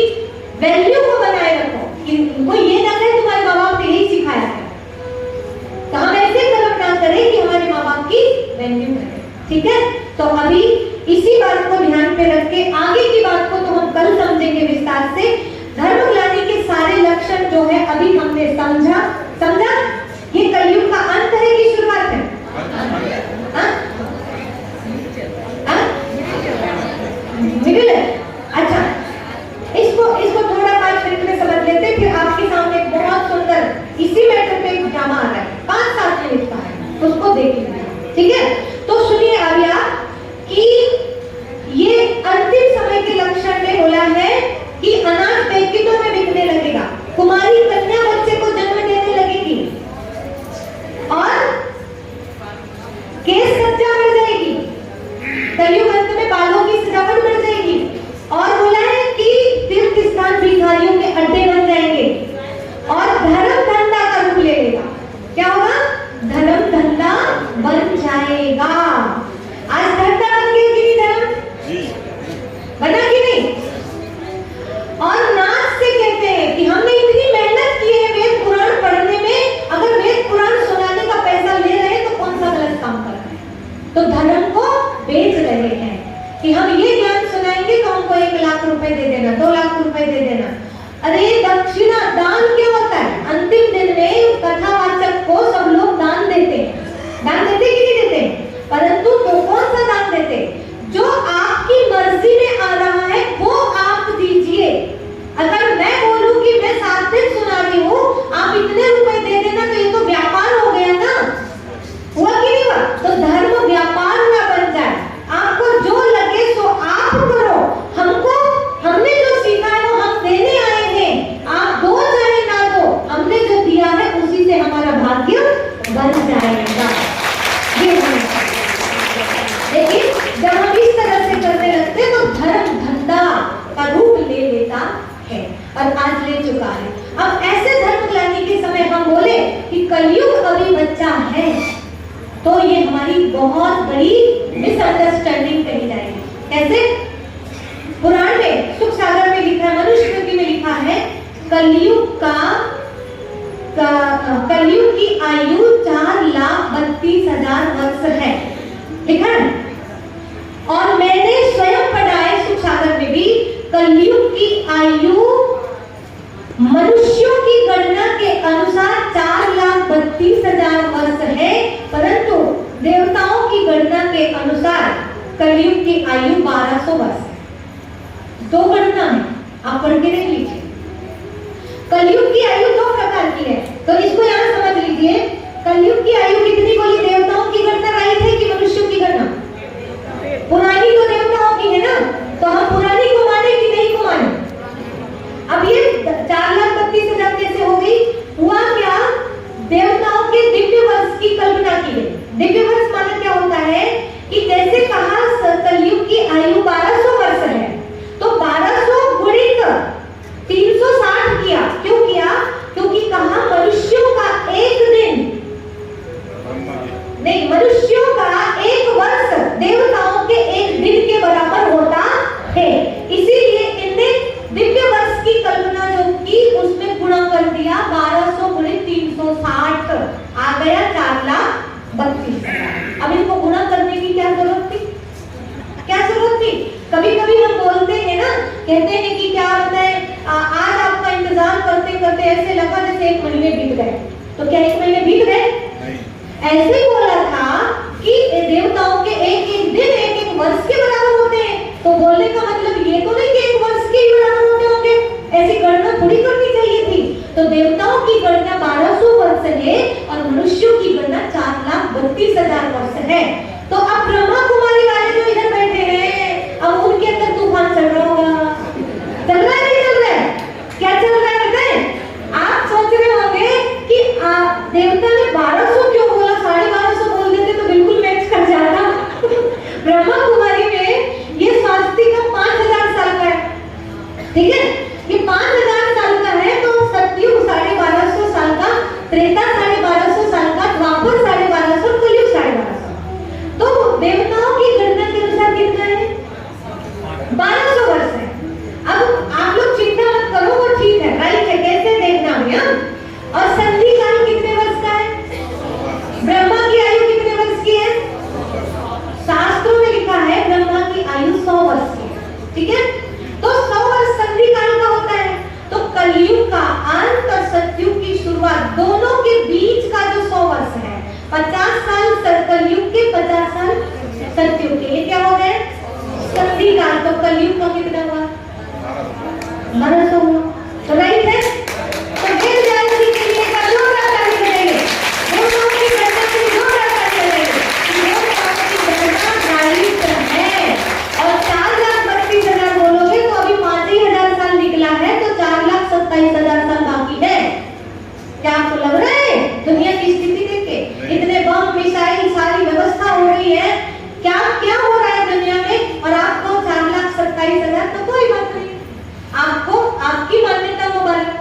वैल्यू को बनाए रखो, कि उनको ये ना कहे तुम्हारे माँ बाप ने यही सिखाया है, तो हम ऐसे कर्म ना करें कि हमारे माँ बाप की वैल्यू करें। ठीक है? तो अभी इसी बात को ध्यान पे रख के आगे की बात को तो हम कल समझेंगे विस्तार से। धर्म ग्लानि के सारे लक्षण जो है अभी हमने समझा। ये कलयुग का अंत है कि शुरुआत है? मिडिल है। अच्छा, इसको थोड़ा 5 मिनट में समझ लेते, फिर आपके सामने एक बहुत सुंदर इसी मैटर पे एक ड्रामा आ रहा है, 5-7 मिनट का है, उसको देख लीजिए। ठीक है? तो सुनिए अभी आप कि ये अंतिम समय के लक्षण में बोला है कि अनाज पैकेटों में बिकने लगेगा, कुमारी कन्या बच्चे को जन्म देने लगेगी और केस सज्जा बढ़ जाएगी, कलयुग अंत में बालों की सजावट बढ़ जाएगी, और बोला है कि तीर्थ स्थान भिखारियों के अड्डे बन जाएंगे और धर्म धंधा का रूप ले लेगा। क्या होगा? धर्म धंधा बन जाएगा। आज धंधा बन गया कि नहीं? धर्म बना कि नहीं? और नाच से कहते हैं कि हमने इतनी मेहनत की है वेद पुराण पढ़ने में, अगर वेद पुराण सुनाने का पैसा ले रहे हैं तो कौन सा तो धर्म को बेच रहे हैं कि हम ये ज्ञान सुनाएंगे तो हमको 1 लाख रुपए दे देना, 2 लाख रुपए दे देना। अरे दक्षिणा दान क्या होता है? अंतिम दिन में कथावाचक को सब लोग दान देते हैं। दान देते कि नहीं देते? परंतु तो कौन सा दान देते? जो आपकी मर्जी में आ रहा है वो आप दीजिए। अगर मैं बोलूं कि मैं 7 दिन सुना रही हूँ, आप इतने रुपए दे देना, तो ये तो व्यापार हो गया ना। हुआ कि नहीं हुआ? तो धर्म व्यापार ना बन जाए। आपको जो लगे सो आप करो। हमने जो सीखा है वो हम देने आए हैं। आप दो चाहे ना दो, हमने जो दिया है उसी से हमारा भाग्य बन जाएगा। ये लेकिन जब हम इस तरह से करने लगते हैं तो धर्म धंधा का रूप ले लेता है और आज ले चुका है। अब ऐसे धर्म लाने के समय हम बोले कि कलयुग अभी बच्चा है, तो ये हमारी बहुत बड़ी मिसअंडरस्टैंडिंग कही जाएगी। कैसे? पुराण में सुख सागर में लिखा है, मनुस्मृति में लिखा है, कलयुग की आयु 4,32,000 वर्ष है, लिखा है। और मैंने स्वयं पढ़ा है सुख सागर में भी, कलयुग की आयु मनुष्यों की गणना के अनुसार 4,32,000 वर्ष है, परंतु देवताओं की गणना के अनुसार कलयुग की आयु 1200 वर्ष है। दो गणना है, आप पढ़ के देख लीजिए। कलयुग की आयु 2 प्रकार की है, तो इसको यहां समझ लीजिए। कलयुग की आयु कितनी बोली? देवताओं की गणना राइट है कि मनुष्यों की गणना? पुरानी तो देवताओं की है ना, तो हम पुरानी को माने कि नहीं को माने? अब ये 4,32,000 कैसे हो गई? हुआ क्या? देवताओं के दिव्य वर्ष की कल्पना की गई। दिव्य वर्ष माने क्या होता है कि जैसे कहा कलयुग की आयु 1200 वर्ष है, तो 1200 गुणित 360 किया। क्यों किया? क्योंकि कहा मनुष्यों का एक दिन नहीं, मनुष्यों का एक वर्ष देवताओं के एक दिन के बराबर होता है। इसीलिए इनने दिव्य वर्ष की कल्पना जो की उसमें गुणा कर दिया, 1200 गुणित 360 आ गया 4,32,000। अब इनको गुणा करने की क्या जरूरत थी? क्या जरूरत थी? कभी कभी हम बोलते हैं ना, कहते हैं कि क्या होता है, आज आपका इंतजार करते करते ऐसे लगा जैसे 1 महीने बीत गए। तो क्या 1 महीने बीत गए? ऐसे बोला था कि देवताओं के एक एक दिन एक एक वर्ष के बराबर होते हैं। तो बोलने का मतलब ये तो नहीं कि 1 वर्ष के ही बराबर होते होंगे, ऐसी गणना थोड़ी करनी चाहिए थी। तो देवताओं की गणना 1200 वर्ष है और मनुष्यों की गणना 4,32,000 वर्ष है। तो अब ब्रह्मा कुमारी वाले जो इधर बैठे हैं, अब उनके अंदर तूफान चल रहा होगा। चल रहा है नहीं चल रहा है? क्या चल रहा है बताएं? आप सोच रहे होंगे कि देवता ने 1200 क्यों बोला, 1250 बोल देते तो बिल्कुल मैच कर जाता। ब्रह्मा कुमारी में ये स्वास्तिक 5,000 साल का है, ठीक है? ये 5,000 साल का है, तो सतयुग 1250 साल का, त्रेता 1250 साल का, द्वापर 1250, कलयुग 1250। तो देवताओं की गणना के अनुसार कितना है? 1200 वर्ष है। अब आप लोग चिंता मत करो, वो ठीक है, राइट है, कैसे देखना है। और संधि काल कितने वर्ष का है? ब्रह्मा की आयु कितने वर्ष की है? शास्त्रों में लिखा है ब्रह्मा की आयु 100 वर्ष की है, ठीक है? तो 100 वर्ष संधि काल का होता है। तो कलयुग का अंत और सतयुग की शुरुआत, दोनों के बीच का जो 100 वर्ष है, 50 साल कलयुग के, 50 साल सतयुग के, ये क्या हो गए? संधि काल। तो कलयुग का कितना हुआ? 1200 हुआ। तो राइट है। तो गिर जाएगी के लिए जोरदार ताली बजाइए। देवताओं की गणना के लिए जोरदार ताली बजाइए। देवताओं की गणना राइट है। और 4,32,000 बोलोगे तो अभी 5,000 साल निकला है, तो 4,27,000 साल बाकी है। क्या आपको लग रहा है? दुनिया की स्थिति देख के इतने बम मिसाइल सारी व्यवस्था हो रही है, क्या क्या हो रहा है दुनिया में, और आपको 4,27,000, तो कोई बात नहीं, आपको आपकी मान्यता मुबारक।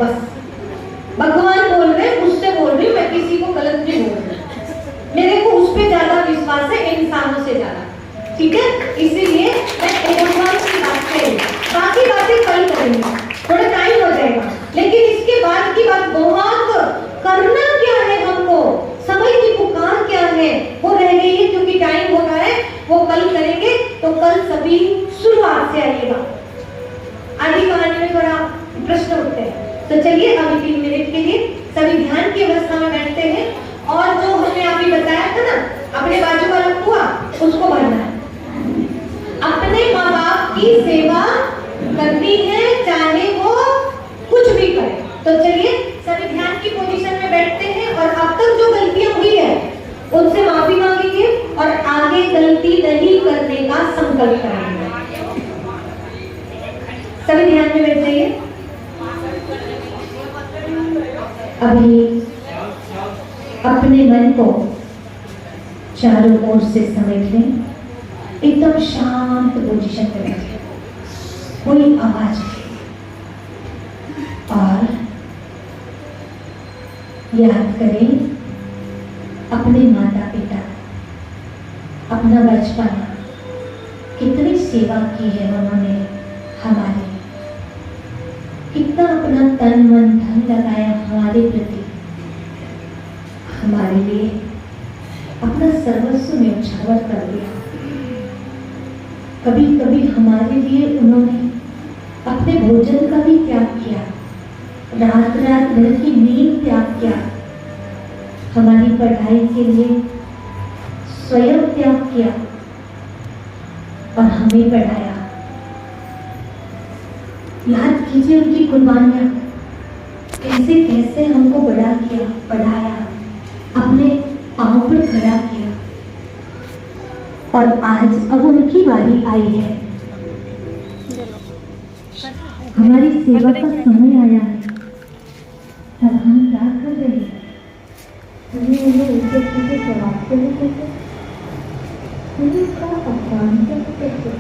बस भगवान बोल रहे हैं, उससे बोल रही हूँ, मैं किसी को गलत नहीं बोल रही। मेरे को उस पे ज्यादा विश्वास है इंसानों से ज्यादा, ठीक है? इसीलिए मैं भगवान की बात करूँ, बाकी बातें कल करेंगे, थोड़ा टाइम हो जाएगा। लेकिन इसके बाद की बात बहुत, करना क्या है हमको, समय की पुकार क्या है, वो रह गई है क्योंकि टाइम हो रहा है, वो कल करेंगे। तो कल सभी शुरुआत से आइएगा, आगे कहानी में थोड़ा प्रश्न उठते हैं। तो चलिए अभी 3 मिनट के लिए सभी ध्यान की अवस्था में बैठते हैं, और जो हमने अभी बताया था ना, अपने बाजू वाला कुआ उसको भरना है। अपने माँ बाप की सेवा करनी है, चाहे वो कुछ भी करे। तो चलिए सभी ध्यान की पोजीशन में बैठते हैं, और अब तक जो गलतियां हुई है उनसे माफी मांगेंगे और आगे गलती नहीं करने का संकल्प करेंगे। सभी ध्यान में बैठ जाइए। अभी अपने मन को चारों ओर से समेट लें, एकदम शांत पोजीशन में बैठे, कोई आवाज नहीं, और याद करें अपने माता पिता, अपना बचपन, कितनी सेवा की है उन्होंने हमारी, कितना अपना तन मन धन लगाया हमारे प्रति, हमारे लिए अपना सर्वस्व न्यौछावर कर दिया। कभी कभी हमारे लिए उन्होंने अपने भोजन का भी त्याग किया, रात रात भर की नींद त्याग किया, हमारी पढ़ाई के लिए स्वयं त्याग किया और हमें पढ़ाया। याद कीजिए उनकी कुर्बानियां, कैसे कैसे हमको बड़ा किया, पढ़ाया, अपने पांव पर खड़ा किया, और आज अब उनकी बारी आई है, हमारी सेवा का समय आया है। तब हम क्या कर रहे हैं? उन्हें उल्टे सीधे जवाब तो नहीं देते, उन्हें का अपमान करते थे।